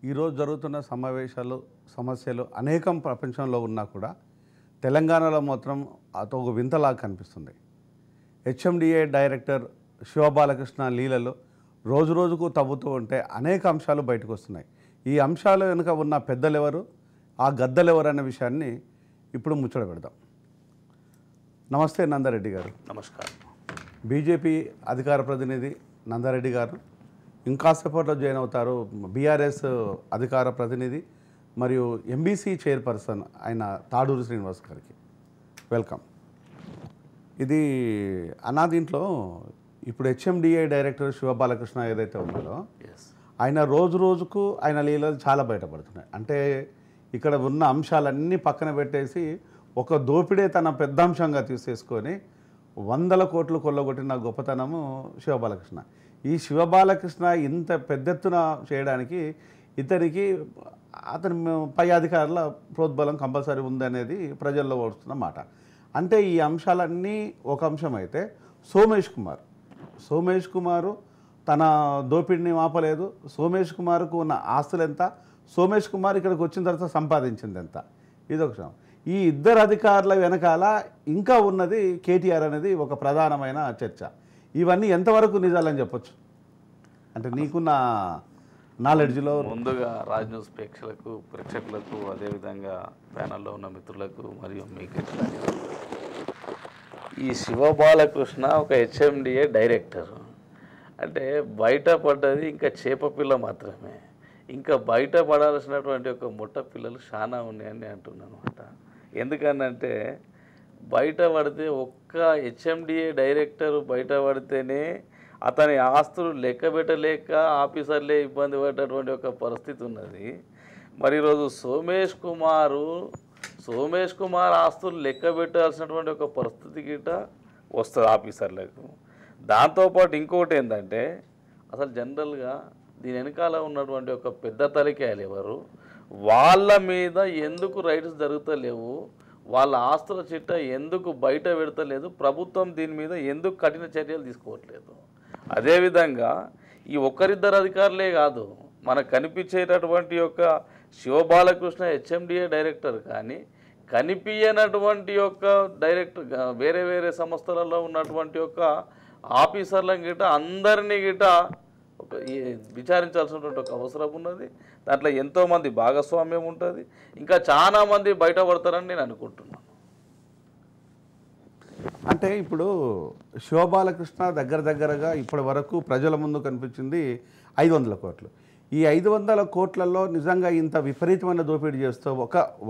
ఈరోజు జరుగుతున్న సమావేశాలు సమస్యలు అనేకం ప్రపంచంలో ఉన్నా కూడా తెలంగాణలో మాత్రం అదొక వింతలాగా కనిపిస్తుంది. హెచ్ఎండిఏ డైరెక్టర్ శివబాలకృష్ణ లీలలు రోజు రోజుకు తవ్వుతూ ఉంటే అనేక అంశాలు బయటకు వస్తున్నాయి. ఈ అంశాల వెనుక ఉన్న పెద్దలెవరు, ఆ గద్దలెవరు అనే విషయాన్ని ఇప్పుడు ముచ్చట పెడదాం. నమస్తే నందారెడ్డి గారు. నమస్కారం. బీజేపీ అధికార ప్రతినిధి నందారెడ్డి గారు ఇంకాసేపట్లో జాయిన్ అవుతారు. బీఆర్ఎస్ అధికార ప్రతినిధి మరియు ఎంబీసీ చైర్పర్సన్ అయిన తాడూరి శ్రీనివాస్ గారికి వెల్కమ్. ఇది దీంట్లో ఇప్పుడు హెచ్ఎండిఏ డైరెక్టర్ శివబాలకృష్ణ ఏదైతే ఉన్నారో ఆయన రోజు రోజుకు ఆయన లీలలు చాలా బయటపడుతున్నాయి. అంటే ఇక్కడ ఉన్న అంశాలన్నీ పక్కన పెట్టేసి ఒక దోపిడే తన పెద్ద అంశంగా తీసేసుకొని 100 కోట్లు కొల్లగొట్టిన గొప్పతనము శివబాలకృష్ణ. ఈ శివబాలకృష్ణ ఇంత పెద్ద ఎత్తున చేయడానికి ఇతనికి అతని పై అధికారుల ప్రోద్బలం కంపల్సరీ ఉందనేది ప్రజల్లో వస్తున్న మాట. అంటే ఈ అంశాలన్నీ ఒక అంశం అయితే సోమేష్ కుమారు తన దోపిడిని ఆపలేదు. సోమేష్ కుమార్కు ఉన్న ఆస్తులు ఎంత, సోమేష్ కుమార్ ఇక్కడికి వచ్చిన తర్వాత సంపాదించింది ఎంత, ఇదొక విషయం. ఈ ఇద్దరు అధికారుల వెనకాల ఇంకా ఉన్నది కేటీఆర్ అనేది ఒక ప్రధానమైన చర్చ. ఇవన్నీ ఎంతవరకు నిజాలని చెప్పొచ్చు అంటే నీకున్న నాలెడ్జ్లో? ముందుగా రాజ్ న్యూస్ ప్రేక్షకులకు అదేవిధంగా ప్యానల్లో ఉన్న మిత్రులకు మరియు మీకు ఈ శివబాలకృష్ణ ఒక హెచ్ఎండిఏ డైరెక్టర్ అంటే బయటపడ్డది ఇంకా చేపపిల్ల మాత్రమే. ఇంకా బయటపడాల్సినటువంటి ఒక ముట్ట పిల్లలు చాలా ఉన్నాయని అంటున్నాను అనమాట. ఎందుకనంటే బయటపడితే ఒక్క హెచ్ఎండిఏ డైరెక్టర్ బయటపడితేనే అతని ఆస్తులు లెక్క పెట్టలేక ఆఫీసర్లే ఇబ్బంది పడేటటువంటి ఒక పరిస్థితి ఉన్నది. మరి ఈరోజు సోమేష్ కుమార్ ఆస్తులు లెక్క పెట్టాల్సినటువంటి ఒక పరిస్థితి గిట్ట వస్తుంది ఆఫీసర్లకు. దాంతోపాటు ఇంకోటి ఏంటంటే అసలు జనరల్గా దీని వెనకాల ఉన్నటువంటి ఒక పెద్ద తలికాయలు ఎవరు, వాళ్ళ మీద ఎందుకు రైట్స్ జరుగుతలేవు, వాళ్ళ ఆస్తుల చిట్ట ఎందుకు బయట పెడతలేదు, ప్రభుత్వం దీని మీద ఎందుకు కఠిన చర్యలు తీసుకోవట్లేదు. అదేవిధంగా ఈ ఒక్కరిద్దరు అధికారులే కాదు, మనకు కనిపించేటటువంటి యొక్క శివబాలకృష్ణ హెచ్ఎండిఏ డైరెక్టర్ కానీ కనిపించనటువంటి యొక్క డైరెక్టర్ వేరే వేరే సంస్థలలో ఉన్నటువంటి యొక్క ఆఫీసర్లను గిట అందరినీ గిట విచారించాల్సినటువంటి ఒక అవసరం ఉన్నది. దాంట్లో ఎంతోమంది భాగస్వామ్యం ఉంటుంది. ఇంకా చాలామంది బయటపడతారని నేను అనుకుంటున్నాను. అంటే ఇప్పుడు శివబాలకృష్ణ దగ్గరగా ఇప్పటి వరకు ప్రజల ముందు కనిపించింది 500 కోట్లు. ఈ 500 కోట్లలో నిజంగా ఇంత విపరీతమైన దోపిడీ చేస్తూ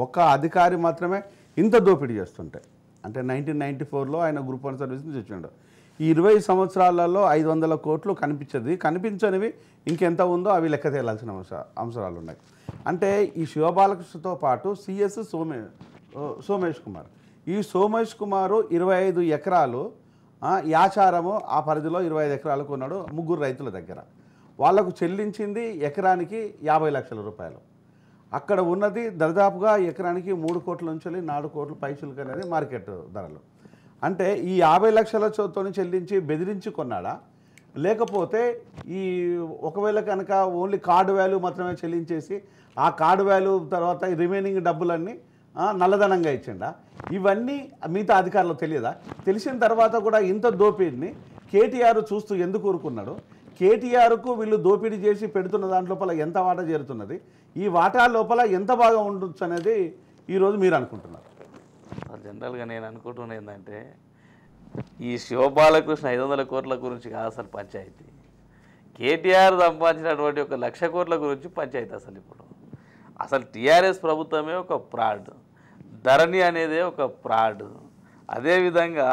ఒక అధికారి మాత్రమే ఇంత దోపిడీ చేస్తుంటాయి. అంటే 1994లో ఆయన గ్రూప్ 1 సర్వీస్ నుంచి వచ్చిండు. ఈ 20 సంవత్సరాలలో 500 కోట్లు కనిపించనివి ఇంకెంత ఉందో అవి లెక్క తేలాల్సిన అంశాలు ఉన్నాయి. అంటే ఈ శివబాలకృష్ణతో పాటు సిఎస్ సోమేష్ కుమార్, ఈ సోమేష్ కుమారు 25 ఎకరాలు యాచారము ఆ పరిధిలో 25 ఎకరాలు కొన్నాడు 3 రైతుల దగ్గర. వాళ్లకు చెల్లించింది ఎకరానికి 50 లక్షల రూపాయలు. అక్కడ ఉన్నది దాదాపుగా ఎకరానికి 3 కోట్ల నుంచి 4 కోట్ల పైసలు అనేది మార్కెట్ ధరలు. అంటే ఈ 50 లక్షలతో చెల్లించి బెదిరించి కొన్నాడా, లేకపోతే ఈ ఒకవేళ కనుక ఓన్లీ కార్డు వాల్యూ మాత్రమే చెల్లించేసి ఆ కార్డు వాల్యూ తర్వాత రిమైనింగ్ డబ్బులన్నీ నల్లధనంగా ఇచ్చిండా? ఇవన్నీ మిగతా అధికారులకు తెలియదా? తెలిసిన తర్వాత కూడా ఇంత దోపిడీని కేటీఆర్ చూస్తూ ఎందుకు ఊరుకున్నాడు? కేటీఆర్కు వీళ్ళు దోపిడీ చేసి పెడుతున్న దాంట్లోపల ఎంత వాటా చేరుతున్నది, ఈ వాటా లోపల ఎంత బాగా ఉండొచ్చు అనేది ఈరోజు మీరు అనుకుంటున్నారు? జనరల్గా నేను అనుకుంటున్నా ఏంటంటే ఈ శివబాలకృష్ణ 500 కోట్ల గురించి కాదు అసలు పంచాయతీ. కేటీఆర్ సంపాదించినటువంటి ఒక 1,00,000 కోట్ల గురించి పంచాయతీ. అసలు టీఆర్ఎస్ ప్రభుత్వమే ఒక ఫ్రాడ్, ధరణి అనేదే ఒక ఫ్రాడ్. అదేవిధంగా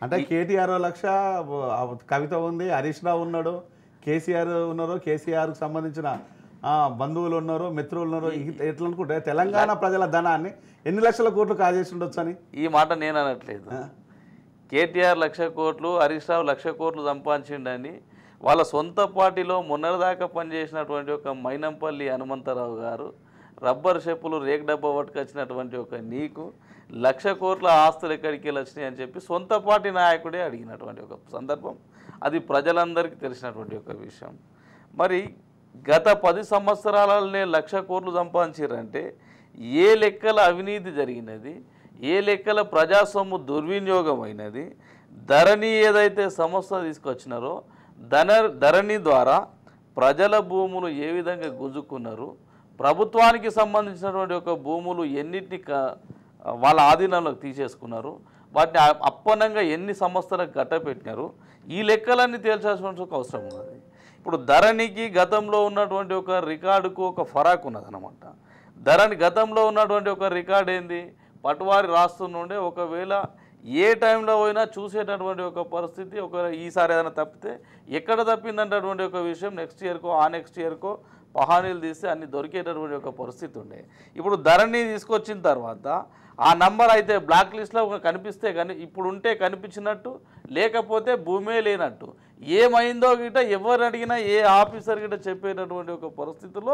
అంటే కేటీఆర్ 1,00,000, కవిత ఉంది, హరీష్ రావు ఉన్నాడు, కేసీఆర్ ఉన్నారు, కేసీఆర్కు సంబంధించిన బంధువులు ఉన్నారు, మిత్రులు ఉన్నారు. ఎట్లా అనుకుంటే తెలంగాణ ప్రజల ధనాన్ని ఎన్ని లక్షల కోట్లు కాజేసి ఉండొచ్చు అని ఈ మాట నేను అనట్లేదు. కేటీఆర్ 1,00,000 కోట్లు, హరీష్ రావు 1,00,000 కోట్లు సంపాదించిండని వాళ్ళ సొంత పార్టీలో మొన్నటిదాకా పనిచేసినటువంటి ఒక మైనంపల్లి హనుమంతరావు గారు రబ్బర్ చెప్పులు రేక్ డబ్బా పట్టుకొచ్చినటువంటి ఒక నీకు 1,00,000 కోట్ల ఆస్తులు ఎక్కడికి వచ్చినాయి అని చెప్పి సొంత పార్టీ నాయకుడే అడిగినటువంటి ఒక సందర్భం. అది ప్రజలందరికీ తెలిసినటువంటి ఒక విషయం. మరి గత 10 సంవత్సరాలనే 1,00,000 కోట్లు సంపాదించారంటే ఏ లెక్కల అవినీతి జరిగినది, ఏ లెక్కల ప్రజాసొమ్ము దుర్వినియోగం అయినది, ధరణి ఏదైతే సంస్థ తీసుకొచ్చినారో ధరణి ద్వారా ప్రజల భూములు ఏ విధంగా గుంజుకున్నారు, ప్రభుత్వానికి సంబంధించినటువంటి ఒక భూములు ఎన్నిటిని వాళ్ళ ఆధీనంలోకి తీసేసుకున్నారు, వాటిని అప్పనంగా ఎన్ని సంస్థలకు గట్టపెట్టినారు, ఈ లెక్కలన్నీ తేల్చాల్సిన ఒక అవసరం ఉన్నది. ఇప్పుడు ధరణికి గతంలో ఉన్నటువంటి ఒక రికార్డుకు ఒక ఫరాక్ ఉన్నదన్నమాట. ధరణి గతంలో ఉన్నటువంటి ఒక రికార్డు ఏంది, పటువారి రాస్తుండే ఒకవేళ ఏ టైంలో పోయినా చూసేటటువంటి ఒక పరిస్థితి, ఒక ఈసారి ఏదైనా తప్పితే ఎక్కడ తప్పిందంటటువంటి ఒక విషయం నెక్స్ట్ ఇయర్కో నెక్స్ట్ ఇయర్కో పహానీలు తీస్తే అన్ని దొరికేటటువంటి ఒక పరిస్థితి ఉండే. ఇప్పుడు ధరణి తీసుకొచ్చిన తర్వాత ఆ నంబర్ అయితే బ్లాక్ లిస్ట్లో కనిపిస్తే కానీ ఇప్పుడు ఉంటే కనిపించినట్టు, లేకపోతే భూమే లేనట్టు, ఏమైందో గిట ఎవరు అడిగినా ఏ ఆఫీసర్ గిట చెప్పేటటువంటి ఒక పరిస్థితుల్లో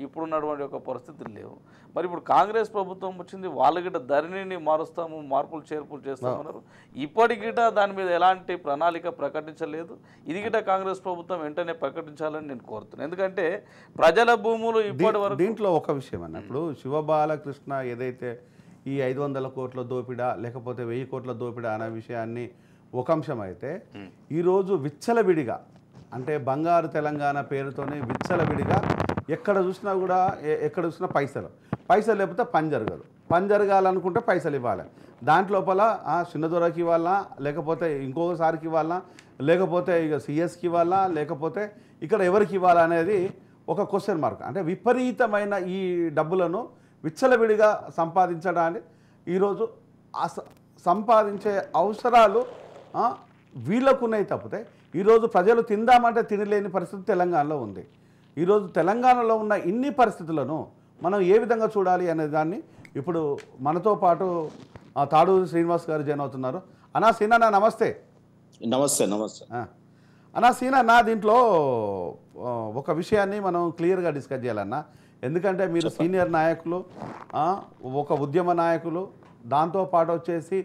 ఇప్పుడున్నటువంటి ఒక పరిస్థితులు లేవు. మరి ఇప్పుడు కాంగ్రెస్ ప్రభుత్వం వచ్చింది, వాళ్ళ గిట ధరణిని మారుస్తాము, మార్పులు చేర్పులు చేస్తామన్నారు. ఇప్పటికిట దాని మీద ఎలాంటి ప్రణాళిక ప్రకటించలేదు. ఇది గిట కాంగ్రెస్ ప్రభుత్వం వెంటనే ప్రకటించాలని నేను కోరుతున్నాను. ఎందుకంటే ప్రజల భూములు ఇప్పటి వరకు దీంట్లో ఒక విషయం అన్న, ఇప్పుడు శివబాలకృష్ణ ఏదైతే ఈ 500 కోట్ల దోపిడా లేకపోతే 1000 కోట్ల దోపిడా అనే విషయాన్ని ఒక అంశం అయితే, ఈరోజు విచ్చలవిడిగా అంటే బంగారు తెలంగాణ పేరుతోనే విచ్చలవిడిగా ఎక్కడ చూసినా కూడా ఎక్కడ చూసినా పైసలు లేకపోతే పని జరగాలనుకుంటే పైసలు ఇవ్వాలి. దాంట్లోపల చిన్నదొరకి ఇవ్వాలా, లేకపోతే ఇంకొకసారికి ఇవ్వాలా, లేకపోతే ఇక సిఎస్కి ఇవ్వాలా, లేకపోతే ఇక్కడ ఎవరికి ఇవ్వాలా అనేది ఒక క్వశ్చన్ మార్క్. అంటే విపరీతమైన ఈ డబ్బులను విచ్చలవిడిగా సంపాదించడానికి ఈరోజు సంపాదించే అవసరాలు వీళ్ళకున్నాయి తప్పితే ఈరోజు ప్రజలు తిందామంటే తినలేని పరిస్థితి తెలంగాణలో ఉంది. ఈరోజు తెలంగాణలో ఉన్న ఇన్ని పరిస్థితులను మనం ఏ విధంగా చూడాలి అనే దాన్ని ఇప్పుడు మనతో పాటు తాడూరి శ్రీనివాస్ గారు జాయిన్ అవుతున్నారు. అన్నా సీనా, నమస్తే. నమస్తే. అన్నా సీనా, దీంట్లో ఒక విషయాన్ని మనం క్లియర్గా డిస్కస్ చేయాలన్నా. ఎందుకంటే మీరు సీనియర్ నాయకులు, ఒక ఉద్యమ నాయకులు, దాంతోపాటు వచ్చేసి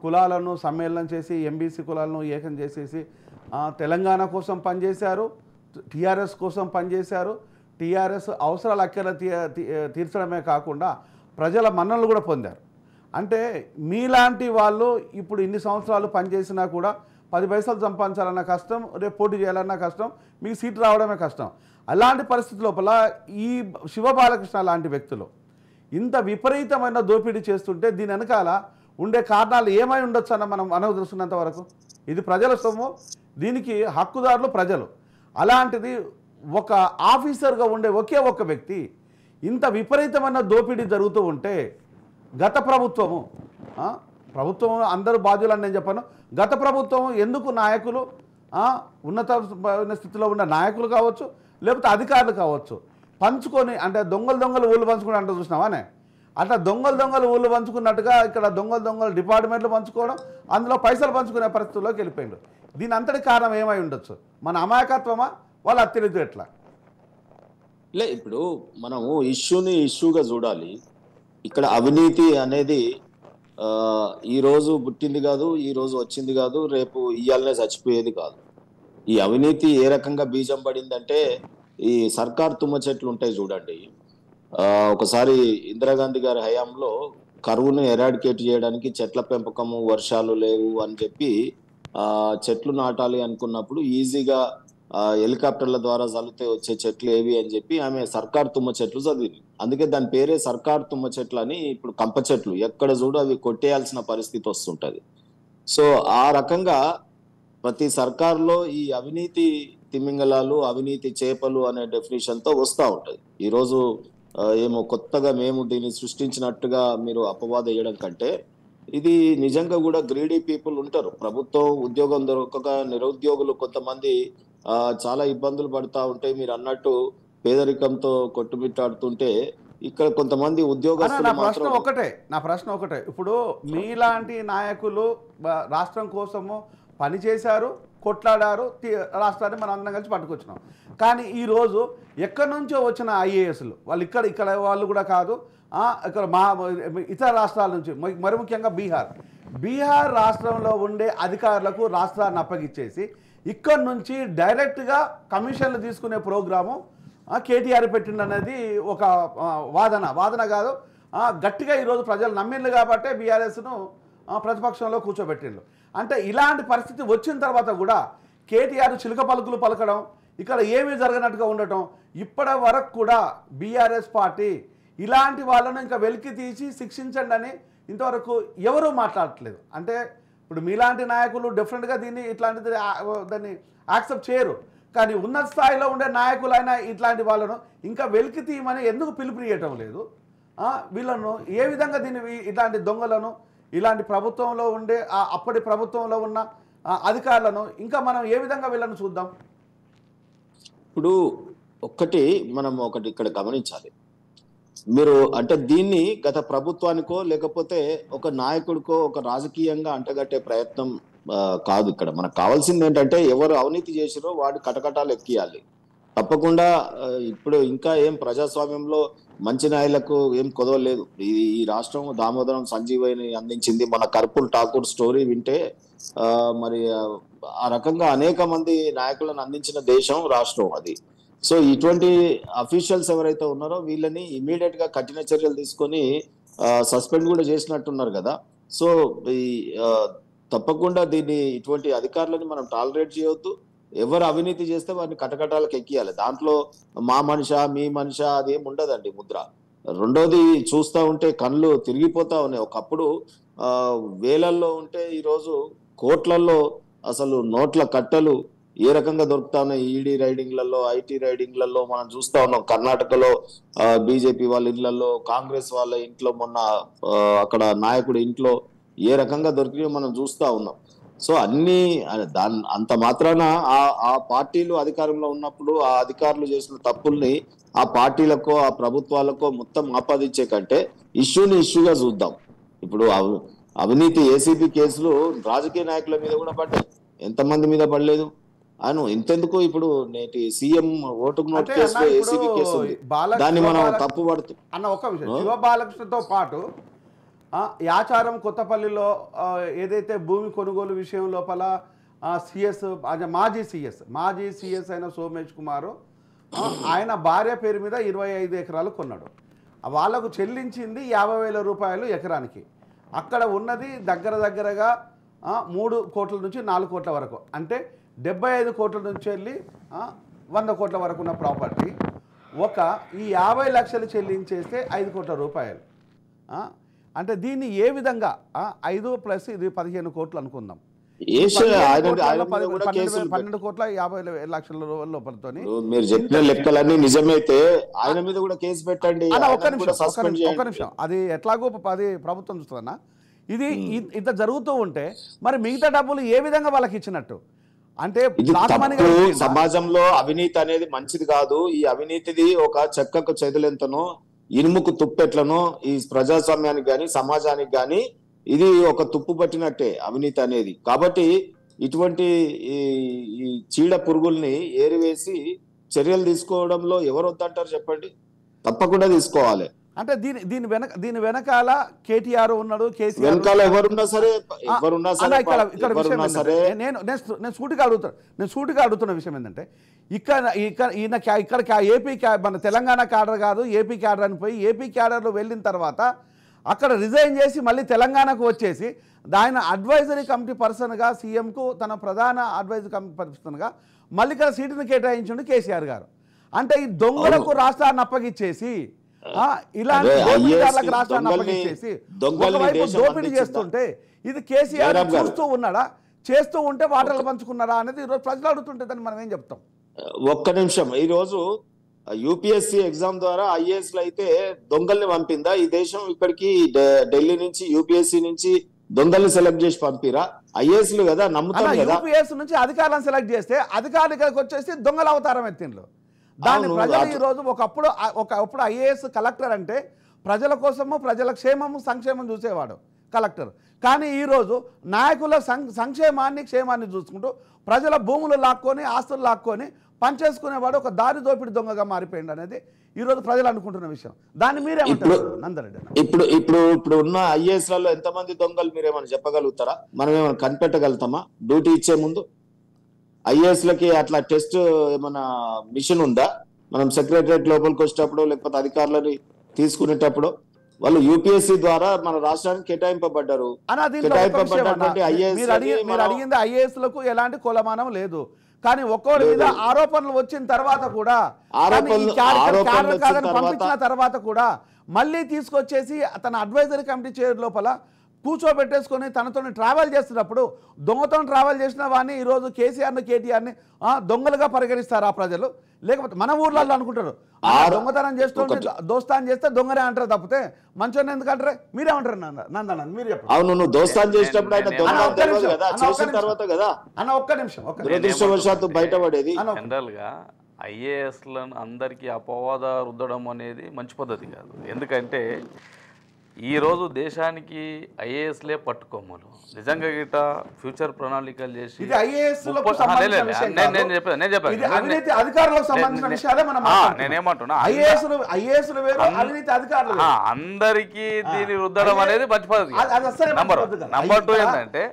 కులాలను సమ్మేళనం చేసి ఎంబీసీ కులాలను ఏకం చేసేసి తెలంగాణ కోసం పనిచేశారు, టీఆర్ఎస్ కోసం పనిచేశారు. టీఆర్ఎస్ అవసరాలు అక్కర తీర్చడమే కాకుండా ప్రజల మన్ననలు కూడా పొందారు. అంటే మీలాంటి వాళ్ళు ఇప్పుడు ఇన్ని సంవత్సరాలు పనిచేసినా కూడా 10 పైసలు సంపాదించాలన్న కష్టం, రేపు పోటీ చేయాలన్న కష్టం, మీకు సీటు రావడమే కష్టం. అలాంటి పరిస్థితి లోపల ఈ శివబాలకృష్ణ లాంటి వ్యక్తులు ఇంత విపరీతమైన దోపిడీ చేస్తుంటే దీని వెనకాల ఉండే కారణాలు ఏమై ఉండొచ్చు అన్న మనకు తెలుసున్నంత వరకు ఇది ప్రజల సొమ్ము, దీనికి హక్కుదారులు ప్రజలు. అలాంటిది ఒక ఆఫీసర్గా ఉండే ఒకే ఒక్క వ్యక్తి ఇంత విపరీతమైన దోపిడీ జరుగుతూ ఉంటే గత ప్రభుత్వం అందరూ బాధ్యులని నేను చెప్పాను. గత ప్రభుత్వం ఎందుకు నాయకులు, ఉన్నతమైన స్థితిలో ఉన్న నాయకులు కావచ్చు, లేకపోతే అధికారులు కావచ్చు, పంచుకొని అంటే దొంగలు ఊళ్ళు పంచుకుని అంటే చూసినావానే, అట్లా దొంగలు ఊళ్ళు పంచుకున్నట్టుగా ఇక్కడ దొంగలు డిపార్ట్మెంట్లు పంచుకోవడం, అందులో పైసలు పంచుకునే పరిస్థితుల్లోకి వెళ్ళిపోయిండు. దీని అంతటి కారణం ఏమై ఉండొచ్చు? మన అమాయకత్వమా, వాళ్ళ అత్యధిక ఎట్లా? ఇప్పుడు మనము ఇష్యూగా చూడాలి. ఇక్కడ అవినీతి అనేది ఈ రోజు పుట్టింది కాదు, ఈ రోజు వచ్చింది కాదు, రేపు ఇయ్యాలనే చచ్చిపోయేది కాదు. ఈ అవినీతి ఏ రకంగా బీజం పడిందంటే, ఈ సర్కార్ తుమ్మ చెట్లు ఉంటాయి చూడండి. ఒకసారి ఇందిరాగాంధీ గారి హయాంలో కరువును ఎరాడికేట్ చేయడానికి చెట్ల పెంపకము, వర్షాలు లేవు అని చెప్పి చెట్లు నాటాలి అనుకున్నప్పుడు ఈజీగా హెలికాప్టర్ల ద్వారా చల్లితే వచ్చే చెట్లు ఏవి అని చెప్పి ఆమె సర్కార్ తుమ్మ చెట్లు చదివింది. అందుకే దాని పేరే సర్కార్ తుమ్మ చెట్లు అని. ఇప్పుడు కంప చెట్లు ఎక్కడ చూడు అవి కొట్టేయాల్సిన పరిస్థితి వస్తుంటది. సో ఆ రకంగా ప్రతి సర్కార్లో ఈ అవినీతి తిమింగలాలు, అవినీతి చేపలు అనే డెఫినేషన్ తో వస్తూ ఉంటది. ఈరోజు ఏమో కొత్తగా మేము దీన్ని సృష్టించినట్టుగా మీరు అపవాద వేయడం కంటే, ఇది నిజంగా కూడా గ్రీడీ పీపుల్ ఉంటారు. ప్రభుత్వం ఉద్యోగం దొరకక నిరుద్యోగులు కొంతమంది చాలా ఇబ్బందులు పడతా ఉంటే, మీరు అన్నట్టు పేదరికంతో కొట్టుమిట్టాడుతుంటే ఇక్కడ కొంతమంది ఉద్యోగస్తులు నా ప్రశ్న ఒకటే, ఇప్పుడు మీలాంటి నాయకులు రాష్ట్రం కోసము పనిచేశారు, కొట్లాడారు, రాష్ట్రాన్ని మనం అందరం కలిసి పట్టుకొచ్చినాం. కానీ ఈరోజు ఎక్కడి నుంచో వచ్చిన ఐఏఎస్లు వాళ్ళు ఇక్కడ వాళ్ళు కూడా కాదు, ఇక్కడ ఇతర రాష్ట్రాల నుంచి, మరి ముఖ్యంగా బీహార్ రాష్ట్రంలో ఉండే అధికారులకు రాష్ట్రాన్ని అప్పగిచ్చేసి ఇక్కడ నుంచి డైరెక్ట్గా కమిషన్లు తీసుకునే ప్రోగ్రాము కేటీఆర్ పెట్టిండు అనేది ఒక వాదన కాదు, గట్టిగా ఈరోజు ప్రజలు నమ్మిండ్రు కాబట్టే బీఆర్ఎస్ను ప్రతిపక్షంలో కూర్చోబెట్టిండ్రు. అంటే ఇలాంటి పరిస్థితి వచ్చిన తర్వాత కూడా కేటీఆర్ చిలుక పలుకులు పలకడం, ఇక్కడ ఏమీ జరగనట్టుగా ఉండటం, ఇప్పటి వరకు కూడా బీఆర్ఎస్ పార్టీ ఇలాంటి వాళ్ళను ఇంకా వెలికి తీసి శిక్షించండి అని ఇంతవరకు ఎవరూ మాట్లాడట్లేదు. అంటే ఇప్పుడు మీలాంటి నాయకులు డెఫినెట్గా ఇట్లాంటిది దాన్ని యాక్సెప్ట్ చేయరు, కానీ ఉన్నత స్థాయిలో ఉండే నాయకులైనా ఇట్లాంటి వాళ్ళను ఇంకా వెలికి తీయమని ఎందుకు పిలుపునియటం లేదు? వీళ్ళను ఏ విధంగా ఇట్లాంటి దొంగలను, ఇలాంటి ప్రభుత్వంలో ఉండే అప్పటి ప్రభుత్వంలో ఉన్న అధికారులను ఇంకా మనం ఏ విధంగా వీళ్ళను చూద్దాం? ఇప్పుడు మనం ఒకటి ఇక్కడ గమనించాలి. మీరు అంటే దీన్ని గత ప్రభుత్వానికో లేకపోతే ఒక నాయకుడికో ఒక రాజకీయంగా అంటగట్టే ప్రయత్నం కాదు. ఇక్కడ మనకు కావాల్సింది ఏంటంటే ఎవరు అవినీతి చేసిరో వాడి కటకటాలు ఎక్కియాలి. తప్పకుండా ఇప్పుడు ఇంకా ఏం ప్రజాస్వామ్యంలో మంచి నాయకులకు ఏం కొదవలేదు. ఈ రాష్ట్రం దామోదరం సంజీవని అందించింది. మన కర్పూల్ ఠాకూర్ స్టోరీ వింటే మరి ఆ రకంగా అనేక మంది నాయకులను అందించిన దేశం రాష్ట్రం అది. సో ఇటువంటి అఫీషియల్స్ ఎవరైతే ఉన్నారో వీళ్ళని ఇమీడియట్ గా కఠిన చర్యలు తీసుకొని సస్పెండ్ కూడా చేసినట్టున్నారు కదా. సో ఈ తప్పకుండా ఇటువంటి అధికారులని మనం టాలరేట్ చేయవద్దు. ఎవరు అవినీతి చేస్తే వారిని కటకటాలకు ఎక్కియాలి. దాంట్లో మా మనిషా మీ మనిషా అదేం ఉండదండి ముద్ర. రెండోది చూస్తూ ఉంటే కళ్ళు తిరిగిపోతా ఉన్నాయి. ఒకప్పుడు వేలల్లో ఉంటే ఈరోజు కోట్లల్లో అసలు నోట్ల కట్టలు ఏ రకంగా దొరుకుతా ఉన్నాయి. ఈడీ రైడింగ్లలో, ఐటీ రైడింగ్లలో మనం చూస్తా ఉన్నాం. కర్ణాటకలో బీజేపీ వాళ్ళ ఇళ్లలో, కాంగ్రెస్ వాళ్ళ ఇంట్లో, మొన్న అక్కడ నాయకుడి ఇంట్లో ఏ రకంగా దొరికినాయో మనం చూస్తా ఉన్నాం. సో అన్ని అంత మాత్రాన ఆ పార్టీలు అధికారంలో ఉన్నప్పుడు ఆ అధికారులు చేసిన తప్పుల్ని ఆ పార్టీలకో ఆ ప్రభుత్వాలకో మొత్తం ఆపాదించే కంటే ఇష్యూగా చూద్దాం. ఇప్పుడు అవినీతి ఏసీబీ కేసులు రాజకీయ నాయకుల మీద కూడా పడ్డాయి, ఎంతమంది మీద పడలేదు? అను ఇంతెందుకు ఇప్పుడు నేటి సీఎం ఓటుకు నోటు కేసులో ఏసీబీ కేసు దాన్ని మనం తప్పు పడుతుంది అన్న. ఒక విషయం, శివ బాలకృష్ణతో పాటు యాచారం కొత్తపల్లిలో ఏదైతే భూమి కొనుగోలు విషయం లోపల మాజీ సిఎస్ అయిన సోమేష్ కుమారు ఆయన భార్య పేరు మీద 25 ఎకరాలు కొన్నాడు. వాళ్ళకు చెల్లించింది 50,000 రూపాయలు ఎకరానికి. అక్కడ ఉన్నది దగ్గరగా 3 కోట్ల నుంచి 4 కోట్ల వరకు, అంటే 75 కోట్ల నుంచి వెళ్ళి 100 కోట్ల వరకు ఉన్న ప్రాపర్టీ ఈ 50 లక్షలు చెల్లించేస్తే 5 కోట్ల రూపాయలు. అంటే దీన్ని ఏ విధంగా 5 ప్లస్ ఇది 15 కోట్లు అనుకుందాం, 12 కోట్ల 50 లక్షల లోపలతో మీరు చెప్పిన లెక్కలన్నీ నిజమైతే ఆయన మీద కూడా కేసు పెట్టండి. ఒక నిమిషం, అది ఎట్లాగో అది ప్రభుత్వం చూస్తుందన్నా. ఇది ఇంత జరుగుతూ ఉంటే మరి మిగతా డబ్బులు ఏ విధంగా వాళ్ళకి ఇచ్చినట్టు? అంటే సమాజంలో అవినీతి అనేది మంచిది కాదు. ఈ అవినీతిది ఒక చెక్కకు చెదులెంతనో ఇనుముకు తుప్పెట్లనో ఈ ప్రజాస్వామ్యానికి గాని సమాజానికి గాని ఇది ఒక తుప్పు పట్టినట్టే అవినీతి అనేది. కాబట్టి ఇటువంటి ఈ చీడ పురుగుల్ని ఏరివేసి చర్యలు తీసుకోవడంలో ఎవరు వద్దంటారు చెప్పండి? తప్పకుండా తీసుకోవాలి. అంటే దీని వెనకాల కేటీఆర్ ఉన్నాడు, కేసీఆర్ వెనకాల ఎవరున్నా సరే నేను సూటిగా అడుగుతున్న విషయం ఏంటంటే ఇక్కడ ఏపీ మన తెలంగాణ క్యాడర్ కాదు, ఏపీ క్యాడర్ అని పోయి ఏపీ క్యాడర్లో వెళ్ళిన తర్వాత అక్కడ రిజైన్ చేసి మళ్ళీ తెలంగాణకు వచ్చేసి ఆయన అడ్వైజరీ కమిటీ పర్సన్గా సీఎంకు తన ప్రధాన అడ్వైజరీ కమిటీ పర్సన్గా మళ్ళీ ఇక్కడ సీటును కేటాయించండి కేసీఆర్ గారు. అంటే ఈ దొంగలకు రాష్ట్రాన్ని అప్పగిచ్చేసి ఇలాంటి దోపిడీదారులకు రాష్ట్రాన్ని అప్పగిచ్చేసి ఒకవైపు దోపిడీ చేస్తుంటే ఇది కేసీఆర్ చూస్తూ ఉన్నాడా, చేస్తూ ఉంటే వాటర్లు పంచుకున్నారా అనేది ఈరోజు ప్రజలు అడుగుతుంటే దాన్ని మనం ఏం చెప్తాం? ఒక్క నిమిషం, ఈ రోజు యూపీఎస్సీ ఎగ్జామ్ ద్వారా ఐఏఎస్ లు అయితే దొంగల్ని పంపిందా ఈ దేశం? ఇక్కడికి ఢిల్లీ నుంచి యూపీఎస్సీ నుంచి దొంగల్ని సెలెక్ట్ చేసి పంపిరా? ఐఏఎస్ లు కదా, నమ్ముతారు కదా. యూపీఎస్సీ నుంచి అధికారులను సెలెక్ట్ చేస్తే అధికారులు ఇక్కడికి వచ్చేసి దొంగల అవతారం ఎత్తిండ్రు. దాన్ని ప్రజలు ఈరోజు ఒకప్పుడు ఐఏఎస్ కలెక్టర్ అంటే ప్రజల కోసము ప్రజల క్షేమము సంక్షేమం చూసేవాడు కలెక్టర్. కానీ ఈరోజు నాయకుల సంక్షేమాన్ని క్షేమాన్ని చూసుకుంటూ ప్రజల భూములు లాక్కొని ఆస్తులు లాక్కొని పనిచేసుకునేవాడు ఒక దారి దోపిడి దొంగగా మారిపోయింది అనేది ఈరోజు ప్రజలు అనుకుంటున్న విషయం. దాన్ని మీరేమంటారు నందరెడ్డి? ఇప్పుడు ఉన్న ఐఏఎస్ లలో ఎంతమంది దొంగలు మీరేమైనా చెప్పగలుగుతారా? మనం ఏమైనా కనిపెట్టగలుగుతామా? డ్యూటీ ఇచ్చే ముందు ఐఏఎస్ లకి అట్లా టెస్ట్ ఏమైనా మిషన్ ఉందా? మనం సెక్రటరియట్ లోపలికి వచ్చేటప్పుడు లేకపోతే అధికారులని తీసుకునేటప్పుడు వాళ్ళు యూపీఎస్సీ ద్వారా మన రాష్ట్రానికి కేటాయింపబడ్డారు. అన్న దీంట్లో ఒక విషయం అన్న, మీరు ఐఏఎస్ అడిగింది ఐఏఎస్లకు ఎలాంటి కొలమానం లేదు, కానీ ఒక్కొక్కరి మీద ఆరోపణలు వచ్చిన తర్వాత కూడా పంపించిన తర్వాత కూడా మళ్ళీ తీసుకొచ్చేసి తన అడ్వైజరీ కమిటీ చైర్ లోపల కూర్చోబెట్టేసుకొని తనతో ట్రావెల్ చేస్తున్నప్పుడు దొంగతో ట్రావెల్ చేసిన వాడిని ఈరోజు కేసీఆర్ని కేటీఆర్ని దొంగలుగా పరిగణిస్తారు ఆ ప్రజలు. లేకపోతే మన ఊర్లలో అనుకుంటారు దొంగతనం చేస్తుంటే దోస్తాన్ చేస్తే దొంగనే అంటారు తప్పితే మంచోని ఎందుకంటారు? మీరేమంటారు నందన? మీరు చెప్పండి. అవును, నువ్వు దోస్తాన్ చేసేటప్పుడు ఆయన చేసిన తర్వాత కదా అన్న ఒక్క నిమిషం దురదృష్టవశాత్తు బయటపడేది. జనరల్ గా ఐఏఎస్లను అందరికీ అపవాద రుద్దడం అనేది మంచి పద్ధతి కాదు. ఎందుకంటే ఈరోజు దేశానికి ఐఏఎస్లే పట్టుకోమలు నిజంగా గిట ఫ్యూచర్ ప్రణాళికలు చేసి నేనేమంటున్నా అందరికీ దీన్ని రుద్దడం అనేది మంచి పద్ధతి. నంబర్ 2 ఏంటంటే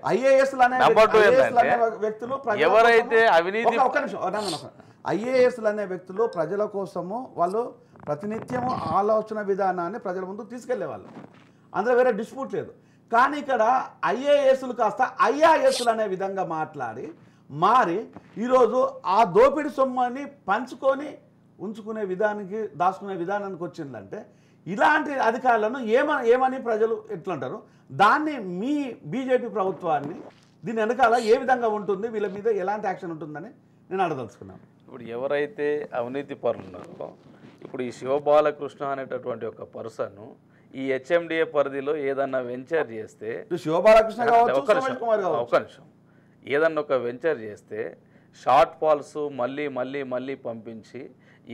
ఎవరైతే అవినీతి ఐఏఎస్లు అనే వ్యక్తులు ప్రజల కోసము వాళ్ళు ప్రతినిత్యము ఆలోచన విధానాన్ని ప్రజల ముందు తీసుకెళ్లేవాళ్ళు, అందులో వేరే డిస్ప్యూట్ లేదు. కానీ ఇక్కడ ఐఏఎస్లు కాస్త ఐఆర్ఎస్లు అనే విధంగా మారి ఈరోజు ఆ దోపిడి సొమ్మని పంచుకొని ఉంచుకునే విధానానికి దాచుకునే విధానానికి వచ్చిందంటే ఇలాంటి అధికారులను ఏమని ప్రజలు ఎట్లంటారు? దాన్ని మీ బీజేపీ ప్రభుత్వాన్ని దీని వెనకాల ఏ విధంగా ఉంటుంది, వీళ్ళ మీద ఎలాంటి యాక్షన్ ఉంటుందని నేను అడగదలుచుకున్నాను. ఇప్పుడు ఎవరైతే అవినీతి పరులు ఉన్నారో, ఇప్పుడు ఈ శివబాలకృష్ణ అనేటటువంటి ఒక పర్సన్ ఈ హెచ్ఎండిఏ పరిధిలో ఏదన్నా వెంచర్ చేస్తే ఒక్క నిమిషం ఏదన్నా ఒక వెంచర్ చేస్తే షార్ట్ ఫాల్స్ మళ్ళీ పంపించి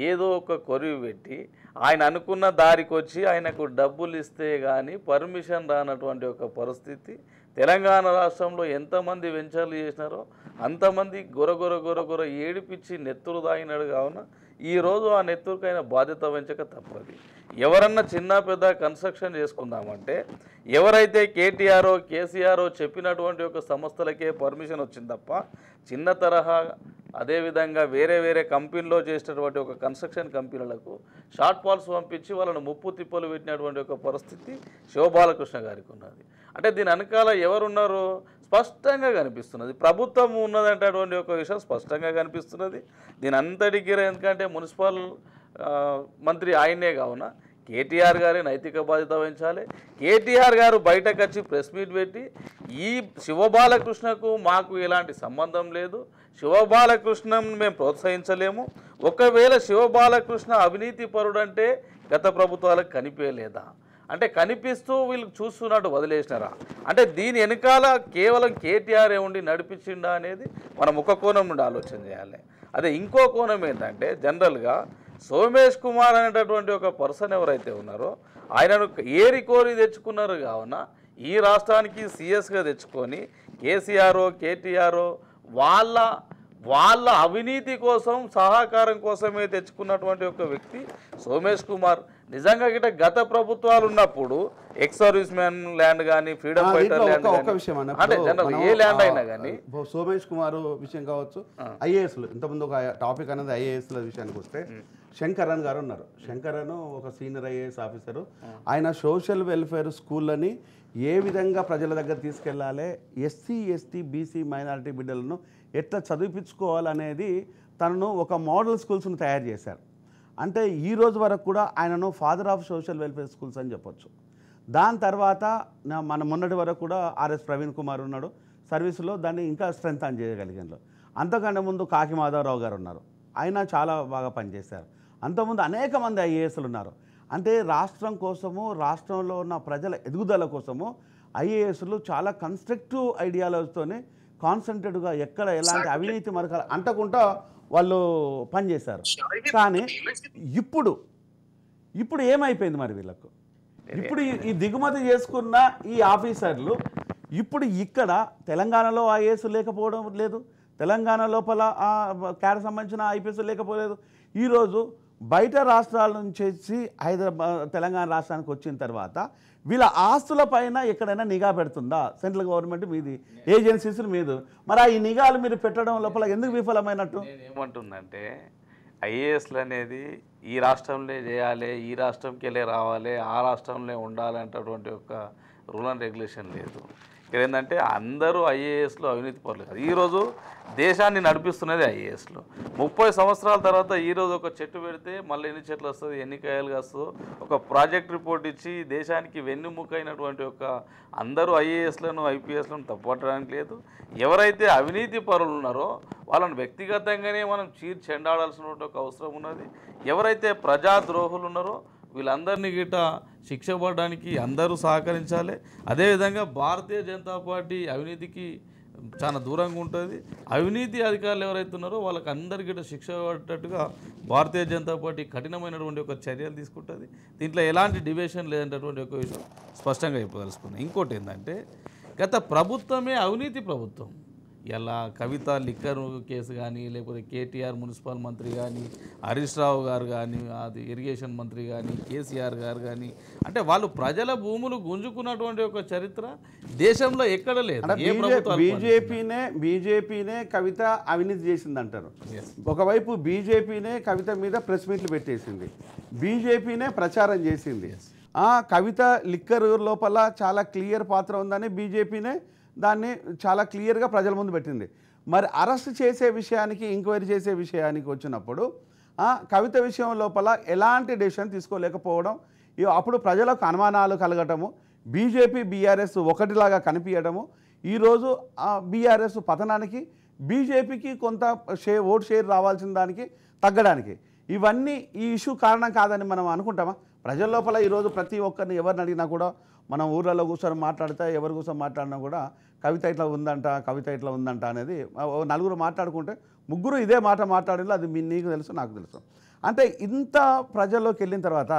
ఏదో ఒక కొరివి పెట్టి ఆయన అనుకున్న దారికి వచ్చి ఆయనకు డబ్బులు ఇస్తే కానీ పర్మిషన్ రానటువంటి ఒక పరిస్థితి తెలంగాణ రాష్ట్రంలో ఎంతమంది వెంచర్లు చేసినారో అంతమంది గొర ఏడిపించి నెత్తురు తాగినాడు. కావున ఈరోజు ఆ నెత్తురుకైనా బాధ్యత వహించక తప్పది. ఎవరన్నా చిన్న పెద్ద కన్స్ట్రక్షన్ చేసుకుందామంటే ఎవరైతే కేటీఆర్ కేసీఆర్ చెప్పినటువంటి ఒక సంస్థలకే పర్మిషన్ వచ్చింది తప్ప చిన్న తరహా అదేవిధంగా వేరే కంపెనీలో చేసినటువంటి ఒక కన్స్ట్రక్షన్ కంపెనీలకు షార్ట్ ఫాల్స్ పంపించి వాళ్ళను ముప్పు తిప్పలు పెట్టినటువంటి ఒక పరిస్థితి శివబాలకృష్ణ గారికి ఉన్నది. అంటే దీని వెనకాల ఎవరున్నారో స్పష్టంగా కనిపిస్తున్నది. ప్రభుత్వం ఉన్నదంటటువంటి ఒక విషయం స్పష్టంగా కనిపిస్తున్నది. దీని అంతటికి ఎందుకంటే మున్సిపల్ మంత్రి ఆయనే కావున కేటీఆర్ గారి నైతిక బాధ్యత వహించాలి. కేటీఆర్ గారు బయటకు వచ్చి ప్రెస్ మీట్ పెట్టి ఈ శివబాలకృష్ణకు మాకు ఎలాంటి సంబంధం లేదు, శివబాలకృష్ణను మేము ప్రోత్సహించలేము, ఒకవేళ శివబాలకృష్ణ అవినీతి పరుడంటే గత ప్రభుత్వాలకు కనిపించలేదా అంటే కనిపిస్తూ వీళ్ళు చూస్తున్నట్టు వదిలేసినారా అంటే దీని వెనకాల కేవలం కేటీఆర్ ఉండి నడిపించిండా అనేది మనం ఒక కోణం నుండి ఆలోచన చేయాలి. అదే ఇంకో కోణం ఏంటంటే జనరల్గా సోమేష్ కుమార్ అనేటటువంటి ఒక పర్సన్ ఎవరైతే ఉన్నారో ఆయనను ఏరి తెచ్చుకున్నారు. కావున ఈ రాష్ట్రానికి సీఎస్గా తెచ్చుకొని కేటీఆర్ వాళ్ళ అవినీతి కోసం సహకారం కోసమే తెచ్చుకున్నటువంటి ఒక వ్యక్తి సోమేష్ కుమార్. నిజంగా గిట్ట గత ప్రభుత్వాలు ఉన్నప్పుడు ఎక్స్ సర్వీస్ మ్యాన్ ల్యాండ్ కానీ ఫ్రీడమ్ ఫైటర్ ల్యాండ్ అంటే జనరల్ ఏ ల్యాండ్ అయినా కానీ సోమేష్ కుమార్ విషయం కావచ్చు, ఐఏఎస్లు ఇంతకుముందు ఒక టాపిక్ అనేది ఐఏఎస్ల విషయానికి వస్తే శంకరన్ గారు ఉన్నారు. శంకరన్ ఒక సీనియర్ ఐఏఎస్ ఆఫీసరు. ఆయన సోషల్ వెల్ఫేర్ స్కూళ్ళని ఏ విధంగా ప్రజల దగ్గర తీసుకెళ్లాలి, ఎస్సీ ఎస్టీ బీసీ మైనారిటీ బిడ్డలను ఎట్లా చదివించుకోవాలనేది తనను ఒక మోడల్ స్కూల్స్ను తయారు చేశారు. అంటే ఈ రోజు వరకు కూడా ఆయనను father of social welfare schools అని చెప్పొచ్చు. దాని తర్వాత మన మొన్నటి వరకు కూడా ఆర్ఎస్ ప్రవీణ్ కుమార్ ఉన్నాడు సర్వీసులో, దాన్ని ఇంకా స్ట్రెంథన్ చేయగలిగాను. అంతకంటే ముందు కాకి మాధవరావు గారు ఉన్నారు, ఆయన చాలా బాగా పనిచేశారు. అంతకుముందు అనేక మంది ఐఏఎస్లు ఉన్నారు. అంటే రాష్ట్రం కోసము, రాష్ట్రంలో ఉన్న ప్రజల ఎదుగుదల కోసము ఐఏఎస్లు చాలా కన్స్ట్రక్టివ్ ఐడియాలజీతోనే కాన్సన్ట్రేట్గా ఎక్కడ ఎలాంటి అవినీతి మరకలు అంటకుండా వాళ్ళు పనిచేశారు. కానీ ఇప్పుడు ఏమైపోయింది మరి వీళ్ళకు? ఇప్పుడు ఈ దిగుమతి చేసుకున్న ఈ ఆఫీసర్లు ఇప్పుడు ఇక్కడ తెలంగాణలో ఐఏఎస్ లేకపోవడం లేదు, తెలంగాణ లోపల క్యాడర్ సంబంధించిన ఐపీఎస్ లేకపోలేదు. ఈరోజు బయట రాష్ట్రాల నుంచి తెలంగాణ రాష్ట్రానికి వచ్చిన తర్వాత వీళ్ళ ఆస్తుల పైన ఎక్కడైనా నిఘా పెడుతుందా సెంట్రల్ గవర్నమెంట్ మీది, ఏజెన్సీస్ మీద? మరి ఈ నిఘాలు మీరు పెట్టడం లోపల ఎందుకు విఫలమైనట్టు? ఏమంటుందంటే ఐఏఎస్లు అనేది ఈ రాష్ట్రంలో చేయాలి, ఈ రాష్ట్రంకి వెళ్ళే రావాలి, ఆ రాష్ట్రంలో ఉండాలంటటువంటి ఒక రూల్ అండ్ రెగ్యులేషన్ లేదు. ఇక్కడ ఏంటంటే అందరూ ఐఏఎస్లు అవినీతి పరులు కాదు. ఈరోజు దేశాన్ని నడిపిస్తున్నది ఐఏఎస్లు. 30 సంవత్సరాల తర్వాత ఈరోజు ఒక చెట్టు పెడితే మళ్ళీ ఎన్ని చెట్లు వస్తుంది, ఎన్ని కాయలు కాస్తుందో ఒక ప్రాజెక్ట్ రిపోర్ట్ ఇచ్చి దేశానికి వెన్నుముకైనటువంటి ఒక అందరూ ఐఏఎస్లను ఐపీఎస్లను తప్పట్టడానికి లేదు. ఎవరైతే అవినీతి పరులు ఉన్నారో వాళ్ళని వ్యక్తిగతంగానే మనం చెండాడాల్సినటువంటి ఒక అవసరం ఉన్నది. ఎవరైతే ప్రజాద్రోహులు ఉన్నారో వీళ్ళందరినీ గిట్ట శిక్ష పడడానికి అందరూ సహకరించాలి. అదేవిధంగా భారతీయ జనతా పార్టీ అవినీతికి చాలా దూరంగా ఉంటుంది. అవినీతి అధికారులు ఎవరైతే ఉన్నారో వాళ్ళకి అందరికీ శిక్ష పడేటట్టుగా భారతీయ జనతా పార్టీ కఠినమైనటువంటి ఒక చర్యలు తీసుకుంటుంది. దీంట్లో ఎలాంటి డివియేషన్ లేదన్నటువంటి ఒక విషయం స్పష్టంగా చెప్పదలుచుకున్నాం. ఇంకోటి ఏంటంటే గత ప్రభుత్వమే అవినీతి ప్రభుత్వం. ఇలా కవిత లిక్కర్ కేసు కానీ, లేకపోతే కేటీఆర్ మున్సిపల్ మంత్రి కానీ, హరీష్ రావు గారు కానీ, అది ఇరిగేషన్ మంత్రి కానీ, కేసీఆర్ గారు కానీ, అంటే వాళ్ళు ప్రజల భూములు గుంజుకున్నటువంటి ఒక చరిత్ర దేశంలో ఎక్కడ లేదు. బీజేపీనే కవిత అవినీతి చేసింది అంటారు. ఒకవైపు బీజేపీనే కవిత మీద ప్రెస్ మీట్లు పెట్టేసింది, బీజేపీనే ప్రచారం చేసింది. కవిత లిక్కర్ లోపల చాలా క్లియర్ పాత్ర ఉందని బీజేపీనే దాన్ని చాలా క్లియర్గా ప్రజల ముందు పెట్టింది. మరి అరెస్ట్ చేసే విషయానికి, ఎంక్వైరీ చేసే విషయానికి వచ్చినప్పుడు కవిత విషయం లోపల ఎలాంటి డెసిషన్ తీసుకోలేకపోవడం, అప్పుడు ప్రజలకు అనుమానాలు కలగటము, బీజేపీ బీఆర్ఎస్ ఒకటిలాగా కనిపించడము, ఈరోజు బీఆర్ఎస్ పతనానికి బీజేపీకి కొంత ఓట్ షేర్ రావాల్సిన దానికి తగ్గడానికి ఇవన్నీ ఈ ఇష్యూ కారణం కాదని మనం అనుకుంటామా? ప్రజల లోపల ఈరోజు ప్రతి ఒక్కరిని ఎవరిని అడిగినా కూడా, మనం ఊర్లలో కూర్చొని మాట్లాడితే ఎవరి కూర్చొని మాట్లాడినా కూడా కవిత ఇట్లా ఉందంట, కవిత ఇట్లా ఉందంట అనేది నలుగురు మాట్లాడుకుంటే ముగ్గురు ఇదే మాట మాట్లాడినా అది నీకు తెలుసు, నాకు తెలుసు. అంటే ఇంత ప్రజల్లోకి వెళ్ళిన తర్వాత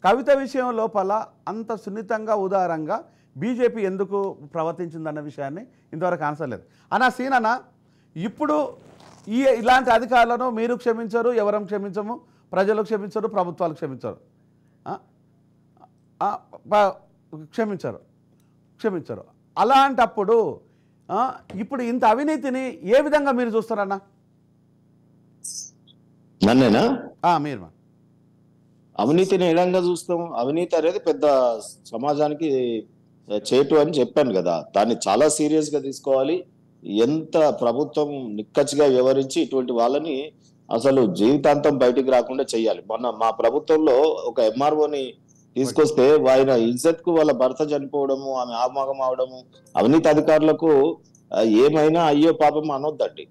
కవిత విషయం లోపల అంత సున్నితంగా ఉదారంగా బీజేపీ ఎందుకు ప్రవర్తించిందన్న విషయాన్ని ఇంతవరకు ఆన్సర్ లేదు. అన్న సీన్ అన్న, ఇప్పుడు ఇలాంటి అధికారులను మీరు క్షమించరు, ఎవరం క్షమించము, ప్రజలు క్షమించరు, ప్రభుత్వాలు క్షమించరు, క్షమించరు. అలాంటప్పుడు ఇప్పుడు ఇంత అవినీతిని ఏ విధంగా మీరు చూస్తారన్నా? నన్నేనా? మీరు అవినీతిని ఏ విధంగా చూస్తాం? అవినీతి అనేది పెద్ద సమాజానికి చేటు అని చెప్పాను కదా, దాన్ని చాలా సీరియస్ గా తీసుకోవాలి. ఎంత ప్రభుత్వం నిక్కచ్చిగా వ్యవహరించి ఇటువంటి వాళ్ళని అసలు జీవితాంతం బయటికి రాకుండా చెయ్యాలి. మొన్న మా ప్రభుత్వంలో ఒక ఎంఆర్ఓని తీసుకొస్తే ఆయన ఇజ్జత్ కు వాళ్ళ భర్త చనిపోవడము, ఆమె ఆమాగం అవడము, అవినీతి అధికారులకు ఏమైనా అయ్యో పాపం అనొద్దండి.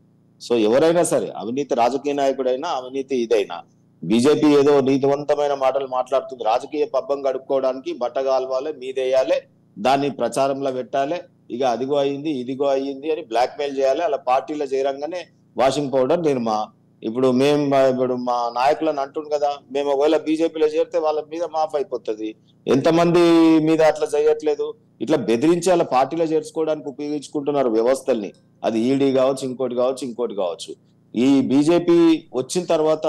సో ఎవరైనా సరే, అవినీతి రాజకీయ నాయకుడైనా, అవినీతి ఇదైనా, బీజేపీ ఏదో నీతివంతమైన మాటలు మాట్లాడుతుంది, రాజకీయ పబ్బం గడుపుకోవడానికి బట్టగాల్వాలి, మీదేయాలి, దాన్ని ప్రచారంలో పెట్టాలి, ఇక అదిగో అయ్యింది ఇదిగో అయ్యింది అని బ్లాక్ మెయిల్ చేయాలి. అలా పార్టీలో చేరంగానే వాషింగ్ పౌడర్ నిర్మా. ఇప్పుడు మా నాయకులను అంటుంది కదా, మేము ఒకవేళ బీజేపీలో చేరితే వాళ్ళ మీద మాఫ్ అయిపోతుంది. ఎంతమంది మీద అట్లా చేయట్లేదు, ఇట్లా బెదిరించి అలా పార్టీలో చేర్చుకోవడానికి ఉపయోగించుకుంటున్నారు వ్యవస్థల్ని. అది ఈడీ కావచ్చు, ఇంకోటి కావచ్చు. ఈ బీజేపీ వచ్చిన తర్వాత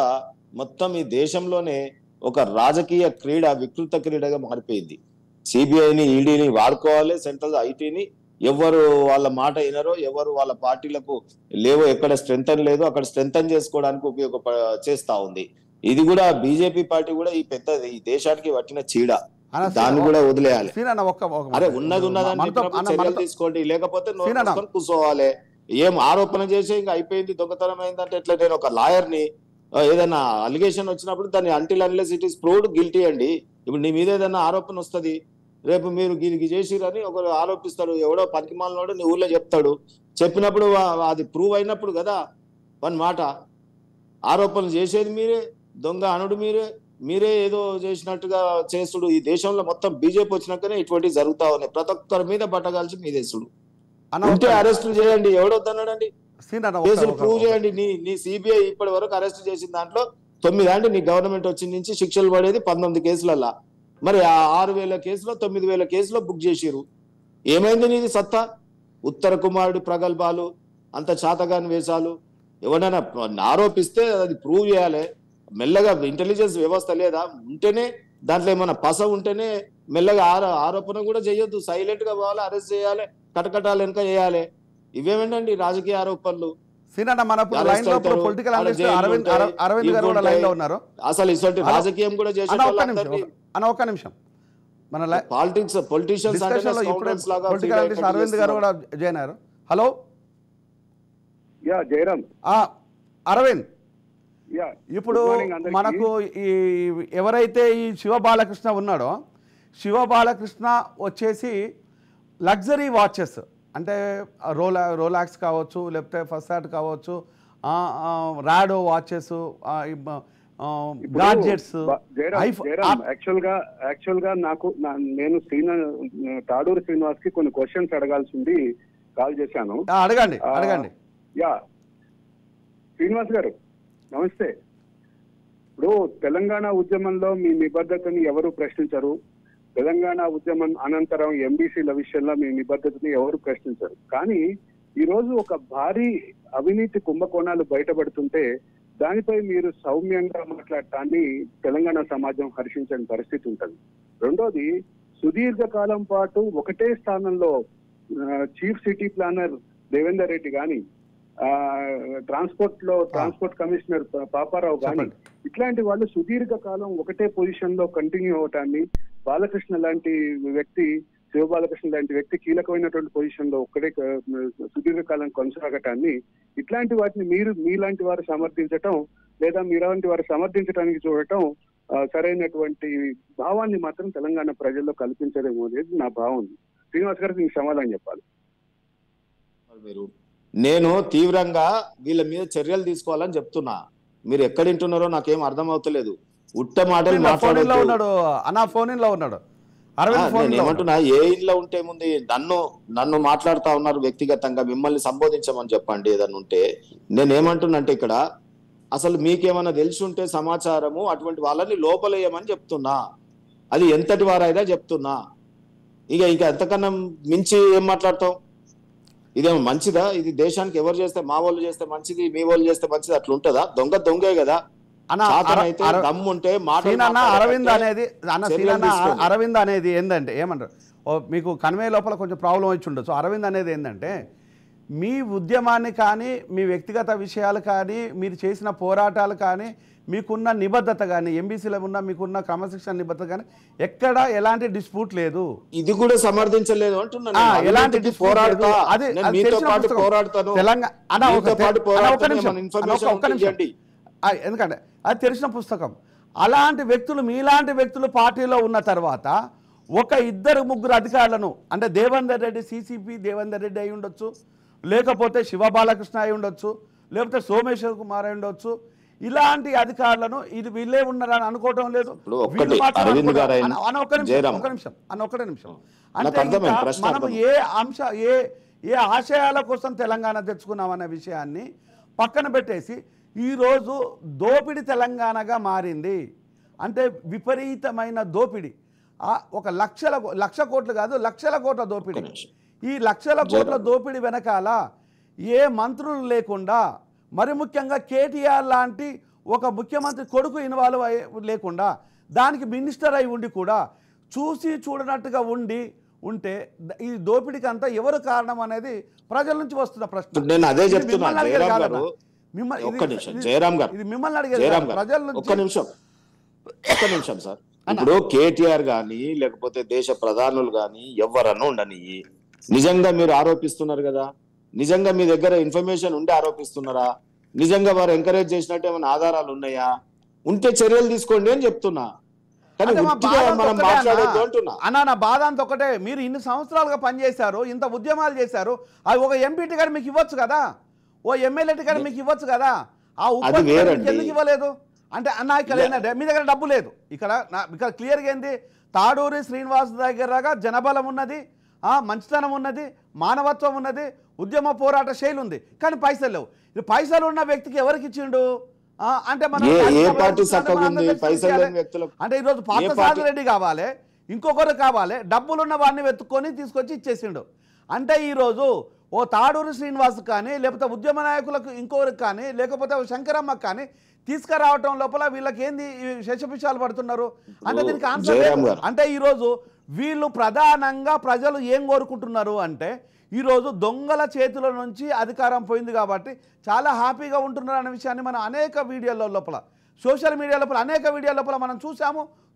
మొత్తం ఈ దేశంలోనే ఒక రాజకీయ క్రీడ, వికృత క్రీడగా మారిపోయింది. సిబిఐని, ఈడీని వాడుకోవాలి, సెంట్రల్ ఐటీని. ఎవరు వాళ్ళ మాట వినరో, ఎవరు వాళ్ళ పార్టీలకు లేవో, ఎక్కడ స్ట్రెంథన్ లేదో అక్కడ స్ట్రెంథన్ చేసుకోవడానికి చేస్తా ఉంది. ఇది కూడా బీజేపీ పార్టీ కూడా ఈ దేశానికి పట్టిన చీడ, దాన్ని కూడా వదిలేయాలి. అరే ఉన్నదని చర్యలు తీసుకోండి, లేకపోతే కూర్చోవాలి. ఏం ఆరోపణ చేసి ఇంకా అయిపోయింది, దొంగతనం అయిందంటే ఎట్లా? నేను ఒక లాయర్ని, ఏదైనా అలిగేషన్ వచ్చినప్పుడు దాన్ని until unless it is proved guilty అండి. ఇప్పుడు నీ మీద ఏదైనా ఆరోపణ వస్తుంది, రేపు మీరు దీనికి చేసిరని ఒకరు ఆరోపిస్తాడు, ఎవడో పనికిమాలినోడు నీ ఊళ్ళో చెప్తాడు. చెప్పినప్పుడు అది ప్రూవ్ అయినప్పుడు కదా వన్ మాట. ఆరోపణలు చేసేది మీరే, దొంగ అనుడు మీరే ఏదో చేసినట్టుగా చేసుడు. ఈ దేశంలో మొత్తం బీజేపీ వచ్చినాకనే ఇటువంటివి జరుగుతా ఉన్నాయి. ప్రతి ఒక్కరి మీద బట్టగాల్చి మీదేసుడు. ఉంటే అరెస్టులు చేయండి, ఎవడొద్దన్నాడండి? కేసులు ప్రూవ్ చేయండి. నీ సిబిఐ ఇప్పటి వరకు అరెస్ట్ చేసిన దాంట్లో 9 అంటే నీ గవర్నమెంట్ వచ్చిన నుంచి శిక్షలు పడేది 19 కేసులల్లా. మరి ఆ 6,000 కేసులో 9,000 కేసులో బుక్ చేసిరు. ఏమైంది నీది సత్తా? ఉత్తర కుమారుడి ప్రగల్భాలు, అంత చాతగాని వేషాలు. ఎవరైనా ఆరోపిస్తే అది ప్రూవ్ చేయాలి. మెల్లగా ఇంటెలిజెన్స్ వ్యవస్థ లేదా? ఉంటేనే, దాంట్లో ఏమైనా పస ఉంటేనే మెల్లగా ఆరోపణ కూడా చేయొద్దు. సైలెంట్ గా పోవాలి, అరెస్ట్ చేయాలి, కటకటాలు వెనక చేయాలి. ఇవేమేంటండి రాజకీయ ఆరోపణలు? సీనన్న మన ఇప్పుడు లైన్ లో పొలిటికల్ అనలిస్ట్ అరవింద్ గారు కూడా లైన్ లో ఉన్నారు. అసలు ఇటువంటి రాజకీయం కూడా చేసే ఒక్క నిమిషం మన పాలిటిక్స్ పొలిటీషియన్స్ డిస్కషన్ లో ఇప్పుడు పొలిటికల్ అనలిస్ట్ అరవింద్ గారు కూడా జాయిన్ అయ్యారు. హలో జయరామ్ అరవింద్, ఇప్పుడు మనకు ఈ ఎవరైతే ఈ శివ బాలకృష్ణ ఉన్నాడో, శివ బాలకృష్ణ వచ్చేసి లగ్జరీ వాచెస్ అంటే రోలాక్స్ కావచ్చు, లేకపోతే ఫసాట్ కావచ్చు, రాడో వాచెస్, గాడ్జెట్స్, యాక్చువల్ గా నేను తాడూరు శ్రీనివాస్ కి కొన్ని క్వశ్చన్స్ అడగాల్సింది కాల్ చేశాను. అడగండి. శ్రీనివాస్ గారు నమస్తే. ఇప్పుడు తెలంగాణ ఉద్యమంలో మీ నిబద్ధతని ఎవరు ప్రశ్నించరు, తెలంగాణ ఉద్యమం అనంతరం ఎంబీసీల విషయంలో మీ నిబద్ధతని ఎవరు ప్రశ్నించరు. కానీ ఈ రోజు ఒక భారీ అవినీతి కుంభకోణాలు బయటపడుతుంటే దానిపై మీరు సౌమ్యంగా మాట్లాడటాన్ని తెలంగాణ సమాజం హర్షించని పరిస్థితి ఉంటుంది. రెండోది, సుదీర్ఘకాలం పాటు ఒకటే స్థానంలో chief city planar Devender Reddy గాని, ట్రాన్స్పోర్ట్ కమిషనర్ పాపారావు గాని, ఇట్లాంటి వాళ్ళు సుదీర్ఘకాలం ఒకటే పొజిషన్ లో కంటిన్యూ అవటాన్ని, బాలకృష్ణ లాంటి వ్యక్తి, శివ బాలకృష్ణ లాంటి వ్యక్తి కీలకమైనటువంటి పొజిషన్ లో ఒక్కడే సుదీర్ఘకాలం కొనసాగటాన్ని, ఇట్లాంటి వాటిని మీలాంటి వారు సమర్థించటం లేదా మీలాంటి వారు సమర్థించడానికి చూడటం సరైనటువంటి భావాన్ని మాత్రం తెలంగాణ ప్రజల్లో కల్పించదేమో అనేది నా భావం. శ్రీనివాస్ గారికి మీకు సమాధానం చెప్పాలి. నేను తీవ్రంగా వీళ్ళ మీద చర్యలు తీసుకోవాలని చెప్తున్నా. మీరు ఎక్కడింటున్నారో నాకేం అర్థం అవుతలేదు. ఉట్ట మాటలు ఏమంటున్నా, ఏ ఇంట్లో ఉంటే ముందు నన్ను మాట్లాడుతా ఉన్నారు వ్యక్తిగతంగా, మిమ్మల్ని సంబోధించమని చెప్పండి ఏదన్నా ఉంటే. నేనేమంటున్నా అంటే ఇక్కడ అసలు మీకేమన్నా తెలిసి ఉంటే సమాచారము అటువంటి వాళ్ళని లోపలేయమని చెప్తున్నా. అది ఎంతటి వారైనా చెప్తున్నా. ఇక ఎంతకన్నా మించి ఏం మాట్లాడతాం? ఇదేమో మంచిదా? ఇది దేశానికి ఎవరు చేస్తే, మా వాళ్ళు చేస్తే మంచిది, మీ వాళ్ళు చేస్తే మంచిది, అట్లా ఉంటుందా? దొంగే కదా. అరవింద్ అనేది ఏంటంటే ఏమంటారు, మీకు కన్వే లోపల కొంచెం ప్రాబ్లం వచ్చి ఉండొచ్చు. అరవింద్ అనేది ఏంటంటే మీ ఉద్యమాన్ని కానీ, మీ వ్యక్తిగత విషయాలు కానీ, మీరు చేసిన పోరాటాలు కానీ, మీకున్న నిబద్ధత కానీ, ఎంబీసీలో ఉన్న మీకున్న క్రమశిక్షణ నిబద్ధత కానీ ఎక్కడ ఎలాంటి డిస్ప్యూట్ లేదు. ఇది కూడా సమర్థించలేదు అంటున్నా. ఎలాంటి ఎందుకంటే అది తెలిసిన పుస్తకం. అలాంటి వ్యక్తులు, మీలాంటి వ్యక్తులు పార్టీలో ఉన్న తర్వాత ఒక 2-3 అధికారులను, అంటే దేవేందర్ రెడ్డి, సిసిపి దేవేందర్ రెడ్డి అయి ఉండొచ్చు, లేకపోతే శివ బాలకృష్ణ అయి ఉండొచ్చు, లేకపోతే సోమేశ్వర్ కుమార్ అయి ఉండొచ్చు, ఇలాంటి అధికారులను ఇది వీళ్ళే ఉన్నారని అనుకోవటం లేదు. ఒక్క నిమిషం అంటే మనం ఏ ఆశయాల కోసం తెలంగాణ తెచ్చుకున్నామనే విషయాన్ని పక్కన పెట్టేసి ఈరోజు దోపిడి తెలంగాణగా మారింది. అంటే విపరీతమైన దోపిడి, ఒక లక్ష కోట్లు కాదు, లక్షల కోట్ల దోపిడి. ఈ లక్షల కోట్ల దోపిడి వెనకాల ఏ మంత్రులు లేకుండా, మరి ముఖ్యంగా కేటీఆర్ లాంటి ఒక ముఖ్యమంత్రి కొడుకు ఇన్వాల్వ్ లేకుండా, దానికి మినిస్టర్ అయి ఉండి కూడా చూసి చూడనట్టుగా ఉంటే ఈ దోపిడీకి అంతా ఎవరు కారణం అనేది ప్రజల నుంచి వస్తున్న ప్రశ్న. నేను అదే చెప్తున్నా జయరామ్ గారు, ఇది మిమ్మల్ని అడిగారు ప్రజల నుంచి. ఒక్క నిమిషం సార్. ఇప్పుడు కేటీఆర్ గాని లేకపోతే దేశ ప్రధానులు గాని ఎవరన్నా ఉండని, నిజంగా మీరు ఆరోపిస్తున్నారు కదా, నిజంగా మీ దగ్గర ఇన్ఫర్మేషన్ ఉండి ఆరోపిస్తున్నారా? నిజంగా వారు ఎంకరేజ్ చేసినట్టు ఏమైనా ఆధారాలు ఉన్నాయా? ఉంటే చర్యలు తీసుకోండి అని చెప్తున్నా. కానీ మనం మాట్లాడొద్దు అంటున్నా. నా బాధ అంత ఒకటే, మీరు ఇన్ని సంవత్సరాలుగా పనిచేశారు, ఇంత ఉద్యమాలు చేశారు, అవి ఒక ఎంపీటీ గారు మీకు ఇవ్వచ్చు కదా, ఓ ఎమ్మెల్యేటీ గారు మీకు ఇవ్వచ్చు కదా, ఆ ఎందుకు ఇవ్వలేదు? అంటే అన్న ఇక్కడ ఏంటంటే మీ దగ్గర డబ్బు లేదు. ఇక్కడ క్లియర్గా ఏంది, తాడూరి శ్రీనివాస్ దగ్గరగా జనబలం ఉన్నది, మంచితనం ఉన్నది, మానవత్వం ఉన్నది, ఉద్యమ పోరాట శైలి ఉంది, కానీ పైసలు లేవు. ఇది పైసలు ఉన్న వ్యక్తికి ఎవరికి ఇచ్చిండు అంటే మనం అంటే ఈరోజు పార్థసారథి రెడ్డి కావాలి, ఇంకొకరు కావాలి, డబ్బులున్న వాడిని వెతుక్కొని తీసుకొచ్చి ఇచ్చేసిండు. అంటే ఈరోజు ఓ తాడూరి శ్రీనివాస్ కానీ, లేకపోతే ఉద్యమ నాయకులకు ఇంకొకరికి కానీ, లేకపోతే శంకరమ్మకి కానీ తీసుకురావటం లోపల వీళ్ళకి ఏంది శశపిషాలు పడుతున్నారు అంటే దీనికి ఆన్సర్ లేదు. అంటే ఈరోజు వీళ్ళు ప్రధానంగా ప్రజలు ఏం కోరుకుంటున్నారు అంటే ఈరోజు దొంగల చేతుల నుంచి అధికారం పోయింది కాబట్టి చాలా హ్యాపీగా ఉంటున్నారు అనే విషయాన్ని మనం అనేక వీడియోల లోపల సోషల్ మీడియా లోపల అనేక వీడియోల లోపల మనం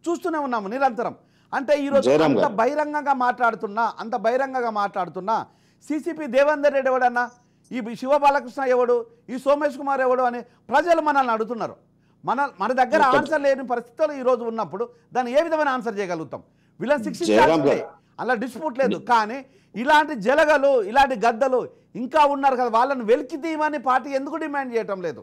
చూస్తూనే ఉన్నాము నిరంతరం. అంటే ఈరోజు అంత బహిరంగంగా మాట్లాడుతున్నా సిసిపి దేవేందర్ రెడ్డి ఎవడన్నా, ఈ శివబాలకృష్ణ ఎవడు, ఈ సోమేష్ కుమార్ ఎవడు అని ప్రజలు మనల్ని అడుగుతున్నారు. మన దగ్గర ఆన్సర్ లేని పరిస్థితులు ఈరోజు ఉన్నప్పుడు దాన్ని ఏ విధమైన ఆన్సర్ చేయగలుగుతాం? వీళ్ళని శిక్షించాలి, అలా డిస్ప్యూట్ లేదు. కానీ ఇలాంటి జలగలు, ఇలాంటి గద్దలు ఇంకా ఉన్నారు కదా, వాళ్ళని వెలికి తీయమని పార్టీ ఎందుకు డిమాండ్ చేయటం లేదు?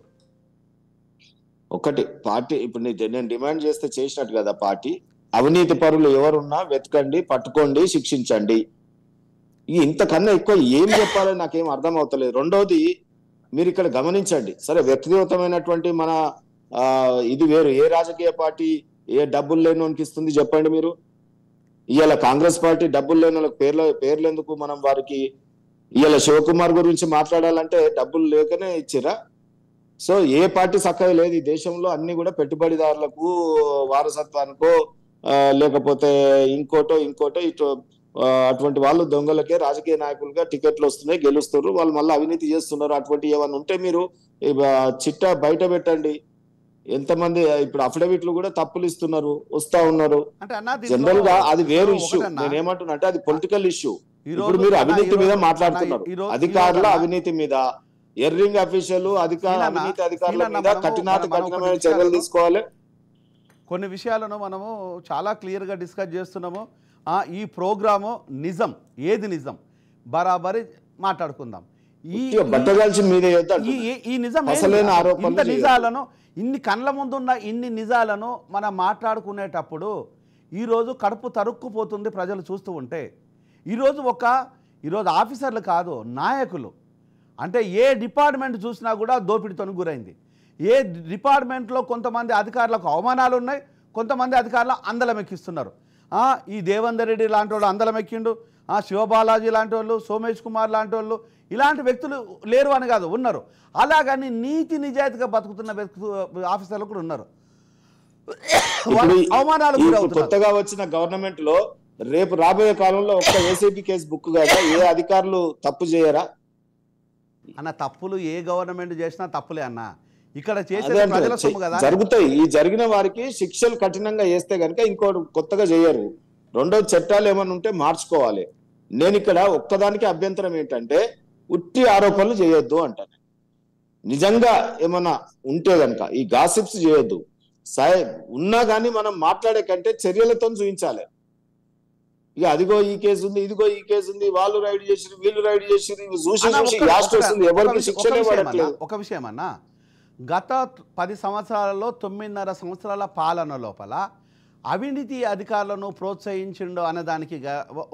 ఒకటి పార్టీ ఇప్పుడు నేను డిమాండ్ చేస్తే చేసినట్టు కదా పార్టీ, అవినీతి పరులు ఎవరున్నా వెతకండి, పట్టుకోండి, శిక్షించండి. ఇంతకన్నా ఎక్కువ ఏం చెప్పాలని నాకేం అర్థం అవుతలేదు. రెండోది, మీరు ఇక్కడ గమనించండి, సరే వ్యక్తిగతమైనటువంటి మన ఇది వేరు. ఏ రాజకీయ పార్టీ ఏ డబ్బులు లేని వానికి ఇస్తుంది చెప్పండి మీరు? ఇవాళ కాంగ్రెస్ పార్టీ డబ్బులు లేని వాళ్ళకి పేర్లు ఎందుకు మనం వారికి? ఇవాళ శివకుమార్ గురించి మాట్లాడాలంటే డబ్బులు లేకనే ఇచ్చిరా? సో ఏ పార్టీ చక్కగా లేదు ఈ దేశంలో. అన్ని కూడా పెట్టుబడిదారులకు, వారసత్వానికో లేకపోతే ఇంకోటో ఇటు అటువంటి వాళ్ళు దొంగలకే రాజకీయ నాయకులుగా టికెట్లు వస్తున్నాయి, గెలుస్తున్నారు, వాళ్ళు మళ్ళీ అవినీతి చేస్తున్నారు. అటువంటి ఏమైనా ఉంటే మీరు చిట్టా బయట పెట్టండి. ఎంతమంది ఇప్పుడు అఫిడవిట్లు కూడా తప్పులు ఇస్తున్నారు, వస్తా ఉన్నారు. జనరల్ గా అది వేరు ఇష్యూ. నేనేమంటున్నా అంటే అది పొలిటికల్ ఇష్యూ. ఇప్పుడు మీరు అవినీతి మీద మాట్లాడుతున్నారు, అధికారుల అవినీతి మీద, ఎర్రింగ్ అఫీషియల్ అవినీతి అధికారుల మీద కఠినమైన చర్యలు తీసుకోవాలి. కొన్ని విషయాలను మనము చాలా క్లియర్గా డిస్కస్ చేస్తున్నాము. ఈ ప్రోగ్రాము నిజం, ఏది నిజం బరాబరి మాట్లాడుకుందాం. ఈ నిజం నిజాలను, ఇన్ని కళ్ళ ముందున్న ఇన్ని నిజాలను మనం మాట్లాడుకునేటప్పుడు ఈరోజు కడుపు తరుక్కుపోతుంది ప్రజలు చూస్తూ ఉంటే. ఈరోజు ఆఫీసర్లు కాదు, నాయకులు, అంటే ఏ డిపార్ట్మెంట్ చూసినా కూడా దోపిడీతో గురైంది. ఏ డిపార్ట్మెంట్లో కొంతమంది అధికారులకు అవమానాలు ఉన్నాయి, కొంతమంది అధికారులు అందలం ఎక్కిస్తున్నారు. ఈ దేవేందర్ రెడ్డి లాంటి వాళ్ళు అందలం ఎక్కిండు, శివబాలాజీ లాంటి వాళ్ళు, సోమేష్ కుమార్ లాంటి వాళ్ళు, ఇలాంటి వ్యక్తులు లేరు అని కాదు, ఉన్నారు. అలాగని నీతి నిజాయితీగా బతుకుతున్న ఆఫీసర్లు కూడా ఉన్నారు. అవమానాలు కొత్తగా వచ్చిన గవర్నమెంట్ లో రేపు రాబోయే కాలంలో ఒక్క ఏసీపీ కేసు బుక్ కాక ఏ అధికారులు తప్పు చేయరా అన్న? తప్పులు ఏ గవర్నమెంట్ చేసినా తప్పులే అన్న. ఇక్కడ చేసే ప్రజల సొమ్ము కదా. జరుగుతాయి. ఈ జరిగిన వారికి శిక్షలు కఠినంగా వేస్తే కనుక ఇంకోటి కొత్తగా చేయరు. రెండో చట్టాలు ఏమన్నా ఉంటే మార్చుకోవాలి. నేను ఇక్కడ ఒక్కదానికి అభ్యంతరం ఏంటంటే ఉట్టి ఆరోపణలు చేయొద్దు అంటాను. నిజంగా ఏమన్నా ఉంటే కనుక ఈ గాసిప్స్ చేయొద్దు. ఉన్నా కానీ మనం మాట్లాడే కంటే చర్యలతో చూపించాలి. ఇక అదిగో ఈ కేసు ఉంది, ఇదిగో ఈ కేసు ఉంది, వాళ్ళు రైడ్ చేసిరు, వీళ్ళు రైడ్ చేసిరు, చూసి ఎవరికి శిక్షనే పడట్లేదు. ఒక విషయం అన్న, గత 10 సంవత్సరాలలో 9.5 సంవత్సరాల పాలన లోపల అవినీతి అధికారులను ప్రోత్సహించిండు అన్నదానికి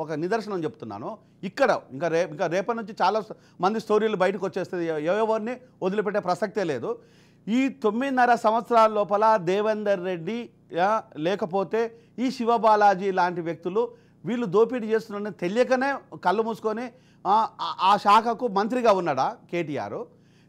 ఒక నిదర్శనం చెప్తున్నాను. ఇంకా రేపటి నుంచి చాలా మంది స్టోరీలు బయటకు వచ్చేస్తుంది, ఎవరిని వదిలిపెట్టే ప్రసక్తే లేదు. ఈ 9.5 సంవత్సరాల లోపల దేవేందర్ రెడ్డి లేకపోతే ఈ శివబాలాజీ లాంటి వ్యక్తులు వీళ్ళు దోపిడీ చేస్తున్నారని తెలియకనే కళ్ళు మూసుకొని ఆ శాఖకు మంత్రిగా ఉన్నాడా కేటీఆర్?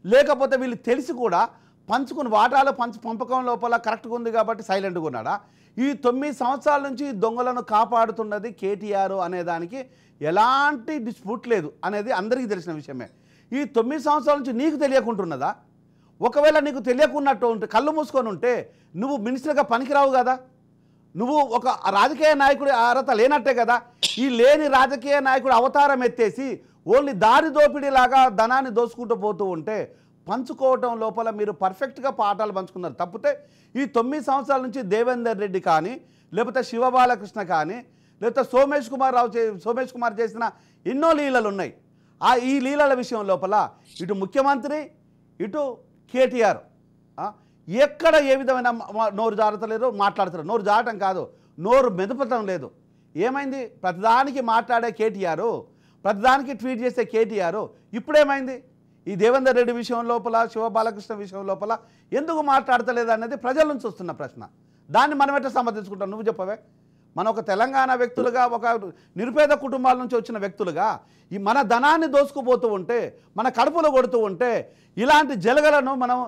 లేకపోతే వీళ్ళు తెలిసి కూడా పంచుకుని వాటాలు పంపకం లోపల కరెక్ట్గా ఉంది కాబట్టి సైలెంట్గా ఉన్నాడా? ఈ 9 సంవత్సరాల నుంచి దొంగలను కాపాడుతున్నది కేటీఆర్ అనేదానికి ఎలాంటి డిస్ప్యూట్ లేదు అనేది అందరికీ తెలిసిన విషయమే. ఈ 9 సంవత్సరాల నుంచి నీకు తెలియకుంటున్నదా? ఒకవేళ నీకు తెలియకున్నట్టు ఉంటే, కళ్ళు మూసుకొని ఉంటే నువ్వు మినిస్టర్గా పనికిరావు కదా. నువ్వు ఒక రాజకీయ నాయకుడి అర్హత లేనట్టే కదా. ఈ లేని రాజకీయ నాయకుడు అవతారం ఎత్తేసి ఓన్లీ దారి దోపిడీలాగా ధనాన్ని దోసుకుంటూ పోతూ ఉంటే పంచుకోవటం లోపల మీరు పర్ఫెక్ట్గా పాఠాలు పంచుకున్నారు. తప్పితే ఈ 9 సంవత్సరాల నుంచి దేవేందర్ రెడ్డి కానీ, లేకపోతే శివబాలకృష్ణ కానీ, లేకపోతే సోమేష్ కుమార్ చేసిన ఎన్నో లీలలు ఉన్నాయి. ఈ లీలల విషయం లోపల ఇటు ముఖ్యమంత్రి, ఇటు కేటీఆర్ ఎక్కడ ఏ విధమైన నోరు జారతలేరు, మాట్లాడతారు. నోరు జారటం కాదు, నోరు మెదపటం లేదు. ఏమైంది? ప్రతిదానికి మాట్లాడే కేటీఆర్, ప్రతిదానికి ట్వీట్ చేసే కేటీఆర్ ఇప్పుడేమైంది? ఈ దేవేందర్ రెడ్డి విషయం లోపల, శివబాలకృష్ణ విషయం లోపల ఎందుకు మాట్లాడతలేదు అనేది ప్రజల నుంచి వస్తున్న ప్రశ్న. దాన్ని మనం ఎట్లా సమర్థించుకుంటాం? నువ్వు చెప్పవే. మన ఒక తెలంగాణ వ్యక్తులుగా, ఒక నిరుపేద కుటుంబాల నుంచి వచ్చిన వ్యక్తులుగా ఈ మన ధనాన్ని దోసుకుపోతూ ఉంటే, మన కడుపులో కొడుతూ ఉంటే, ఇలాంటి జలగలను మనం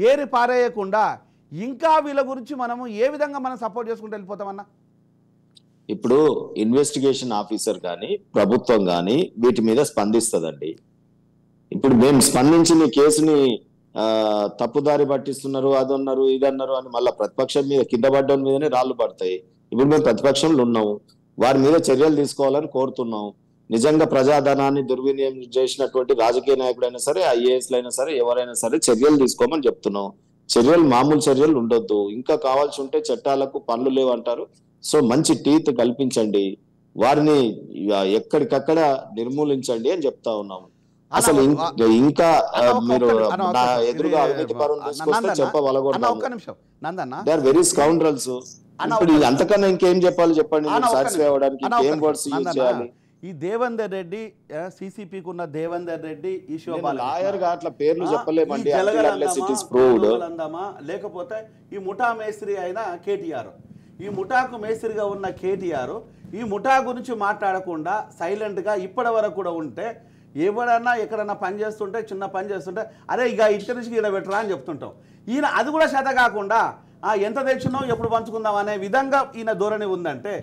ఏరి పారేయకుండా ఇంకా వీళ్ళ గురించి మనము ఏ విధంగా మనం సపోర్ట్ చేసుకుంటూ వెళ్ళిపోతామన్నా? ఇప్పుడు ఇన్వెస్టిగేషన్ ఆఫీసర్ కానీ ప్రభుత్వం కానీ వీటి మీద స్పందిస్తుందండి. ఇప్పుడు మేము స్పందించిన కేసుని తప్పుదారి పట్టిస్తున్నారు, అదన్నారు ఇదన్నారు అని మళ్ళీ ప్రతిపక్షం మీద కింద పడ్డం మీదనే రాళ్ళు పడతాయి. ఇప్పుడు మేము ప్రతిపక్షంలో ఉన్నాం, వారి మీద చర్యలు తీసుకోవాలని కోరుతున్నాం. నిజంగా ప్రజాధనాన్ని దుర్వినియోగం చేసినటువంటి రాజకీయ నాయకుడైనా సరే, ఐఏఎస్లు అయినా సరే, ఎవరైనా సరే చర్యలు తీసుకోమని చెప్తున్నాం. చర్యలు మామూలు చర్యలు ఉండొద్దు, ఇంకా కావాల్సి ఉంటే చట్టాలకు పనులు లేవంటారు. సో మంచి టీత్ కల్పించండి, వారిని ఎక్కడికక్కడ నిర్మూలించండి అని చెప్తా ఉన్నాము. అసలు ఇంకా మీరు నా ఎదురుగా అవినీతి పరులు తీసుకొస్తే చెప్పవలగొడతాము. They are very scoundrels. ఇప్పుడు అంతకన్నా ఇంకేం చెప్పాలి చెప్పండి, సాటిస్ఫై అవ్వడానికి ఏం వర్డ్స్ యూజ్ చేయాలి? ఈ దేవేందర్ రెడ్డి సిసిపికి ఉన్న దేవేందర్ రెడ్డి ఈ లాయర్ గా అట్లా పేర్లు చెప్పలేమండి, లేకపోతే ఈ ముఠా మేస్త్రి అయిన కేటీఆర్, ఈ ముఠాకు మేస్త్రిగా ఉన్న కేటీఆర్ ఈ ముఠా గురించి మాట్లాడకుండా సైలెంట్ గా ఇప్పటి వరకు కూడా ఉంటే, ఎవడన్నా ఎక్కడన్నా పని చేస్తుంటే చిన్న పని చేస్తుంటే అరే ఇక ఇక్కడి నుంచి ఈడ పెట్టరా అని చెప్తుంటాం. ఈయన అది కూడా చేత కాకుండా ఎంత తెచ్చినో ఎప్పుడు పంచుకుందాం అనే విధంగా ఈయన ధోరణి ఉందంటే,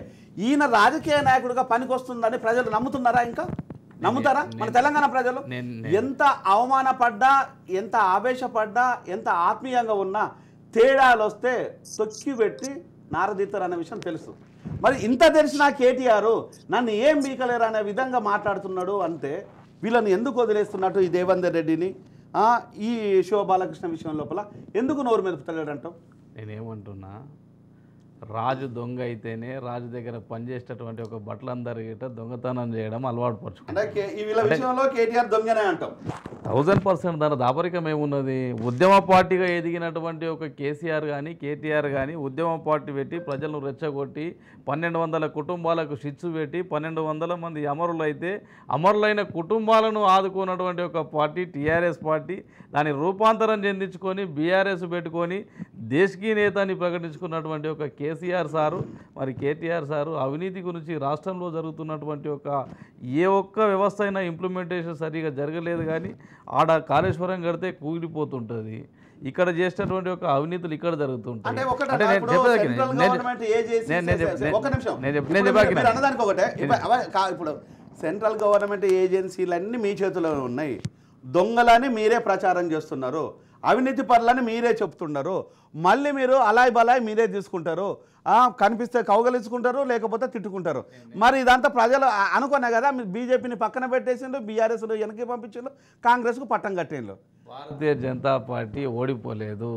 ఈయన రాజకీయ నాయకుడిగా పనికొస్తుందని ప్రజలు నమ్ముతున్నారా? ఇంకా నమ్ముతారా? మన తెలంగాణ ప్రజలు ఎంత అవమానపడ్డా, ఎంత ఆవేశపడ్డా, ఎంత ఆత్మీయంగా ఉన్నా తేడాలు వస్తే తొక్కి పెట్టి నారదీతారు అనే విషయం తెలుసు. మరి ఇంత తెలిసిన కేటీఆర్ నన్ను ఏం బీకలేరు అనే విధంగా మాట్లాడుతున్నాడు అంటే, వీళ్ళని ఎందుకు వదిలేస్తున్నట్టు ఈ దేవేందర్ రెడ్డిని ఈ శివబాలకృష్ణ విషయం లోపల ఎందుకు నోరు మెదుపుతలేడు అంటావు? నేనేమంటున్నా, రాజు దొంగ అయితేనే రాజు దగ్గర పనిచేసేటటువంటి ఒక బట్టలందరి గిట్ట దొంగతనం చేయడం అలవాటు పరుచుకుంటాం. 1000% దాని దాపరికం ఏమున్నది? ఉద్యమ పార్టీగా ఎదిగినటువంటి ఒక కేసీఆర్ కానీ కేటీఆర్ కానీ ఉద్యమ పార్టీ పెట్టి ప్రజలను రెచ్చగొట్టి 1200 కుటుంబాలకు షిచ్చు పెట్టి 1200 మంది అమరులు అయితే అమరులైన కుటుంబాలను ఆదుకున్నటువంటి ఒక పార్టీ టీఆర్ఎస్ పార్టీ. దాన్ని రూపాంతరం చెందించుకొని బీఆర్ఎస్ పెట్టుకొని దేశకీ నేతని ప్రకటించుకున్నటువంటి ఒక కేసీఆర్ సారు, మరి కేటీఆర్ సారు అవినీతి గురించి రాష్ట్రంలో జరుగుతున్నటువంటి ఒక ఏ ఒక్క వ్యవస్థ అయినా ఇంప్లిమెంటేషన్ సరిగా జరగలేదు. కానీ ఆడ కాళేశ్వరం కడితే కూలిపోతుంటుంది, ఇక్కడ చేసేటటువంటి ఒక అవినీతులు ఇక్కడ జరుగుతుంటాయి. ఇప్పుడు సెంట్రల్ గవర్నమెంట్ ఏజెన్సీలన్నీ మీ చేతిలో ఉన్నాయి, దొంగలని మీరే ప్రచారం చేస్తున్నారు, అవినీతి పనులని మీరే చెప్తున్నారు, మళ్ళీ మీరు అలాయ్ బలాయ్ మీరే తీసుకుంటారు, కనిపిస్తే కౌగలించుకుంటారు, లేకపోతే తిట్టుకుంటారు. మరి ఇదంతా ప్రజలు అనుకున్నా కదా, మీరు బీజేపీని పక్కన పెట్టేసిండ్రు, బీఆర్ఎస్ వెనక్కి పంపించిండ్రు, కాంగ్రెస్కు పట్టం కట్టిండ్రు. భారతీయ జనతా పార్టీ ఓడిపోలేదు,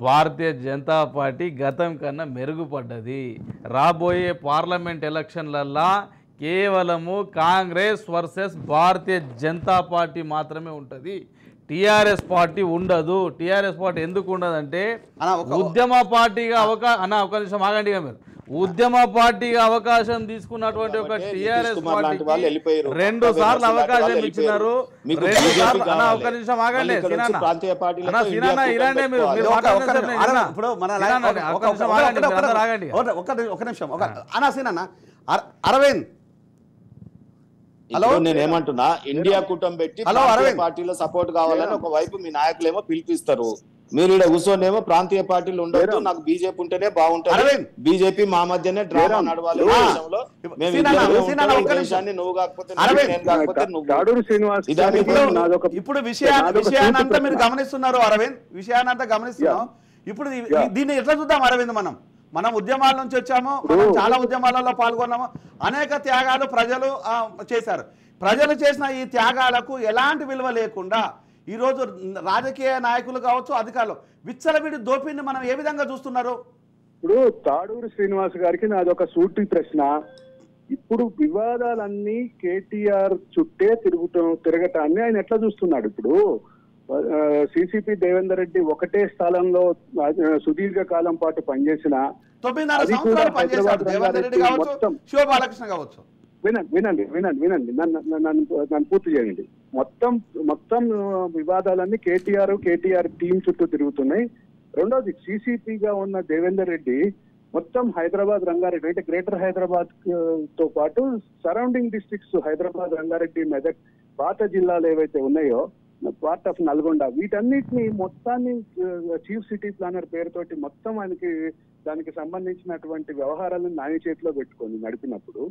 భారతీయ జనతా పార్టీ గతం కన్నా మెరుగుపడ్డది. రాబోయే పార్లమెంట్ ఎలక్షన్లల్లా కేవలము కాంగ్రెస్ వర్సెస్ భారతీయ జనతా పార్టీ మాత్రమే ఉంటుంది, టీఆర్ఎస్ పార్టీ ఉండదు. టీఆర్ఎస్ పార్టీ ఎందుకు ఉండదంటే ఉద్యమ పార్టీగా ఒక నిమిషం ఆగండి, మీరు ఉద్యమ పార్టీగా అవకాశం తీసుకున్నటువంటి ఒక టీఆర్ఎస్ పార్టీ 2 సార్లు అవకాశం ఇచ్చినారు. 2 సార్లు ఒక నిమిషం ఆగండి ఇలాంటి మీరు ఒక నిమిషం అనా అరవింద్. హలో, నేనేమంటున్నా, ఇండియా కూటమి పెట్టి పార్టీలో సపోర్ట్ కావాలని ఒక వైపు మీ నాయకులేమో పిలిపిస్తారు, మీరు ఇక్కడ కూర్చొనేమో ప్రాంతీయ పార్టీలు ఉండదు, నాకు బీజేపీ ఉంటేనే బాగుంటుంది, బీజేపీ మా మధ్యనే డ్రామా నడవాలి, నువ్వు కాకపోతే ఇప్పుడు విషయాన్నంతా మీరు గమనిస్తున్నారు అరవింద్, విషయాన్నంతా గమనిస్తున్నాం. ఇప్పుడు దీన్ని ఎట్లా చూద్దాం అరవింద్? మనం ఉద్యమాల నుంచి వచ్చాము, మనం చాలా ఉద్యమాలలో పాల్గొన్నాము, అనేక త్యాగాలు ప్రజలు చేశారు. ప్రజలు చేసిన ఈ త్యాగాలకు ఎలాంటి విలువ లేకుండా ఈరోజు రాజకీయ నాయకులు కావచ్చు, అధికారులు విచ్చలవిడి దోపిడిని మనం ఏ విధంగా చూస్తున్నారు? ఇప్పుడు తాడూరు శ్రీనివాస్ గారికి నాదొక సూటి ప్రశ్న. ఇప్పుడు వివాదాలన్నీ కేటీఆర్ చుట్టే తిరగటాన్ని ఆయన ఎట్లా చూస్తున్నాడు? ఇప్పుడు సిసిపి దేవేందర్ రెడ్డి ఒకటే స్థలంలో సుదీర్ఘ కాలం పాటు పనిచేసిన వినండి నన్ను పూర్తి చేయండి. మొత్తం వివాదాలన్నీ కేటీఆర్ టీం చుట్టూ తిరుగుతున్నాయి. రెండోది, సిసిపిగా ఉన్న దేవేందర్ రెడ్డి మొత్తం హైదరాబాద్ రంగారెడ్డి అంటే గ్రేటర్ హైదరాబాద్ తో పాటు సరౌండింగ్ డిస్ట్రిక్ట్స్ హైదరాబాద్, రంగారెడ్డి, మెదక్, పాత జిల్లాలు ఏవైతే ఉన్నాయో పార్ట్ ఆఫ్ నల్గొండ, వీటన్నిటిని మొత్తాన్ని చీఫ్ సిటీ ప్లానర్ పేరుతోటి మొత్తం ఆయనకి దానికి సంబంధించినటువంటి వ్యవహారాలను ఆయన చేతిలో పెట్టుకొని నడిపినప్పుడు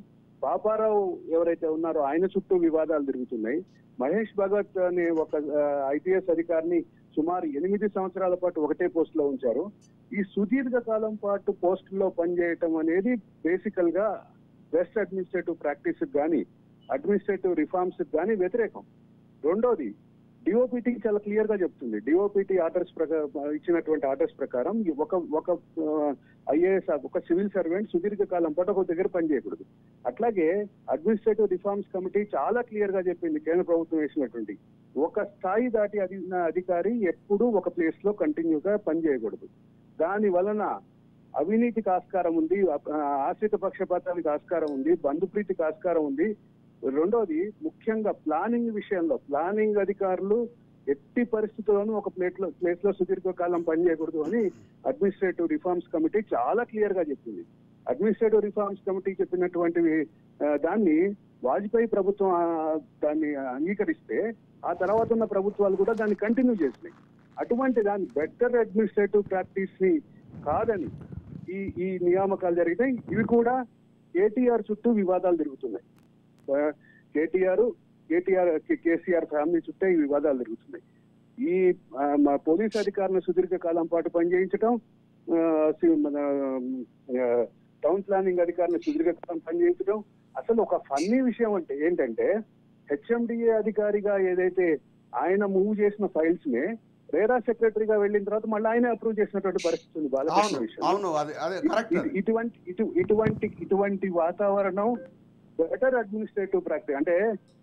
పాపారావు ఎవరైతే ఉన్నారో ఆయన చుట్టూ వివాదాలు తిరుగుతున్నాయి. మహేష్ భగవత్ అనే ఒక ఐపీఎస్ అధికారిని సుమారు 8 సంవత్సరాల పాటు ఒకటే పోస్ట్ లో ఉంచారు. ఈ సుదీర్ఘ కాలం పాటు పోస్ట్ లో పనిచేయటం అనేది బేసికల్ గా బెస్ట్ అడ్మినిస్ట్రేటివ్ ప్రాక్టీస్ కానీ అడ్మినిస్ట్రేటివ్ రిఫార్మ్స్ కానీ వ్యతిరేకం. రెండోది డిఓపిటి చాలా క్లియర్ గా చెప్తుంది. డిఓపిటి ఆర్డర్స్ ఇచ్చినటువంటి ఆర్డర్స్ ప్రకారం ఒక ఐఏఎస్ ఒక సివిల్ సర్వెంట్ సుదీర్ఘ కాలం పాటు ఒక దగ్గర పనిచేయకూడదు. అట్లాగే అడ్మినిస్ట్రేటివ్ రిఫార్మ్స్ కమిటీ చాలా క్లియర్ గా చెప్పింది కేంద్ర ప్రభుత్వం వేసినటువంటి ఒక స్థాయి దాటి అధికారి ఎప్పుడూ ఒక ప్లేస్ లో కంటిన్యూగా పనిచేయకూడదు. దాని వలన అవినీతికి ఆస్కారం ఉంది, ఆశ్రిత పక్షపాతానికి ఆస్కారం ఉంది, బంధుప్రీతికి ఆస్కారం ఉంది. రెండోది ముఖ్యంగా ప్లానింగ్ విషయంలో ప్లానింగ్ అధికారులు ఎట్టి పరిస్థితుల్లోనూ ఒక ప్లేస్ లో సుదీర్ఘకాలం పనిచేయకూడదు అని అడ్మినిస్ట్రేటివ్ రిఫార్మ్స్ కమిటీ చాలా క్లియర్ గా చెప్పింది. అడ్మినిస్ట్రేటివ్ రిఫార్మ్స్ కమిటీ చెప్పినటువంటి దాన్ని వాజ్పేయి ప్రభుత్వం దాన్ని అంగీకరిస్తే ఆ తర్వాత ఉన్న ప్రభుత్వాలు కూడా దాన్ని కంటిన్యూ చేసినాయి. అటువంటి దాని బెటర్ అడ్మినిస్ట్రేటివ్ ప్రాక్టీస్ ని కాదని ఈ నియామకాలు జరిగినాయి. ఇవి కూడా కేటీఆర్ చుట్టూ వివాదాలు తిరుగుతున్నాయి. కేసీఆర్ ఫ్యామిలీ చుట్టే ఈ వివాదాలు జరుగుతున్నాయి. ఈ పోలీస్ అధికారులను సుదీర్ఘ కాలం పాటు పనిచేయించడం, టౌన్ ప్లానింగ్ అధికారులను సుదీర్ఘ కాలం పనిచేయించడం. అసలు ఒక ఫన్నీ విషయం అంటే ఏంటంటే హెచ్ఎండిఏ అధికారిగా ఏదైతే ఆయన మూవ్ చేసిన ఫైల్స్ నే రేరా సెక్రటరీగా వెళ్ళిన తర్వాత మళ్ళీ ఆయన అప్రూవ్ చేసినటువంటి పరిస్థితి ఉంది బాలకృష్ణ విషయం. ఇటువంటి వాతావరణం బెటర్ అడ్మినిస్ట్రేటివ్ ప్రాక్టీస్ అంటే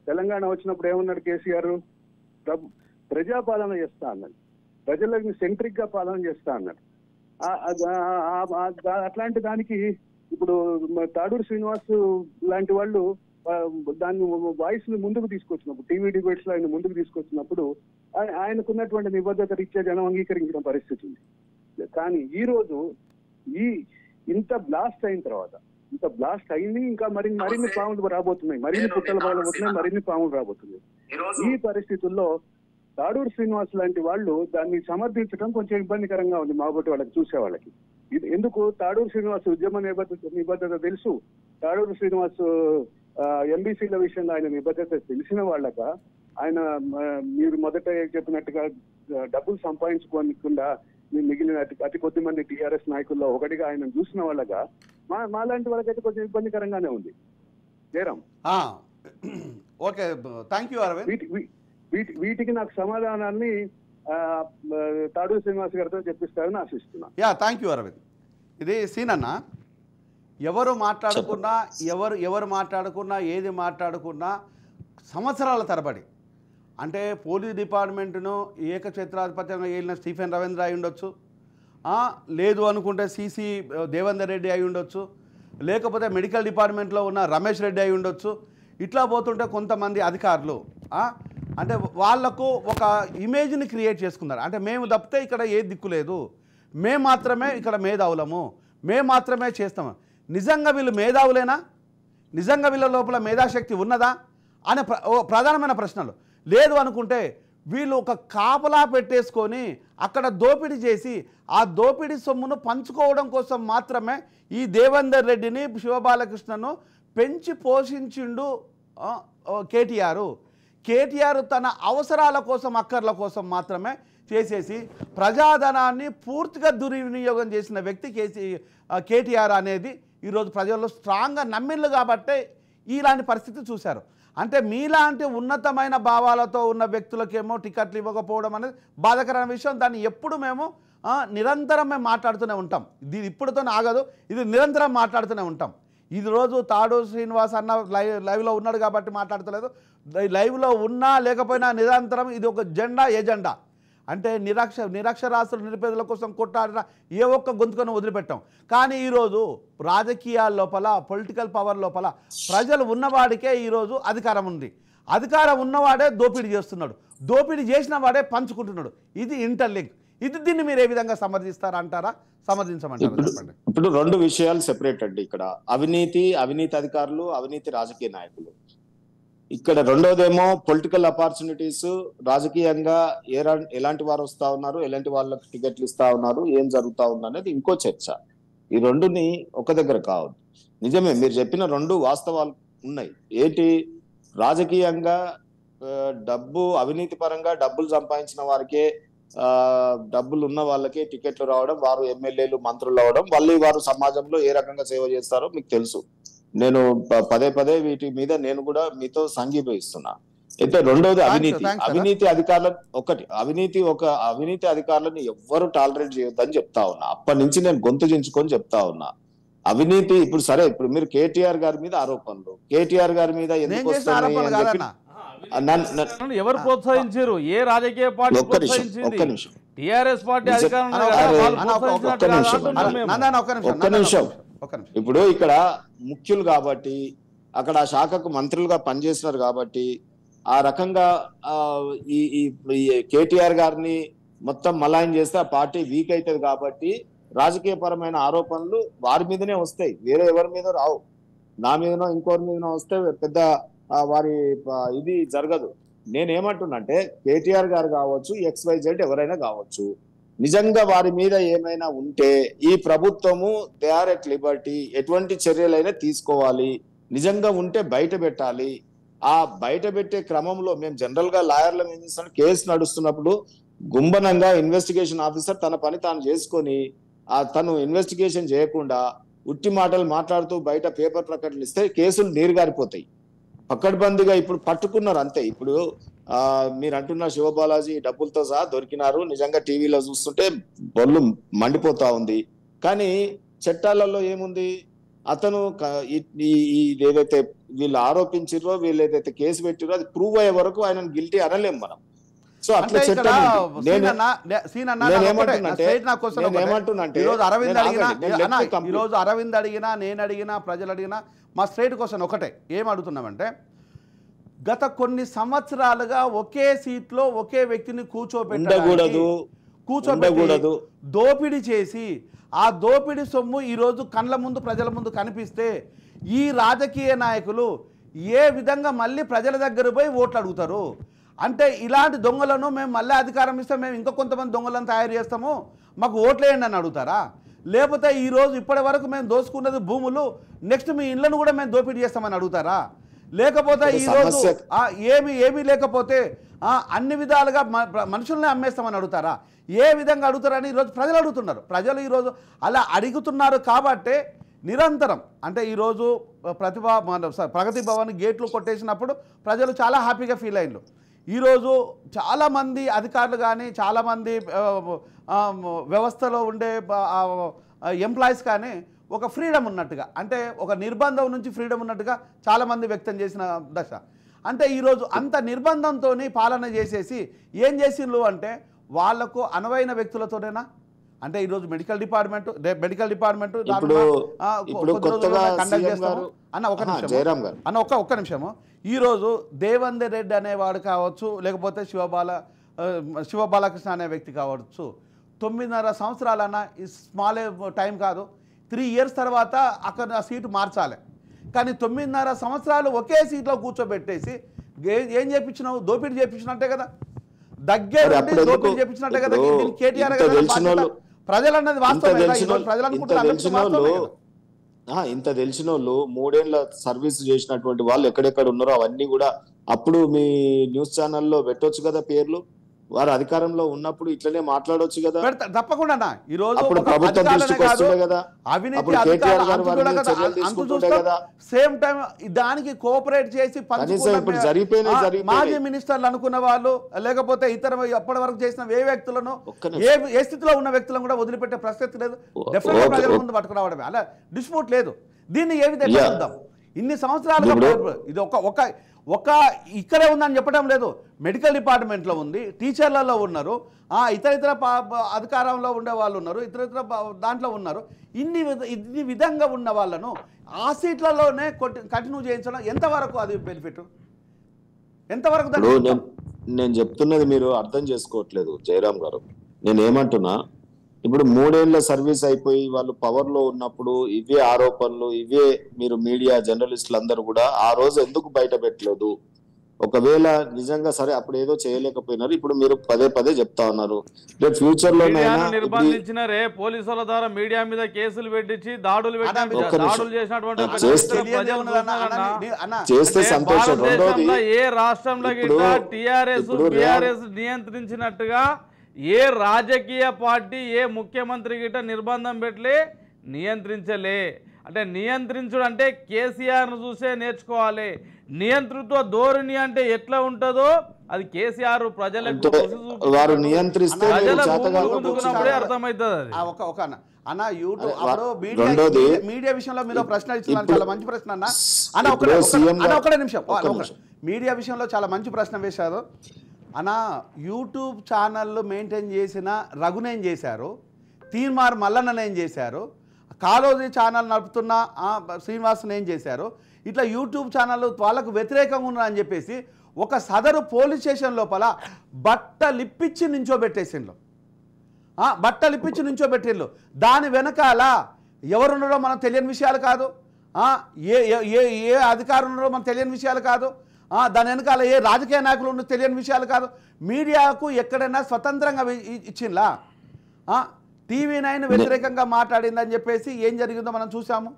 తెలంగాణ వచ్చినప్పుడు ఏమన్నాడు కేసీఆర్, ప్రజాపాలన చేస్తా అన్నాడు, ప్రజలకు సెంట్రిక్ గా పాలన చేస్తా అన్నాడు. అట్లాంటి దానికి ఇప్పుడు తాడూరు శ్రీనివాస్ లాంటి వాళ్ళు దాన్ని వాయిస్ ని ముందుకు తీసుకొచ్చినప్పుడు టీవీ డిబేట్స్ లో ఆయన ముందుకు తీసుకొచ్చినప్పుడు ఆయనకున్నటువంటి నిబద్ధత రీత్యా జనం అంగీకరించిన పరిస్థితి ఉంది. కానీ ఈ రోజు ఇంత బ్లాస్ట్ అయిన తర్వాత ఇంత బ్లాస్ట్ అయింది, ఇంకా మరిన్ని పాములు రాబోతున్నాయి, మరిన్ని పుట్టలు పగలబోతున్నాయి, మరిన్ని పాములు రాబోతున్నాయి. ఈ పరిస్థితుల్లో తాడూరు శ్రీనివాస్ లాంటి వాళ్ళు దాన్ని సమర్థించడం కొంచెం ఇబ్బందికరంగా ఉంది మాబోటి వాళ్ళకి, చూసే వాళ్ళకి. ఎందుకు తాడూరు శ్రీనివాస్ ఉద్యమ నిబద్ధత తెలుసు, తాడూరు శ్రీనివాస్ ఎంబీసీల విషయంలో ఆయన నిబద్ధత తెలిసిన వాళ్ళక ఆయన మీరు మొదట చెప్పినట్టుగా డబ్బులు సంపాదించుకోకుండా మిగిలిన అతి కొద్ది మంది టీఆర్ఎస్ నాయకుల్లో ఒకటిగా ఆయన చూసిన వాళ్ళగా మాలాంటి వాళ్ళకైతే కొంచెం ఇబ్బందికరంగానే ఉంది. Jayaram, okay, thank you Aravind. వీటికి నాకు సమాధానాన్ని తాడూరు శ్రీనివాస్ గారితో చెప్పిస్తారని ఆశిస్తున్నా. Thank you Aravind. ఇది సీన్ అన్న, ఎవరు మాట్లాడుకున్నా ఏది మాట్లాడుకున్నా సంవత్సరాల తరబడి అంటే పోలీస్ డిపార్ట్మెంట్ను ఏకఛత్రాధిపత్యంగా ఏలిన స్టీఫెన్ రవీంద్ర అయి ఉండొచ్చు, లేదు అనుకుంటే సిసి దేవేందర్ రెడ్డి అయి ఉండొచ్చు, లేకపోతే మెడికల్ డిపార్ట్మెంట్లో ఉన్న రమేష్ రెడ్డి అయి ఉండొచ్చు. ఇట్లా పోతుంటే కొంతమంది అధికారులు అంటే వాళ్లకు ఒక ఇమేజ్ని క్రియేట్ చేసుకున్నారు. అంటే మేము తప్పితే ఇక్కడ ఏ దిక్కు లేదు, మేము మాత్రమే ఇక్కడ మేధావులము, మేము మాత్రమే చేస్తాము. నిజంగా వీళ్ళు మేధావులేనా? నిజంగా వీళ్ళ లోపల మేధాశక్తి ఉన్నదా అనే ప్రధానమైన ప్రశ్నలు. లేదు అనుకుంటే వీళ్ళు ఒక కాపలా పెట్టేసుకొని అక్కడ దోపిడీ చేసి ఆ దోపిడీ సొమ్మును పంచుకోవడం కోసం మాత్రమే ఈ దేవేందర్ రెడ్డిని శివబాలకృష్ణను పెంచి పోషించిండు కేటీఆర్ తన అవసరాల కోసం అక్కర్ల కోసం మాత్రమే చేసేసి ప్రజాధనాన్ని పూర్తిగా దుర్వినియోగం చేసిన వ్యక్తి కేటీఆర్ అనేది ఈరోజు ప్రజల్లో స్ట్రాంగ్గా నమ్మిళ్ళు కాబట్టే ఇలాంటి పరిస్థితి చూశారు. అంటే మీలాంటి ఉన్నతమైన భావాలతో ఉన్న వ్యక్తులకేమో టికెట్లు ఇవ్వకపోవడం అనేది బాధాకరమైన విషయం. దాన్ని ఎప్పుడు మేము నిరంతరం మేము మాట్లాడుతూనే ఉంటాం. ఇది ఇప్పుడుతో ఆగదు, ఇది నిరంతరం మాట్లాడుతూనే ఉంటాం. ఇది రోజు తాడూరు శ్రీనివాస్ అన్న లైవ్లో ఉన్నాడు కాబట్టి మాట్లాడతలేదు, లైవ్లో ఉన్నా లేకపోయినా నిరంతరం ఇది ఒక ఎజెండా. అంటే నిరక్షరాస్యులు నిరుపేదల కోసం కొట్టాడిన ఏ ఒక్క గొంతుకను వదిలిపెట్టాం. కానీ ఈరోజు రాజకీయాల లోపల పొలిటికల్ పవర్ లోపల ప్రజలు ఉన్నవాడికే ఈరోజు అధికారం ఉంది. అధికారం ఉన్నవాడే దోపిడీ చేస్తున్నాడు, దోపిడీ చేసిన వాడే పంచుకుంటున్నాడు. ఇది ఇంటర్లింక్. దీన్ని మీరు ఏ విధంగా సమర్థిస్తారంటారా, సమర్థించమంటారా చెప్పండి. ఇప్పుడు రెండు విషయాలు సెపరేట్ అండి. ఇక్కడ అవినీతి అధికారులు, అవినీతి రాజకీయ నాయకులు. ఇక్కడ రెండోదేమో పొలిటికల్ ఆపర్చునిటీస్, రాజకీయంగా ఎలాంటి వారు వస్తా ఉన్నారు, ఎలాంటి వాళ్ళకి టికెట్లు ఇస్తా ఉన్నారు, ఏం జరుగుతా ఉంది అనేది ఇంకో చర్చ. ఈ రెండుని ఒక దగ్గర కావద్దు. నిజమే మీరు చెప్పిన రెండు వాస్తవాలు ఉన్నాయి. ఏంటి, రాజకీయంగా డబ్బు అవినీతి పరంగా డబ్బులు సంపాదించిన వారికే డబ్బులు ఉన్న వాళ్ళకే టికెట్లు రావడం, వారు ఎమ్మెల్యేలు మంత్రులు అవడం, మళ్ళీ వారు సమాజంలో ఏ రకంగా సేవ చేస్తారో మీకు తెలుసు. నేను పదే పదే వీటి మీద నేను కూడా మీతో సంఘీభవిస్తున్నా. అయితే రెండోది అవినీతి అవినీతి అధికారులను ఎవ్వరు టాలరేట్ చేయొద్దని చెప్తా ఉన్నా. అప్పటి నుంచి నేను గొంతు చించుకొని చెప్తా ఉన్నా. అవినీతి ఇప్పుడు సరే, ఇప్పుడు మీరు కేటీఆర్ గారి మీద ఆరోపణలు, కేటీఆర్ గారి మీద ఎందుకు ఎవరు ప్రోత్సహించారు? ఏ రాజకీయ పార్టీ ప్రోత్సహించింది? టిఆర్ఎస్ పార్టీ ఒక్క నిమిషం. ఇప్పుడు ఇక్కడ ముఖ్యులు కాబట్టి, అక్కడ ఆ శాఖకు మంత్రులుగా పనిచేస్తున్నారు కాబట్టి, ఆ రకంగా ఈ కేటీఆర్ గారిని మొత్తం మలాయం చేస్తే ఆ పార్టీ వీక్ అవుతుంది కాబట్టి రాజకీయ పరమైన ఆరోపణలు వారి మీదనే వస్తాయి, వేరే ఎవరి మీద రావు. నా మీదనో ఇంకోరి మీదనో వస్తే పెద్ద వారి ఇది జరగదు. నేనేమంటున్నంటే కేటీఆర్ గారు కావచ్చు, XYZ ఎవరైనా కావచ్చు, నిజంగా వారి మీద ఏమైనా ఉంటే ఈ ప్రభుత్వము దే ఆర్ ఎట్ లిబర్టీ, ఎటువంటి చర్యలైనా తీసుకోవాలి. నిజంగా ఉంటే బయట పెట్టాలి. ఆ బయట పెట్టే క్రమంలో మేము జనరల్ గా లాయర్లం ఏం చేస్తాం, కేసు నడుస్తున్నప్పుడు గుంబనంగా ఇన్వెస్టిగేషన్ ఆఫీసర్ తన పని తాను చేసుకొని తను ఇన్వెస్టిగేషన్ చేయకుండా ఉట్టి మాటలు మాట్లాడుతూ బయట పేపర్ ప్రకటనలు ఇస్తే కేసులు నీరుగారిపోతాయి. పక్కడ్బందీగా ఇప్పుడు పట్టుకున్నారు అంతే. ఇప్పుడు మీరు అంటున్న శివబాలాజీ డబ్బులతో సహా దొరికినారు. నిజంగా టీవీలో చూస్తుంటే బొల్లు మండిపోతా ఉంది. కానీ చట్టాలలో ఏముంది, అతను ఏదైతే వీళ్ళు ఆరోపించారో, వీళ్ళు ఏదైతే కేసు పెట్టిరో అది ప్రూవ్ అయ్యే వరకు ఆయన గిల్టీ అనలేం మనం. సో అట్లా ఈరోజు అరవింద్ అడిగినా, నేను అడిగినా, ప్రజలు అడిగినా మా స్ట్రైట్ క్వశ్చన్ ఒకటే. ఏం అడుగుతున్నామంటే, గత కొన్ని సంవత్సరాలుగా ఒకే సీట్లో ఒకే వ్యక్తిని కూర్చోబెట్టి దోపిడీ చేసి ఆ దోపిడీ సొమ్ము ఈరోజు కండ్ల ముందు ప్రజల ముందు కనిపిస్తే ఈ రాజకీయ నాయకులు ఏ విధంగా మళ్ళీ ప్రజల దగ్గర పోయి ఓట్లు అడుగుతారు? అంటే ఇలాంటి దొంగలను మేము మళ్ళీ అధికారం ఇస్తే మేము ఇంకా కొంతమంది దొంగలను తయారు చేస్తాము, మాకు ఓట్లేయండి అని అడుగుతారా? లేకపోతే ఈరోజు ఇప్పటి వరకు మేము దోసుకున్నది భూములు, నెక్స్ట్ మీ ఇళ్లను కూడా మేము దోపిడీ చేస్తామని అడుగుతారా? లేకపోతే ఈరోజు ఏమీ లేకపోతే అన్ని విధాలుగా మనుషుల్ని అమ్మేస్తామని అడుగుతారా? ఏ విధంగా అడుగుతారని ఈరోజు ప్రజలు అడుగుతున్నారు. ప్రజలు ఈరోజు అలా అడుగుతున్నారు కాబట్టే నిరంతరం, అంటే ఈరోజు ప్రగతి భవన్ గేట్లు కొట్టేసినప్పుడు ప్రజలు చాలా హ్యాపీగా ఫీల్ అయ్యారు. ఈరోజు చాలామంది అధికారులు కానీ, చాలామంది వ్యవస్థలో ఉండే ఎంప్లాయీస్ కానీ ఒక ఫ్రీడమ్ ఉన్నట్టుగా, అంటే ఒక నిర్బంధం నుంచి ఫ్రీడమ్ ఉన్నట్టుగా చాలామంది వ్యక్తం చేసిన దశ. అంటే ఈరోజు అంత నిర్బంధంతో పాలన చేసేసి ఏం చేసిండ్రు అంటే, వాళ్లకు అనువైన వ్యక్తులతోనేనా? అంటే ఈరోజు మెడికల్ డిపార్ట్మెంట్ కండక్ట్ చేస్తాము అన్న. ఒక్క నిమిషము. ఈరోజు దేవేందర్ రెడ్డి అనేవాడు కావచ్చు, లేకపోతే శివబాలకృష్ణ అనే వ్యక్తి కావచ్చు, 9.5 సంవత్సరాలన్నా ఈ స్మాల్ టైం కాదు. 3 years తర్వాత అక్కడ ఆ సీటు మార్చాలి. కానీ 9.5 సంవత్సరాలు ఒకే సీట్లో కూర్చోబెట్టేసి ఏం చేయించినావు? దోపిడీ చేయించినట్టే కదా, దగ్గర దోపిడీ చేయించినట్టే కదా. కేటీఆర్ ప్రజలన్నది వాస్తవం. ఇంత తెలిసిన వాళ్ళు 3 ఏళ్ల సర్వీస్ చేసినటువంటి వాళ్ళు ఎక్కడెక్కడ ఉన్నారో అవన్నీ కూడా అప్పుడు మీ న్యూస్ ఛానల్లో పెట్టొచ్చు కదా పేర్లు. వారు అధికారంలో ఉన్నప్పుడు ఇట్లనే మాట్లాడొచ్చు కదా. తప్పకుండా ఈరోజు సేమ్ టైం దానికి కోఆపరేట్ చేసి మాజీ మినిస్టర్లు అనుకున్న వాళ్ళు, లేకపోతే ఇతర ఎప్పటి వరకు చేసిన ఏ వ్యక్తులను ఏ స్థితిలో ఉన్న వ్యక్తులను కూడా వదిలిపెట్టే ప్రసక్తి లేదు. డెఫినెట్ గా ప్రజల ముందు పట్టుకురావడమే, అలా డిస్ప్యూట్ లేదు. దీన్ని ఏ విధంగా చూద్దాం? ఇన్ని సంవత్సరాలుగా ఇది ఒక ఇక్కడే ఉందని చెప్పడం లేదు. మెడికల్ డిపార్ట్మెంట్లో ఉంది, టీచర్లలో ఉన్నారు, ఇతర అధికారంలో ఉండే వాళ్ళు ఉన్నారు, ఇతర దాంట్లో ఉన్నారు. ఇన్ని విధంగా ఉన్న వాళ్ళను ఆ సీట్లలోనే కంటిన్యూ చేయించడం ఎంతవరకు అది బెనిఫిట్? ఎంతవరకు? నేను చెప్తున్నది మీరు అర్థం చేసుకోవట్లేదు జయరామ్ గారు. నేను ఏమంటున్నా, ఇప్పుడు 3 ఏళ్ల సర్వీస్ అయిపోయి వాళ్ళు పవర్ లో ఉన్నప్పుడు ఇవే ఆరోపణలు, ఇవే మీరు మీడియా జర్నలిస్టులు అందరూ కూడా ఆ రోజు ఎందుకు బయట పెట్టలేదు? ఒకవేళ నిజంగా సరే అప్పుడు ఏదో చేయలేకపోయినారు, ఇప్పుడు మీరు పదే పదే చెప్తా ఉన్నారు రేపు ఫ్యూచర్ లోనైనా మీడియాను నిర్బంధించినారే పోలీసుల ద్వారా మీడియా మీద కేసులు పెట్టించి దాడులు దాడులు చేసినటువంటి చేస్తే సంతోషం. రెండోది భారతదేశంలో ఏ రాష్ట్రంలో గిట్లా టిఆర్ఎస్ బిఆర్ఎస్ నియంత్రించినట్టుగా ఏ రాజకీయ పార్టీ ఏ ముఖ్యమంత్రి గిట్ట నిర్బంధం పెట్టలే, నియంత్రించలే. అంటే నియంత్రించుడు అంటే కేసీఆర్ను చూసే నేర్చుకోవాలి. నియంతృత్వ ధోరణి అంటే ఎట్లా ఉంటుందో అది కేసీఆర్ ప్రజలకు వారు నియంత్రిస్తే అర్థమవుతుంది అది. అన్న యూట్యూబ్ మీడియా విషయంలో మీరు ప్రశ్న ఇస్తున్నారు, చాలా మంచి ప్రశ్న అన్న. ఒకటే నిమిషం, మీడియా విషయంలో చాలా మంచి ప్రశ్న వేశారు అన్న. యూట్యూబ్ ఛానళ్ళు మెయింటైన్ చేసిన రఘునేం చేశారు, తీన్మార్ మల్లన్న ఏం చేశారు, కాలోజీ ఛానల్ నడుపుతున్న శ్రీనివాసన్ ఏం చేశారు, ఇట్లా యూట్యూబ్ ఛానళ్ళు వాళ్ళకు వ్యతిరేకంగా ఉన్నారని చెప్పేసి ఒక సదరు పోలీస్ స్టేషన్ లోపల బట్టలిప్పించి నించోబెట్టేసిండ్రు, బట్టలిప్పించి నించోబెట్టిండ్రు. దాని వెనకాల ఎవరున్నారో మనకు తెలియని విషయాలు కాదు, ఏ ఏ ఏ అధికారులు ఉన్నారో మనకు తెలియని విషయాలు కాదు, దాని వెనకాల ఏ రాజకీయ నాయకులు ఉన్నారో తెలియని విషయాలు కాదు. మీడియాకు ఎక్కడైనా స్వతంత్రంగా ఇచ్చిండ్లా? TV9 వ్యతిరేకంగా మాట్లాడిందని చెప్పేసి ఏం జరిగిందో మనం చూసాము.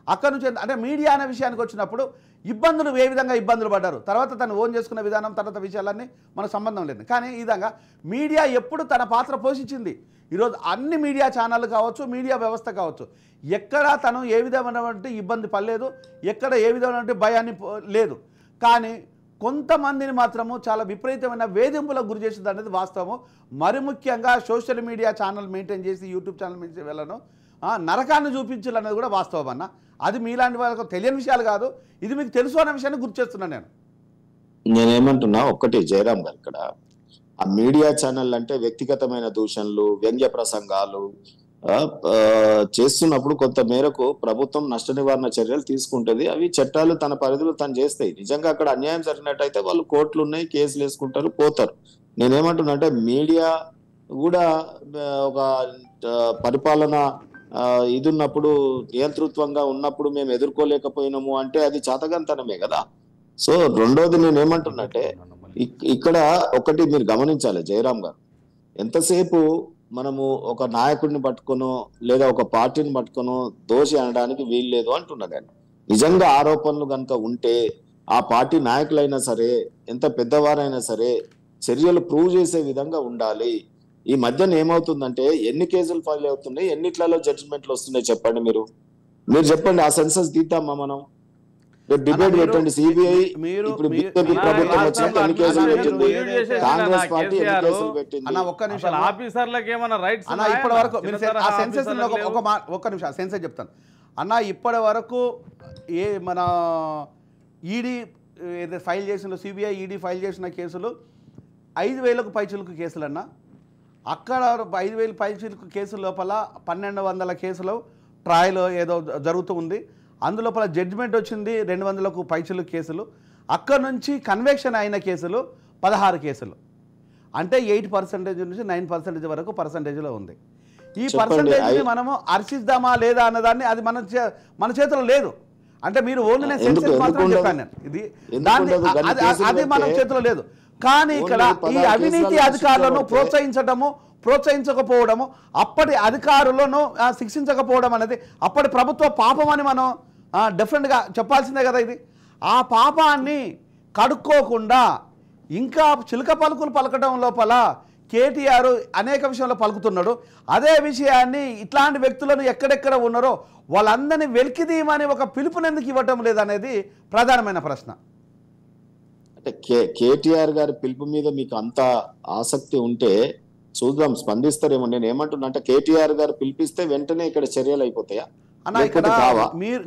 అక్కడి నుంచి అంటే మీడియా అనే విషయానికి వచ్చినప్పుడు ఇబ్బందులు ఏ విధంగా ఇబ్బందులు పడ్డారు, తర్వాత తను ఓన్ చేసుకున్న విధానం, తర్వాత విషయాలన్నీ మనకు సంబంధం లేదు. కానీ ఈ విధంగా మీడియా ఎప్పుడు తన పాత్ర పోషించింది. ఈరోజు అన్ని మీడియా ఛానళ్ళు కావచ్చు, మీడియా వ్యవస్థ కావచ్చు, ఎక్కడ తను ఏ విధమైనటువంటి ఇబ్బంది పడలేదు, ఎక్కడ ఏ విధమైనటువంటి భయాన్ని లేదు. కానీ కొంతమందిని మాత్రము చాలా విపరీతమైన వేధింపులకు గురి చేసింది అనేది వాస్తవము. మరి ముఖ్యంగా సోషల్ మీడియా ఛానల్ మెయింటైన్ చేసి యూట్యూబ్ ఛానల్ మెయింటైన్ వెళ్ళను నరకాన్ని చూపించాలనేది కూడా వాస్తవం అన్న. అది మీలాంటి వాళ్ళకు తెలియని విషయాలు కాదు, ఇది మీకు తెలుసు అనే విషయాన్ని గుర్తు చేస్తున్నాను నేనేమంటున్నా ఒక్కటి జయరామ్ గారు, ఇక్కడ ఆ మీడియా ఛానల్ అంటే వ్యక్తిగతమైన దూషణలు, వ్యంగ్య ప్రసంగాలు చేస్తున్నప్పుడు కొంత మేరకు ప్రభుత్వం నష్ట నివారణ చర్యలు తీసుకుంటుంది. అవి చట్టాలు తన పరిధిలో తను చేస్తాయి. నిజంగా అక్కడ అన్యాయం జరిగినట్టయితే వాళ్ళు కోర్టులు ఉన్నాయి, కేసులు వేసుకుంటారు, పోతారు. నేనేమంటున్నా అంటే మీడియా కూడా ఒక పరిపాలన ఇది ఉన్నప్పుడు, నియంతృత్వంగా ఉన్నప్పుడు మేము ఎదుర్కోలేకపోయినాము అంటే అది చాతగంతనమే కదా. సో రెండోది నేనేమంటున్నట్టే ఇక్కడ ఒకటి మీరు గమనించాలి జయరామ్ గారు, ఎంతసేపు మనము ఒక నాయకుడిని పట్టుకొనో లేదా ఒక పార్టీని పట్టుకొనో దోషి అనడానికి వీల్లేదు అంటున్నా. కానీ నిజంగా ఆరోపణలు కనుక ఉంటే ఆ పార్టీ నాయకులైనా సరే, ఎంత పెద్దవారైనా సరే చర్యలు ప్రూవ్ చేసే విధంగా ఉండాలి. ఈ మధ్యన ఏమవుతుందంటే ఎన్ని కేసులు ఫైల్ అవుతున్నాయి, ఎన్నిట్లలో జడ్జిమెంట్లు వస్తున్నాయి చెప్పండి. మీరు చెప్పండి. ఆ సెన్సస్ తీద్దామా మనం? డిబేట్ పెట్టండి. సిబిఐ ఇప్పుడు బీజేపీ ప్రభుత్వం వచ్చినాక ఎన్ని కేసులు పెట్టింది, కాంగ్రెస్ పార్టీ ఎన్ని కేసులు పెట్టింది. ఇప్పటి వరకు ఒక్క నిమిషం సెన్సెస్ చెప్తాను అన్న. ఇప్పటి వరకు ఏ మన ఈడీ ఏదైతే ఫైల్ చేసిన సిబిఐ ఈడీ ఫైల్ చేసిన కేసులు 5,000కు పైచిలుకు కేసులు అన్న. అక్కడ 5,000 పైచిలుకు కేసుల లోపల 1,200 కేసులు ట్రయల్ ఏదో జరుగుతూ ఉంది. అందులోపల జడ్జిమెంట్ వచ్చింది 200కు పైచిలుకు కేసులు. అక్కడ నుంచి కన్వెక్షన్ అయిన కేసులు 16 కేసులు. అంటే 8% నుంచి 9% వరకు పర్సంటేజ్లో ఉంది. ఈ పర్సంటేజ్ని మనము హర్షిద్దామా లేదా అన్నదాన్ని అది మన చేతిలో లేదు. అంటే మీరు ఓన్లీ నేను సెన్సెస్ మాత్రం చెప్పాను నేను, ఇది దాన్ని అది మన చేతిలో లేదు. కానీ ఇక్కడ ఈ అవినీతి అధికారులను ప్రోత్సహించకపోవడము, అప్పటి అధికారులను శిక్షించకపోవడం అనేది అప్పటి ప్రభుత్వ పాపం అని మనం డెఫినెట్గా చెప్పాల్సిందే కదా. ఇది ఆ పాపాన్ని కడుక్కోకుండా ఇంకా చిలుక పలుకులు పలకడం లోపల కేటీఆర్ అనేక విషయంలో పలుకుతున్నాడు. అదే విషయాన్ని ఇట్లాంటి వ్యక్తులను ఎక్కడెక్కడ ఉన్నారో వాళ్ళందరినీ వెలికిదీయమని ఒక పిలుపునెందుకు ఇవ్వటం లేదనేది ప్రధానమైన ప్రశ్న. అంటే కేటీఆర్ గారి పిలుపు మీద మీకు అంత ఆసక్తి ఉంటే చూద్దాం, స్పందిస్తారేమో. నేను ఏమంటున్నా అంటే కేటీఆర్ గారు పిలిపిస్తే వెంటనే ఇక్కడ చర్యలు అయిపోతాయా?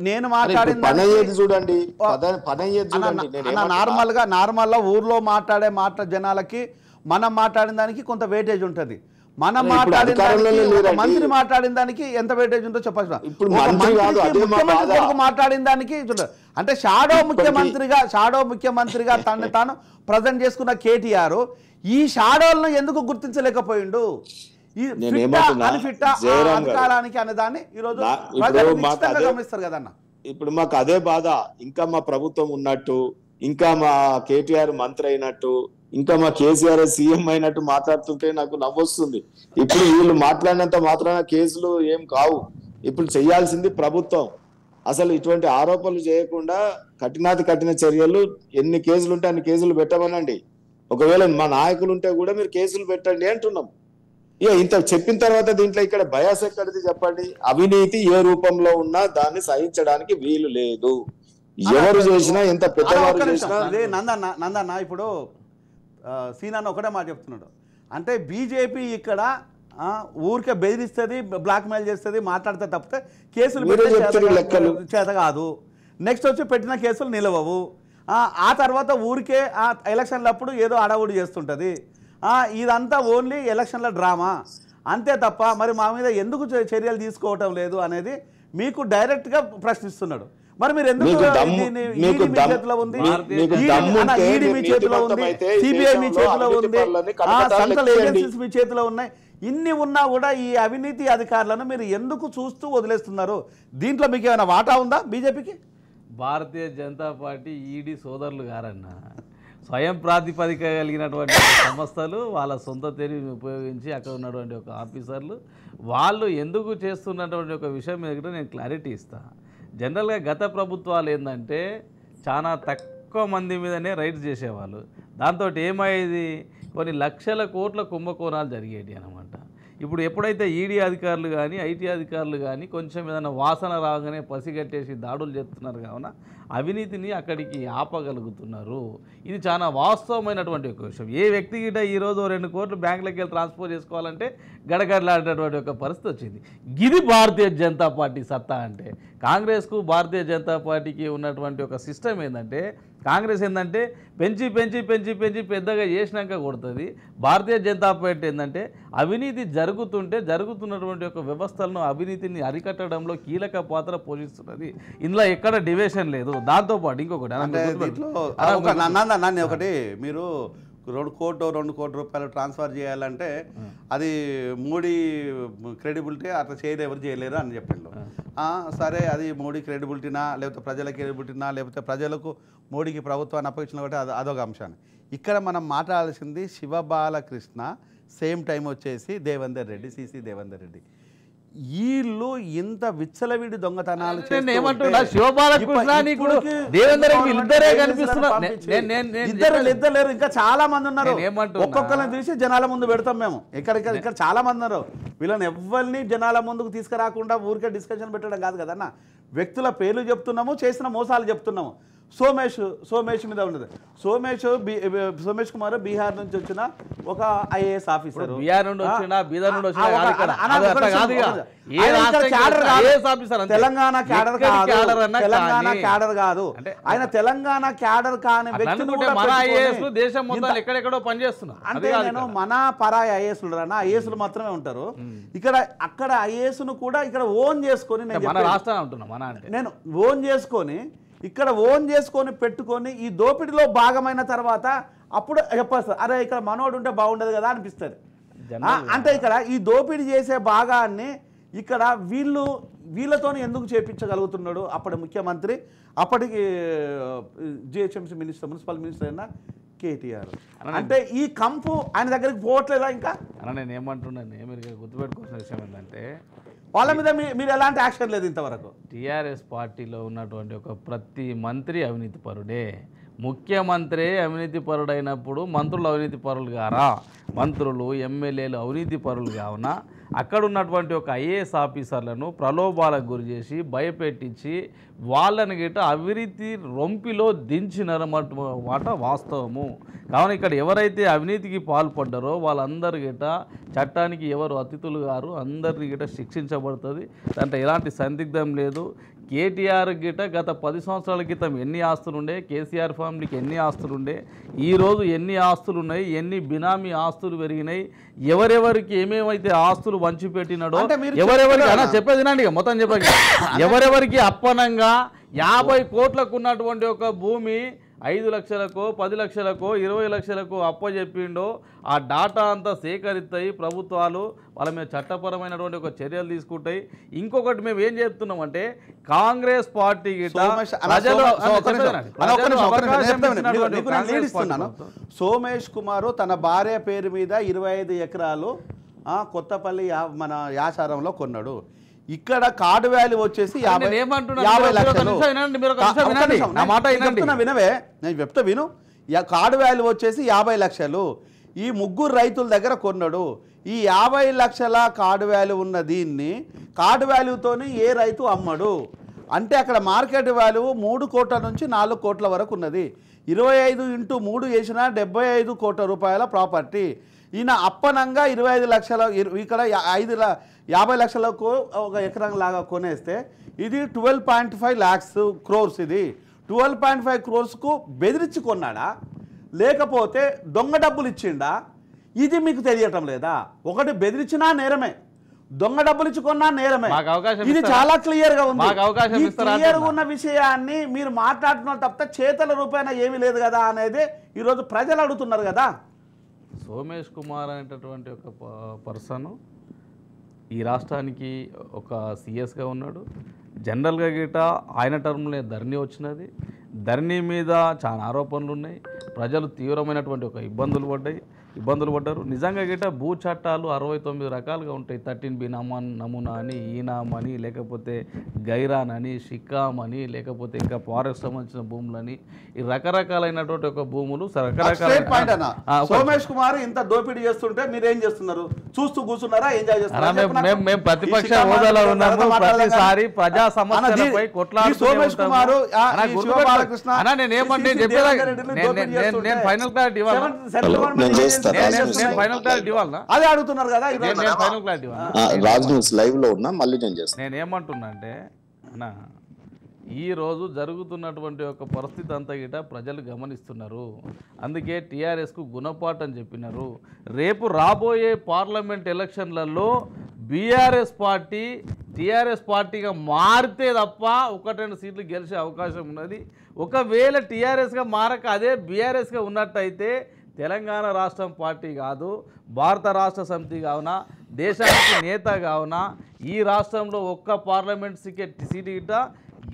నేను మాట్లాడింది చూడండి, నార్మల్గా ఊర్లో మాట్లాడే జనాలకి మనం మాట్లాడిన దానికి కొంత వెయిటేజ్ ఉంటుంది. మనం మాట్లాడిన మంత్రి మాట్లాడిన దానికి ఎంత వెయిటేజ్ ఉందో చెప్పచ్చు. ముఖ్యమంత్రి మాట్లాడిన దానికి అంటే షాడో ముఖ్యమంత్రిగా తనని తాను ప్రజెంట్ చేసుకున్న కేటీఆర్ ఈ షాడోలను ఎందుకు గుర్తించలేకపోయిండు? అధికారానికి అనేదాన్ని ఈరోజు గమనిస్తారు కదన్న. ఇప్పుడు మాకు అదే బాధ, ఇంకా మా ప్రభుత్వం ఉన్నట్టు ఇంకా మా కేటీఆర్ మంత్రి అయినట్టు, ఇంకా మా కేసీఆర్ సీఎం అయినట్టు మాట్లాడుతుంటే నాకు నవ్వొస్తుంది. ఇప్పుడు వీళ్ళు మాట్లాడినంత మాత్రాన కేసులు ఏం కావు. ఇప్పుడు చేయాల్సింది ప్రభుత్వం. అసలు ఇటువంటి ఆరోపణలు చేయకుండా కఠిన చర్యలు, ఎన్ని కేసులు ఉంటే అన్ని కేసులు పెట్టమనండి. ఒకవేళ మా నాయకులు ఉంటే కూడా మీరు కేసులు పెట్టండి అంటున్నాం. ఇక ఇంత చెప్పిన తర్వాత దీంట్లో ఇక్కడ బయాస్ ఎక్కడిది చెప్పండి? అవినీతి ఏ రూపంలో ఉన్నా దాన్ని సహించడానికి వీలు లేదు. ఎవరు చేసినా, ఎంత పెద్దవారు చేసినా. అదే నందన్న ఇప్పుడు సీనాన్న ఒకటే మాట చెప్తున్నాడు. అంటే బీజేపీ ఇక్కడ ఊరికే బెదిరిస్తుంది, బ్లాక్మెయిల్ చేస్తుంది, మాట్లాడితే తప్పితే కేసులు చేత కాదు. నెక్స్ట్ వచ్చి పెట్టిన కేసులు నిలవవు. ఆ తర్వాత ఊరికే ఎలక్షన్లప్పుడు ఏదో అడవుడు చేస్తుంటుంది. ఇదంతా ఓన్లీ ఎలక్షన్ల డ్రామా అంతే తప్ప మరి మా మీద ఎందుకు చర్యలు తీసుకోవటం లేదు అనేది మీకు డైరెక్ట్గా ప్రశ్నిస్తున్నాడు. మరి మీరు ఎందుకు చేతిలో ఉంది, ఈడీ మీ చేతిలో ఉంది, సిబిఐ మీ చేతిలో ఉంది, సెంట్రల్ ఏజెన్సీస్ మీ చేతిలో ఉన్నాయి. ఇన్ని ఉన్నా కూడా ఈ అవినీతి అధికారులను మీరు ఎందుకు చూస్తూ వదిలేస్తున్నారు? దీంట్లో మీకు ఏమైనా వాటా ఉందా బీజేపీకి? భారతీయ జనతా పార్టీ ఈడీ సోదరులు గారన్న స్వయం ప్రాతిపదిక కలిగినటువంటి సంస్థలు, వాళ్ళ సొంత తెలివిని ఉపయోగించి అక్కడ ఉన్నటువంటి ఒక ఆఫీసర్లు వాళ్ళు ఎందుకు చేస్తున్నటువంటి ఒక విషయం మీద కూడా నేను క్లారిటీ ఇస్తాను. జనరల్గా గత ప్రభుత్వాలు ఏంటంటే చాలా తక్కువ మంది మీదనే రైడ్స్ చేసేవాళ్ళు. దాంతో ఏమయ్యేది, కొన్ని లక్షల కోట్ల కుంభకోణాలు జరిగేవి అన్నమాట. ఇప్పుడు ఎప్పుడైతే ఈడీ అధికారులు కానీ ఐటీ అధికారులు కానీ కొంచెం ఏదైనా వాసన రాగానే పసిగట్టేసి దాడులు చేస్తున్నారు కావున అవినీతిని అక్కడికి ఆపగలుగుతున్నారు. ఇది చాలా వాస్తవమైనటువంటి ఒక విషయం. ఏ వ్యక్తి గిట ఈరోజు 2 కోట్లు బ్యాంకులకు వెళ్ళి ట్రాన్స్ఫర్ చేసుకోవాలంటే గడగడలాడేటువంటి ఒక పరిస్థితి వచ్చింది. ఇది భారతీయ జనతా పార్టీ సత్తా అంటే. కాంగ్రెస్కు భారతీయ జనతా పార్టీకి ఉన్నటువంటి ఒక సిస్టమ్ ఏంటంటే, కాంగ్రెస్ ఏంటంటే పెంచి పెంచి పెంచి పెంచి పెద్దగా చేసినాక కొడుతుంది. భారతీయ జనతా పార్టీ ఏంటంటే అవినీతి జరుగుతున్నటువంటి ఒక వ్యవస్థలను, అవినీతిని అరికట్టడంలో కీలక పాత్ర పోషిస్తున్నది. ఇందులో ఎక్కడ డివేషన్ లేదు. దాంతోపాటు ఇంకొకటి నన్ను ఒకటి, మీరు 2 కోట్ల రూపాయలు ట్రాన్స్ఫర్ చేయాలంటే అది మోడీ క్రెడిబిలిటీ, అట్లా ఎవరు చేయలేరు అని చెప్పిండు. సరే, అది మోడీ క్రెడిబిలిటీనా, లేకపోతే ప్రజల క్రెడిబిలిటీనా, లేకపోతే ప్రజలకు మోడీకి ప్రభుత్వాన్ని అప్పగించిన ఒకటి అదొక అంశాన్ని. ఇక్కడ మనం మాట్లాడాల్సింది శివబాలకృష్ణ, సేమ్ టైం వచ్చేసి దేవేందర్ రెడ్డి, సిసి దేవేందర్ రెడ్డి. వీళ్ళు ఇంత విచ్చలవిడి దొంగతనాలు ఇద్దరు ఇంకా చాలా మంది ఉన్నారు. ఒక్కొక్కరిని చూసి జనాల ముందు పెడతాం మేము. ఇక్కడ చాలా మంది ఉన్నారు. వీళ్ళని ఎవరిని జనాల ముందుకు తీసుకురాకుండా ఊరికే డిస్కషన్ పెట్టడం కాదు కదన్న. వ్యక్తుల పేర్లు చెప్తున్నాము, చేసిన మోసాలు చెప్తున్నాము. సోమేష్ మీద ఉండదు. సోమేష్ కుమార్ బీహార్ నుంచి వచ్చిన ఒక ఐఏఎస్ ఆఫీసర్. తెలంగాణ క్యాడర్ కాదు ఆయన. తెలంగాణ క్యాడర్ కాని వ్యక్తులు దేశం మొత్తం ఎక్కడెక్కడో పనిచేస్తున్నారు. అంటే నేను మన పరాయి ఐఏఎస్లు అన్న, ఐఏఎస్లు మాత్రమే ఉంటారు ఇక్కడ. అక్కడ ఐఏఎస్ను కూడా ఇక్కడ ఓన్ చేసుకొని, నేను ఓన్ చేసుకొని ఇక్కడ పెట్టుకొని ఈ దోపిడిలో భాగమైన తర్వాత అప్పుడు చెప్పేస్తారు, అరే ఇక్కడ మనోడు ఉంటే బాగుండదు కదా అనిపిస్తుంది. అంటే ఇక్కడ ఈ దోపిడీ చేసే భాగాన్ని ఇక్కడ వీళ్ళతో ఎందుకు చేపించగలుగుతున్నాడు? అప్పటి ముఖ్యమంత్రి, అప్పటికి జిహెచ్ఎంసీ మినిస్టర్, మున్సిపల్ మినిస్టర్ అయినా కేటీఆర్. అంటే ఈ కంపు ఆయన దగ్గరికి పోవట్లేదా? ఇంకా నేను ఏమంటున్నాను, మీరు గుర్తుపెట్టుకోవాల్సిన విషయం ఏంటంటే, వాళ్ళ మీద మీరు ఎలాంటి యాక్షన్ లేదు ఇంతవరకు. టీఆర్ఎస్ పార్టీలో ఉన్నటువంటి ఒక ప్రతి మంత్రి అవినీతి పరుడే. ముఖ్యమంత్రి అవినీతి పరుడైనప్పుడు మంత్రులు అవినీతి పరులు గారా? మంత్రులు, ఎమ్మెల్యేలు అవినీతి పరులు కావున అక్కడ ఉన్నటువంటి ఒక ఐఏఎస్ ఆఫీసర్లను ప్రలోభాలకు గురి చేసి భయపెట్టించి వాళ్ళని గిట్ట అవినీతి రొంపిలో దించినమాట వాస్తవము. కావున ఇక్కడ ఎవరైతే అవినీతికి పాల్పడ్డారో వాళ్ళందరి గిట్ట చట్టానికి ఎవరు అతిథులు గారు అందరినీ గిట్ట శిక్షించబడుతుంది. దాంట్లో ఎలాంటి సందిగ్ధం లేదు. కేటీఆర్ గిట్ట గత 10 సంవత్సరాల క్రితం ఎన్ని ఆస్తులు ఉండే, కేసీఆర్ ఫ్యామిలీకి ఎన్ని ఆస్తులు ఉండే, ఈరోజు ఎన్ని ఆస్తులు ఉన్నాయి, ఎన్ని బినామీ ఆస్తులు పెరిగినాయి, ఎవరెవరికి ఏమేమైతే ఆస్తులు వంచిపెట్టినాడో, ఎవరెవరికి చెప్పేది నండి మొత్తం చెప్పండి, ఎవరెవరికి అప్పనంగా 50 కోట్లకు ఉన్నటువంటి ఒక భూమి 5 లక్షలకో 10 లక్షలకో 20 లక్షలకో అప్పచెప్పిండో ఆ డాటా అంతా సేకరిస్తాయి ప్రభుత్వాలు, వాళ్ళ మీద చట్టపరమైనటువంటి ఒక చర్యలు తీసుకుంటాయి. ఇంకొకటి మేము ఏం చెప్తున్నామంటే కాంగ్రెస్ పార్టీ సోమేష్ కుమారు తన భార్య పేరు మీద 25 ఎకరాలు కొత్తపల్లి మన యాచారంలో కొన్నాడు. ఇక్కడ కార్డు వాల్యూ వచ్చేసి 50 లక్షలు. వినవే, నేను చెప్తా విను. కార్డు వాల్యూ వచ్చేసి 50 లక్షలు ఈ ముగ్గురు రైతుల దగ్గర కొన్నాడు. ఈ 50 లక్షల కార్డు వాల్యూ ఉన్న దీన్ని కార్డు వాల్యూతోని ఏ రైతు అమ్మడు. అంటే అక్కడ మార్కెట్ వాల్యూ 3 కోట్ల నుంచి 4 కోట్ల వరకు ఉన్నది. 25 × 3 చేసిన 75 కోట్ల రూపాయల ప్రాపర్టీ. ఈయన అప్పనంగా 25 లక్షల, ఇక్కడ 50 లక్షలకు ఒక ఎకరం లాగా కొనేస్తే ఇది 12.5 lakhs crores. ఇది 12.5 crores బెదిరించి కొన్నాడా లేకపోతే దొంగ డబ్బులు ఇచ్చిండా? ఇది మీకు తెలియటం లేదా? ఒకటి బెదిరించినా నేరమే, దొంగ డబ్బులు ఇచ్చి కొన్నా నేరమే. ఇది చాలా క్లియర్గా ఉంది. క్లియర్గా ఉన్న విషయాన్ని మీరు మాట్లాడుతున్నారు తప్ప చేతల రూపాయన ఏమీ లేదు కదా అనేది ఈరోజు ప్రజలు అడుగుతున్నారు కదా. సోమేష్ కుమార్ అనేటటువంటి ఒక పర్సన్ ఈ రాష్ట్రానికి ఒక సిఎస్గా ఉన్నాడు. జనరల్గా గిట ఆయన టర్మ్లో ధరణి వచ్చినది. ధరణి మీద చాలా ఆరోపణలు ఉన్నాయి. ప్రజలు తీవ్రమైనటువంటి ఒక ఇబ్బందులు పడ్డారు. నిజంగా గిట భూ చట్టాలు 69 రకాలుగా ఉంటాయి. 13B నమూనా అని, ఈనామ్ అని, లేకపోతే గైరాన్ అని, షికామ్ అని, లేకపోతే ఇంకా ఫారెస్ట్ సంబంధించిన భూములని, ఈ రకరకాలైనటువంటి ఒక భూములు సోమేష్ కుమార్ ఇంత దోపిడీ చేస్తుంటే మీరేం చేస్తున్నారు? చూస్తూ కూర్చున్నారా? ఎంజాయ్ చేస్తున్నారా? మేము ప్రతిపక్ష హోదాలో ఉన్నాము. ప్రతిసారి ప్రజా సమస్యలపై కొట్లాడుతూ సోమేష్ కుమార్ నేను ఫైనల్ క్లారిటీ అదే అడుగుతున్నారు కదా. రాజ్ న్యూస్ లైవ్ లో ఉన్నా, మళ్ళీ నేను చేస్తాను. నేనేమంటున్నా అంటే అన్నా, ఈరోజు జరుగుతున్నటువంటి ఒక పరిస్థితి అంతా గిట ప్రజలు గమనిస్తున్నారు. అందుకే టీఆర్ఎస్కు గుణపాఠం చెప్పినారు. రేపు రాబోయే పార్లమెంట్ ఎలక్షన్లలో టీఆర్ఎస్ పార్టీగా మారితే తప్ప 1-2 సీట్లు గెలిచే అవకాశం ఉన్నది. ఒకవేళ టీఆర్ఎస్గా మారక అదే బీఆర్ఎస్గా ఉన్నట్టయితే తెలంగాణ రాష్ట్రం పార్టీ కాదు, భారత రాష్ట్ర సమితి కావున, దేశానికి నేత కావున ఈ రాష్ట్రంలో ఒక్క పార్లమెంట్ సీటు గిట్ట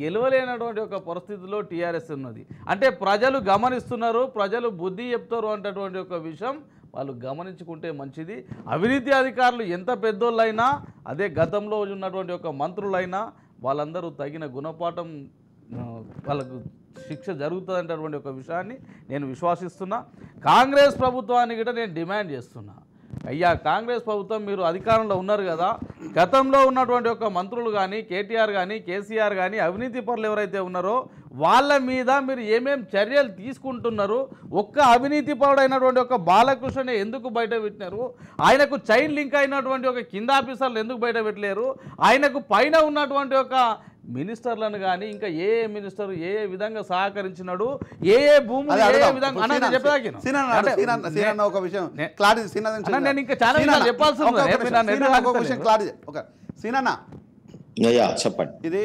గెలవలేనటువంటి ఒక పరిస్థితిలో టీఆర్ఎస్ ఉన్నది. అంటే ప్రజలు గమనిస్తున్నారు, ప్రజలు బుద్ధి చెప్తారు అనేటటువంటి ఒక విషయం వాళ్ళు గమనించుకుంటే మంచిది. అవినీతి అధికారులు ఎంత పెద్దోళ్ళైనా, అదే గతంలో ఉన్నటువంటి ఒక మంత్రులైనా వాళ్ళందరూ తగిన గుణపాఠం, వాళ్ళకు శిక్ష జరుగుతుందనేటటువంటి ఒక విషయాన్ని నేను విశ్వసిస్తున్నా. కాంగ్రెస్ ప్రభుత్వాన్ని కూడా నేను డిమాండ్ చేస్తున్నా. అయ్యా కాంగ్రెస్ ప్రభుత్వం మీరు అధికారంలో ఉన్నారు కదా, గతంలో ఉన్నటువంటి ఒక మంత్రులు కానీ, కేటీఆర్ కానీ, కేసీఆర్ కానీ, అవినీతి పరులు ఎవరైతే ఉన్నారో వాళ్ళ మీద మీరు ఏమేం చర్యలు తీసుకుంటున్నారు? ఒక్క అవినీతి పరుడైనటువంటి ఒక బాలకృష్ణని ఎందుకు బయట పెట్టినారు? ఆయనకు చైన్ లింక్ అయినటువంటి ఒక కింద ఆఫీసర్లు ఎందుకు బయట పెట్టలేరు? ఆయనకు పైన ఉన్నటువంటి ఒక మినిస్టర్లను కానీ ఇంకా ఏ మినిస్టర్ ఏ విధంగా సహకరించినాడు, ఏ భూములు ఏ విధంగా చెప్పండి. ఇది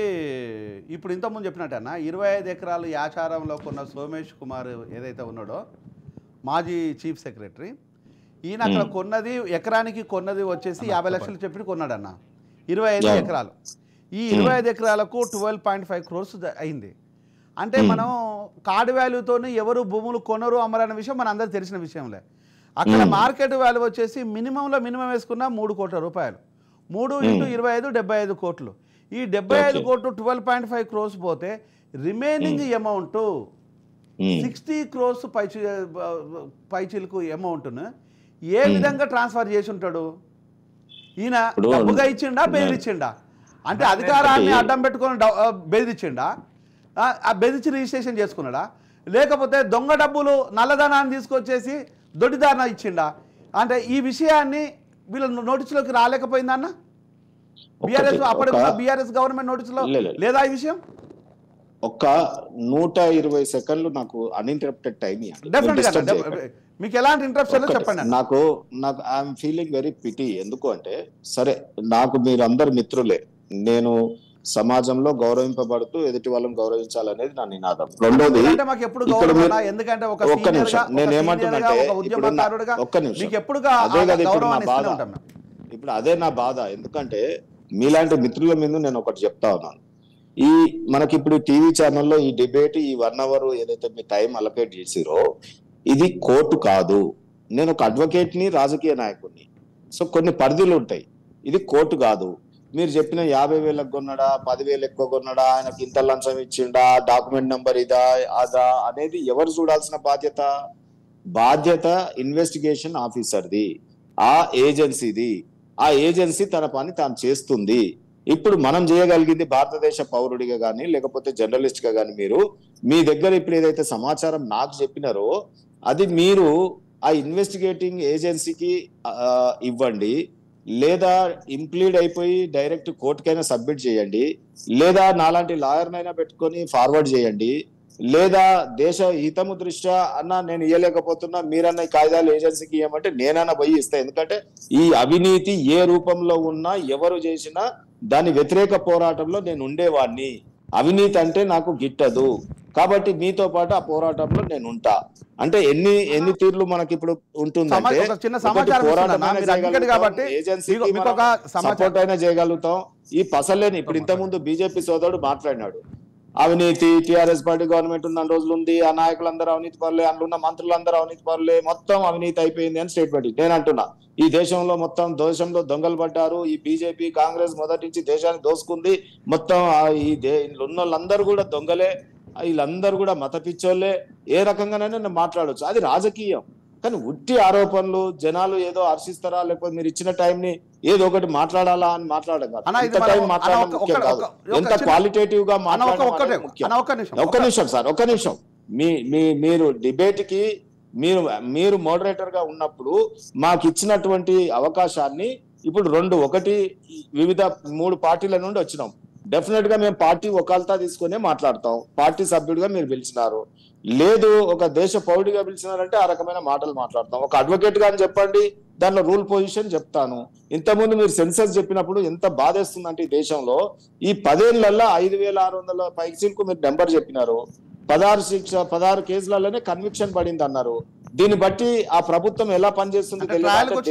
ఇప్పుడు ఇంతకుముందు చెప్పినట్టన్నా 25 ఎకరాలు యాచారంలో కొన్న సోమేష్ కుమార్ ఏదైతే ఉన్నాడో మాజీ చీఫ్ సెక్రటరీ, ఈయన అక్కడ కొన్నది ఎకరానికి కొన్నది వచ్చేసి 50 లక్షలు చెప్పి కొన్నాడన్న 25 ఎకరాలు. ఈ 25 ఎకరాలకు 12.5 crores అయింది. అంటే మనం కార్డు వాల్యూతోని ఎవరు భూములు కొనరు అమ్మరన్న విషయం మన అందరికి తెలిసిన విషయంలే. అక్కడ మార్కెట్ వాల్యూ వచ్చేసి మినిమం వేసుకున్న 3 కోట్ల రూపాయలు. 3 × 25 75 కోట్లు. ఈ 75 కోట్లు 12.5 crores పోతే రిమైనింగ్ అమౌంట్ 60 crores పైచిలకు అమౌంట్ను ఏ విధంగా ట్రాన్స్ఫర్ చేసి ఉంటాడు? ఈయన డబ్బుగా ఇచ్చిండా, బెదిరించిండా? అంటే అధికారాన్ని అడ్డం పెట్టుకొని బెదిరించిండా? ఆ బెదిరించి రిజిస్ట్రేషన్ చేసుకున్నాడా? లేకపోతే దొంగ డబ్బులు నల్లధనాన్ని తీసుకొచ్చేసి దొడ్డిదారణ ఇచ్చిండా? అంటే ఈ విషయాన్ని వీళ్ళ నోటీసులోకి రాలేకపోయిందన్న బీఆర్ఎస్, అప్పటికున్న బీఆర్ఎస్ గవర్నమెంట్ నోటీసులో లేదా ఈ విషయం? ఒక్క 120 సెకండ్లు నాకు అన్ఇంటరప్టెడ్ టైం. మీకు ఎలాంటి ఇంటరప్షన్ చెప్పండి. నాకు ఐఎమ్ ఫీలింగ్ వెరీ పిటీ. ఎందుకు అంటే, సరే నాకు మీరు అందరు మిత్రులే, నేను సమాజంలో గౌరవింపబడుతూ ఎదుటి వాళ్ళని గౌరవించాలనేది నా నినాదం. రెండోది ఎందుకంటే మాకు ఎప్పుడు గౌరవం అన్నా, ఎందుకంటే ఒక ఒక్క senior నిమిషం, గా, నేను ఒక ఏమంటున్నానంటే senior గా, ఒక ఇప్పుడు ఉద్యమకారుడిగా ఒక్క నిమిషం, మీకు ఎప్పుడుగా అదే కదా ఇప్పుడు గౌరవం నా ఇస్తూనే బాధ. ఉంటాం మేము. ఇప్పుడు అదే నా బాధ. ఎందుకంటే మీలాంటి మిత్రుల మీద నేను ఒకటి చెప్తా ఉన్నాను. ఈ మనకి ఇప్పుడు టీవీ ఛానల్లో ఈ డిబేట్ ఈ 1 hour ఏదైతే మీ టైం అలొకేట్ చేసిరో, ఇది కోర్టు కాదు. నేను ఒక అడ్వకేట్ ని, రాజకీయ నాయకుడిని. సో కొన్ని పరిధులు ఉంటాయి. ఇది కోర్టు కాదు. మీరు చెప్పిన 50,000 కొన్నాడా, 10,000 ఎక్కువ కొన్నాడా, ఆయనకి ఇంత లంచం ఇచ్చిండా, డాక్యుమెంట్ నెంబర్ ఇదా అదా అనేది ఎవరు చూడాల్సిన బాధ్యత ఇన్వెస్టిగేషన్ ఆఫీసర్ది, ఆ ఏజెన్సీది. ఆ ఏజెన్సీ తన పని తాను చేస్తుంది. ఇప్పుడు మనం చేయగలిగింది భారతదేశ పౌరుడిగా కానీ లేకపోతే జర్నలిస్ట్ గా కానీ మీరు మీ దగ్గర ఇప్పుడు ఏదైతే సమాచారం నాకు చెప్పినారో అది మీరు ఆ ఇన్వెస్టిగేటింగ్ ఏజెన్సీకి ఇవ్వండి, లేదా ఇంప్లీడ్ అయిపోయి డైరెక్ట్ కోర్టుకైనా సబ్మిట్ చేయండి, లేదా నాలాంటి లాయర్నైనా పెట్టుకొని ఫార్వర్డ్ చేయండి, లేదా దేశ హితము దృష్ట్యా అన్న నేను ఇవ్వలేకపోతున్నా, మీరన్న ఈ కాగితాలు ఏజెన్సీకి ఇవ్వమంటే నేనన్నా పోయి ఇస్తా. ఎందుకంటే ఈ అవినీతి ఏ రూపంలో ఉన్నా ఎవరు చేసినా దాని వ్యతిరేక పోరాటంలో నేను ఉండేవాడిని. అవినీతి అంటే నాకు గిట్టదు. కాబట్టి మీతో పాటు ఆ పోరాటంలో నేను ఉంటా. అంటే ఎన్ని తీర్లు మనకి ఇప్పుడు ఉంటుందంటే సపోర్ట్ అయినా చేయగలుగుతాం. ఈ పసలేని ఇప్పుడు ఇంతకుముందు బీజేపీ సోదరుడు మాట్లాడినాడు, అవినీతి టిఆర్ఎస్ పార్టీ గవర్నమెంట్ ఉన్న రోజులు ఉంది, ఆ నాయకులందరూ అవినీతి పరులే, అందులో ఉన్న మంత్రులందరూ అవినీతి పరులే, మొత్తం అవినీతి అయిపోయింది అని స్టేట్మెంట్. నేను అంటున్నా ఈ దేశంలో దొంగలు పడ్డారు. ఈ బీజేపీ కాంగ్రెస్ మొదటి నుంచి దేశాన్ని దోసుకుంది. మొత్తం ఉన్న వాళ్ళందరూ కూడా దొంగలే, వీళ్ళందరూ కూడా మత పిచ్చోళ్ళే. ఏ రకంగానైనా మాట్లాడవచ్చు, అది రాజకీయం. కానీ ఉట్టి ఆరోపణలు జనాలు ఏదో హర్షిస్తారా, లేకపోతే మీరు ఇచ్చిన టైం ని ఏదో ఒకటి మాట్లాడాలా అని మాట్లాడడం ఎంత క్వాలిటేటివ్ గా ఒక్క నిమిషం సార్, ఒక్క నిమిషం. మీరు డిబేట్ కి మీరు మోడరేటర్ గా ఉన్నప్పుడు మాకు ఇచ్చినటువంటి అవకాశాన్ని ఇప్పుడు ఒకటి వివిధ 3 పార్టీల నుండి వచ్చినాం. డెఫినెట్ గా మేము పార్టీ ఒకళ్ళతా తీసుకునే మాట్లాడతాం. పార్టీ సభ్యుడిగా మీరు పిలిచినారు, లేదు ఒక దేశ పౌరుడిగా పిలిచినారంటే ఆ రకమైన మాటలు మాట్లాడతాం. ఒక అడ్వకేట్ గా చెప్పండి, దాంట్లో రూల్ పొజిషన్ చెప్తాను. ఇంతకుముందు మీరు సెన్సస్ చెప్పినప్పుడు ఎంత బాధేస్తుందంటే ఈ దేశంలో ఈ 10 ఏళ్లలో 5,600 పైసలకు మీరు నెంబర్ చెప్పినారు. 16 కేసులలోనే కన్విక్షన్ పడింది అన్నారు. దీన్ని బట్టి ఆ ప్రభుత్వం ఎలా పనిచేస్తుంది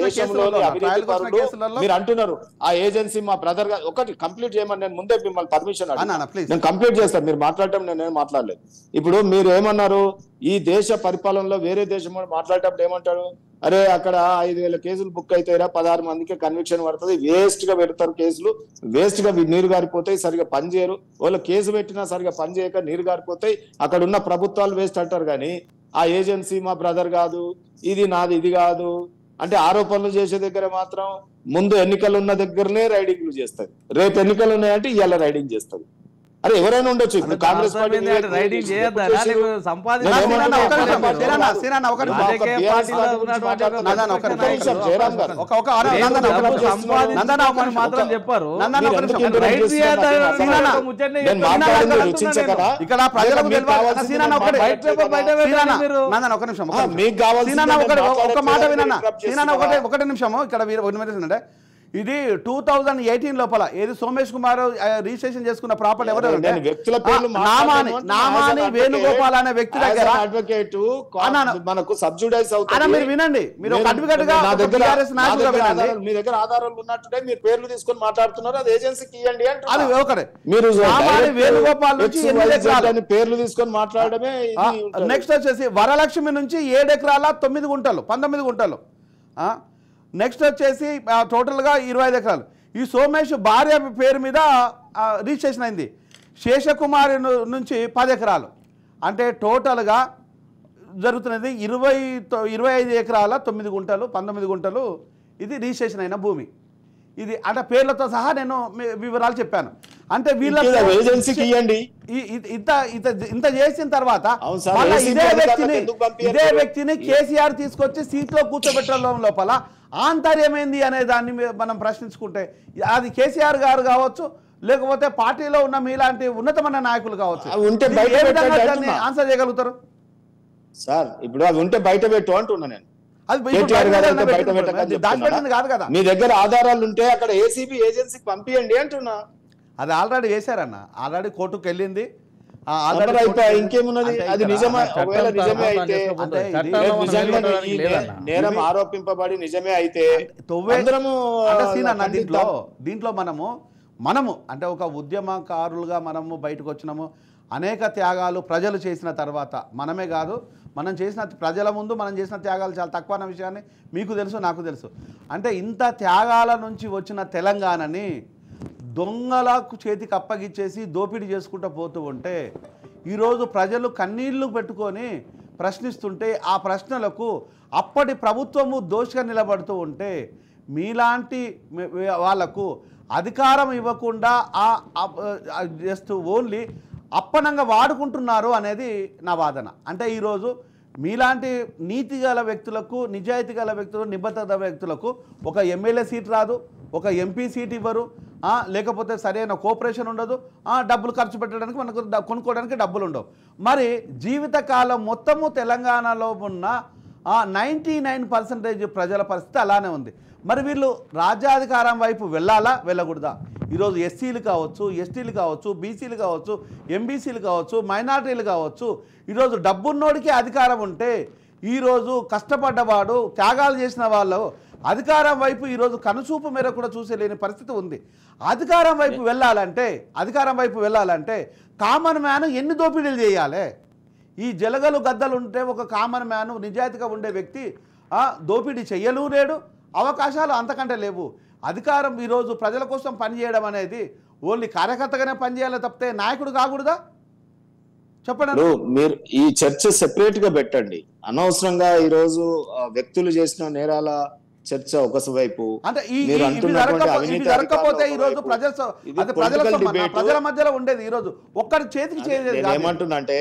దేశంలోని అవినీతి పరులు మీరు అంటున్నారు. ఆ ఏజెన్సీ మా బ్రదర్ గా ఒకటి కంప్లీట్ చేయమని నేను ముందే మిమ్మల్ని పర్మిషన్ నేను కంప్లీట్ చేస్తాను. మీరు మాట్లాడటం నేనేం మాట్లాడలేదు. ఇప్పుడు మీరు ఏమన్నారు, ఈ దేశ పరిపాలనలో వేరే దేశం మాట్లాడేటప్పుడు ఏమంటారు, అరే అక్కడ 5,000 కేసులు బుక్ అయితాయిరా, 16 మందికి కన్విక్షన్ పడుతుంది, వేస్ట్ గా పెడతారు కేసులు, వేస్ట్ గా నీరు గారిపోతాయి, సరిగా పనిచేయరు, వాళ్ళు కేసు పెట్టినా సరిగా పనిచేయక నీరు గారిపోతాయి, అక్కడ ఉన్న ప్రభుత్వాలు వేస్ట్ అంటారు. కానీ ఆ ఏజెన్సీ మా బ్రదర్ కాదు, ఇది నాది, ఇది కాదు అంటే ఆరోపణలు చేసే దగ్గర మాత్రం ముందు ఎన్నికలు ఉన్న దగ్గరనే రైడింగ్లు చేస్తుంది, రేపు ఎన్నికలు ఉన్నాయంటే ఇవాళ రైడింగ్ చేస్తుంది. అరే ఎవరైనా ఉండొచ్చు. ఇప్పుడు కాంగ్రెస్ పార్టీ ఒకటి నిమిషము ఇక్కడ ఇది 2018 లోపల ఏది సోమేష్ కుమార్ రిజిస్ట్రేషన్ చేసుకున్న ప్రాపర్టీ ఎవరు నామాని వేణుగోపాల్ అనే వ్యక్తి దగ్గర మనకు సబ్సిడైజ్ అవుతుంది. మీరు వినండి, మీరు ఒక అడ్వకేట్ గా మీ దగ్గర ఆధారాలు ఉన్నట్టుంటే మీరు పేర్లు తీసుకొని మాట్లాడుతున్నారు, అది ఏజెన్సీకి ఇవ్వండి అంటే అది ఒకటే. మీరు వేణుగోపాల్ నుంచి పేర్లు తీసుకొని మాట్లాడమే. నెక్స్ట్ వచ్చేసి వరలక్ష్మి నుంచి 7 ఎకరాల 9 గుంటలు 19 గుంటలు. నెక్స్ట్ వచ్చేసి టోటల్గా 25 ఎకరాలు. ఈ సోమేష్ భార్య పేరు మీద రిజిస్ట్రేషన్ అయింది. శేషకుమారి నుంచి 10 ఎకరాలు. అంటే టోటల్గా జరుగుతున్నది 25 ఎకరాల 9 గుంటలు 19 గుంటలు ఇది రిజిస్ట్రేషన్ అయిన భూమి. ఇది అంటే పేర్లతో సహా నేను వివరాలు చెప్పాను. అంటే వీళ్ళ ఇంత చేసిన తర్వాత ఇదే వ్యక్తిని కేసీఆర్ తీసుకొచ్చి సీట్లో కూర్చోబెట్టడం లోపల ఆంతర్యమైంది అనే దాన్ని మనం ప్రశ్నించుకుంటే అది కేసీఆర్ గారు కావచ్చు, లేకపోతే పార్టీలో ఉన్న మీలాంటి ఉన్నతమైన నాయకులు కావచ్చు, ఆన్సర్ చేయగలుగుతారు సార్. ఇప్పుడు అవి ఉంటే బయట పెట్టు అంటున్నా నేను. మీ దగ్గర ఆధారాలు ఉంటే అక్కడ ఏసీబీ ఏజెన్సీకి పంపియండి అంటున్నా. అది ఆల్రెడీ వేశారన్న, ఆల్రెడీ కోర్టుకు వెళ్ళింది. మరి అయిపోయి ఇంకేమున్నది? అది నిజమే, ఒకవేళ నిజమే అయితే, నిజంగా ఈ నేరం ఆరోపింపబడి నిజమే అయితే అందరము దీంట్లో మనము అంటే ఒక ఉద్యమకారులుగా మనము బయటకు వచ్చినాము. అనేక త్యాగాలు ప్రజలు చేసిన తర్వాత, మనమే కాదు, మనం చేసిన ప్రజల ముందు మనం చేసిన త్యాగాలు చాలా తక్కువ అన్న విషయాన్ని మీకు తెలుసు, నాకు తెలుసు. అంటే ఇంత త్యాగాల నుంచి వచ్చిన తెలంగాణని దొంగలకు చేతికి అప్పగిచ్చేసి దోపిడీ చేసుకుంటూ పోతూ ఉంటే ఈరోజు ప్రజలు కన్నీళ్లు పెట్టుకొని ప్రశ్నిస్తుంటే ఆ ప్రశ్నలకు అప్పటి ప్రభుత్వము దోషిగా నిలబడుతూ ఉంటే మీలాంటి వాళ్లకు అధికారం ఇవ్వకుండా జస్ట్ ఓన్లీ అప్పనంగా వాడుకుంటున్నారు అనేది నా వాదన. అంటే ఈరోజు మీలాంటి నీతి గల వ్యక్తులకు, నిజాయితీ గల వ్యక్తులకు, నిబద్ధత వ్యక్తులకు ఒక ఎమ్మెల్యే సీట్ రాదు, ఒక ఎంపీ సీట్ ఇవ్వరు, లేకపోతే సరైన కోఆపరేషన్ ఉండదు, డబ్బులు ఖర్చు పెట్టడానికి మనకు కొనుక్కోవడానికి డబ్బులు ఉండవు. మరి జీవితకాలం మొత్తము తెలంగాణలో ఉన్న 99% ప్రజల పరిస్థితి అలానే ఉంది. మరి వీళ్ళు రాజ్యాధికారం వైపు వెళ్ళాలా, వెళ్ళకూడదా? ఈరోజు ఎస్సీలు కావచ్చు, ఎస్టీలు కావచ్చు, బీసీలు కావచ్చు, ఎంబీసీలు కావచ్చు, మైనార్టీలు కావచ్చు, ఈరోజు డబ్బున్నోడికి అధికారం ఉంటే ఈరోజు కష్టపడ్డవాడు, త్యాగాలు చేసిన వాళ్ళు అధికారం వైపు ఈరోజు కనుచూపు మేర కూడా చూసేలేని పరిస్థితి ఉంది. అధికారం వైపు వెళ్ళాలంటే కామన్ మ్యాన్ ఎన్ని దోపిడీలు చేయాలి? ఈ జలగలు గద్దలు ఉంటే ఒక కామన్ మ్యాన్, నిజాయితీగా ఉండే వ్యక్తి దోపిడీ చెయ్యలు లేడు, అవకాశాలు అంతకంటే లేవు. అధికారం ఈరోజు ప్రజల కోసం పనిచేయడం అనేది ఓన్లీ కార్యకర్తగానే పనిచేయాలి తప్పితే నాయకుడు కాకూడదా? చెప్పండి. మీరు ఈ చర్చ సెపరేట్ గా పెట్టండి. అనవసరంగా ఈరోజు వ్యక్తులు చేసిన నేరాల చర్చ ఒకవైపు, అంటే ప్రజల మధ్యలో ఉండేది ఈరోజు ఒక్కరి చేతికి చేయలేదు. ఏమంటుందంటే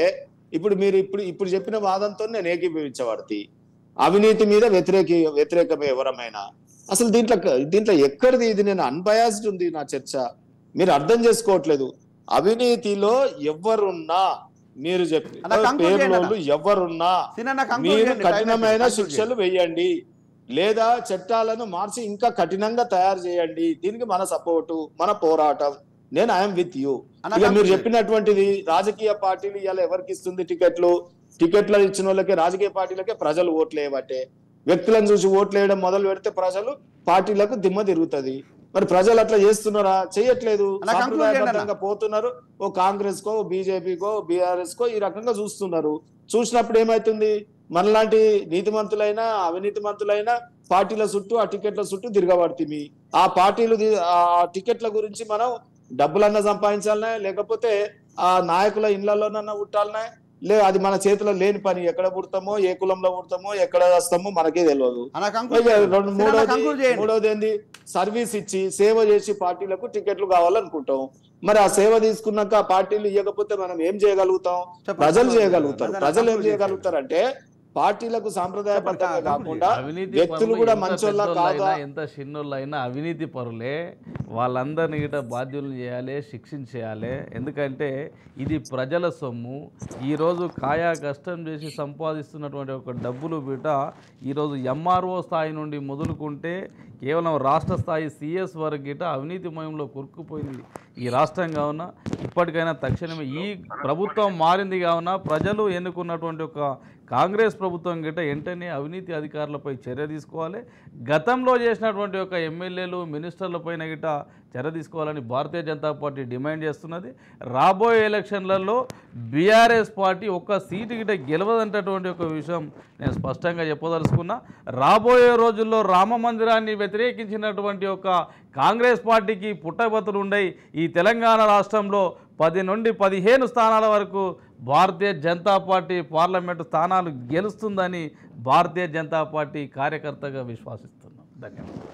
ఇప్పుడు చెప్పిన వాదంతో నేను ఏకీభవించబడి అవినీతి మీద వ్యతిరేకమే ఎవరమైనా. అసలు దీంట్లో ఎక్కడిది ఇది? నేను అన్బయాస్డ్ ఉంది నా చర్చ, మీరు అర్థం చేసుకోవట్లేదు. అవినీతిలో ఎవరున్నా, మీరు పేర్లు ఎవరున్నా మీరు కఠినమైన శిక్షలు వేయండి, లేదా చట్టాలను మార్చి ఇంకా కఠినంగా తయారు చేయండి. దీనికి మన సపోర్టు, మన పోరాటం. నేను ఐఎమ్ విత్ యూ. ఇక మీరు చెప్పినటువంటిది రాజకీయ పార్టీలు ఇవాళ ఎవరికి ఇస్తుంది టికెట్లు ఇచ్చిన వాళ్ళకి, రాజకీయ పార్టీలకే ప్రజలు ఓట్లు వేయబట్టే. వ్యక్తులను చూసి ఓట్లు వేయడం మొదలు పెడితే ప్రజలు పార్టీలకు దిమ్మ తిరుగుతుంది. మరి ప్రజలు అట్లా చేస్తున్నారా? చేయట్లేదు. సాంప్రదాయబద్ధంగా పోతున్నారు. ఓ కాంగ్రెస్ కో, బీజేపీకో, బీఆర్ఎస్ కో ఈ రకంగా చూస్తున్నారు. చూసినప్పుడు ఏమైతుంది? మనలాంటి నీతిమంతులైనా అవినీతిమంతులైనా పార్టీల చుట్టూ, ఆ టికెట్ల చుట్టూ తిరగబడుతుంది. ఆ పార్టీలు, ఆ టికెట్ల గురించి మనం డబ్బులన్నా సంపాదించాలనే, లేకపోతే ఆ నాయకుల ఇళ్లలోనన్నా పుట్టాలనే, అది మన చేతిలో లేని పని. ఎక్కడ పుడతామో, ఏ కులంలో పుడతామో, ఎక్కడ వస్తామో మనకే తెలియదు. మూడోది ఏంది? సర్వీస్ ఇచ్చి సేవ చేసి పార్టీలకు టికెట్లు కావాలనుకుంటాం. మరి ఆ సేవ తీసుకున్నాక ఆ పార్టీలు ఇవ్వకపోతే మనం ఏం చేయగలుగుతాం? ప్రజలు చేయగలుగుతారు. ప్రజలు ఏం చేయగలుగుతారు అంటే పార్టీలకు సాంప్రదాయబద్ధంగా కాకుండా వ్యక్తులు కూడా మంచోళ్ళ కాదా, ఎంత చిన్నోళ్ళైనా అవినీతి పరులే, వాళ్ళందరినీ గిట బాధ్యులు చేయాలి, శిక్షించేయాలి. ఎందుకంటే ఇది ప్రజల సొమ్ము. ఈరోజు కాయా కష్టం చేసి సంపాదిస్తున్నటువంటి ఒక డబ్బులు బిట ఈరోజు ఎంఆర్ఓ స్థాయి నుండి మొదలుకుంటే కేవలం రాష్ట్ర స్థాయి సిఎస్ వరకు గిట అవినీతిమయంలో కొరుక్కుపోయింది ఈ రాష్ట్రం. కావున ఇప్పటికైనా తక్షణమే ఈ ప్రభుత్వం మారింది కావున ప్రజలు ఎన్నుకున్నటువంటి ఒక కాంగ్రెస్ ప్రభుత్వం గిట్ట వెంటనే అవినీతి అధికారులపై చర్య తీసుకోవాలి. గతంలో చేసినటువంటి ఒక ఎమ్మెల్యేలు, మినిస్టర్లపైన గిట్ట చర్య తీసుకోవాలని భారతీయ జనతా పార్టీ డిమాండ్ చేస్తున్నది. రాబోయే ఎలక్షన్లలో బీఆర్ఎస్ పార్టీ ఒక్క సీటు గిట్ట గెలవదంటటువంటి ఒక విషయం నేను స్పష్టంగా చెప్పదలుచుకున్నా. రాబోయే రోజుల్లో రామ మందిరాన్ని వ్యతిరేకించినటువంటి ఒక కాంగ్రెస్ పార్టీకి పుట్టబతులు ఉండయి. ఈ తెలంగాణ రాష్ట్రంలో 10 నుండి 15 స్థానాల వరకు భారతీయ జనతా పార్టీ పార్లమెంటు స్థానాలు గెలుస్తుందని భారతీయ జనతా పార్టీ కార్యకర్తగా విశ్వసిస్తున్నాం. ధన్యవాదాలు.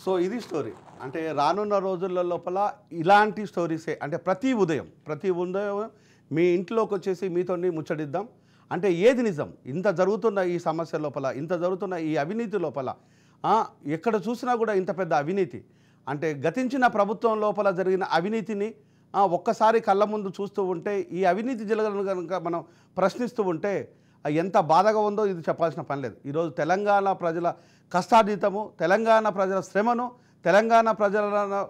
సో ఇది స్టోరీ. అంటే రానున్న రోజుల లోపల ఇలాంటి స్టోరీసే, అంటే ప్రతి ఉదయం మీ ఇంట్లోకి వచ్చేసి మీతో ముచ్చటిద్దాం. అంటే ఏది నిజం? ఇంత జరుగుతున్న ఈ సమస్య లోపల, ఇంత జరుగుతున్న ఈ అవినీతి లోపల, ఎక్కడ చూసినా కూడా ఇంత పెద్ద అవినీతి. అంటే గతించిన ప్రభుత్వం లోపల జరిగిన అవినీతిని ఒక్కసారి కళ్ళ ముందు చూస్తూ ఉంటే, ఈ అవినీతి జరగలను కనుక మనం ప్రశ్నిస్తూ ఉంటే ఎంత బాధగా ఉందో ఇది చెప్పాల్సిన పని లేదు. ఈరోజు తెలంగాణ ప్రజల కష్టార్జితము, తెలంగాణ ప్రజల శ్రమను, తెలంగాణ ప్రజల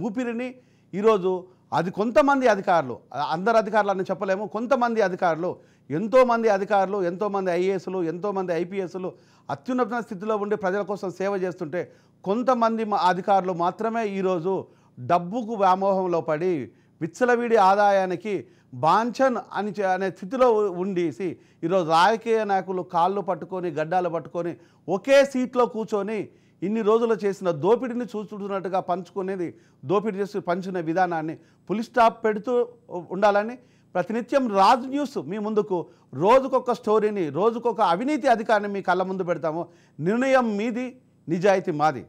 ఊపిరిని ఈరోజు అది కొంతమంది అధికారులు, అందరు అధికారులు అని చెప్పలేము, కొంతమంది అధికారులు, ఎంతోమంది అధికారులు, ఎంతోమంది ఐఏఎస్లు, ఎంతోమంది ఐపీఎస్లు అత్యున్నత స్థితిలో ఉండి ప్రజల కోసం సేవ చేస్తుంటే కొంతమంది అధికారులు మాత్రమే ఈరోజు డబ్బుకు వ్యామోహంలో పడి విచ్చలవిడి ఆదాయానికి బాంఛన్ అనే స్థితిలో ఉండేసి ఈరోజు రాజకీయ నాయకులు కాళ్ళు పట్టుకొని గడ్డాలు పట్టుకొని ఒకే సీట్లో కూర్చొని ఇన్ని రోజులు చేసిన దోపిడీని చూస్తున్నట్టుగా పంచుకునేది, దోపిడీ చేసి పంచుకునే విధానాన్ని పులి స్టాప్ పెడుతూ ఉండాలని ప్రతినిత్యం రాజ్ న్యూస్ మీ ముందుకు రోజుకొక స్టోరీని, రోజుకొక అవినీతి అధికారిని మీ కళ్ళ ముందు పెడతాము. నిర్ణయం మీది, నిజాయితీ మాది.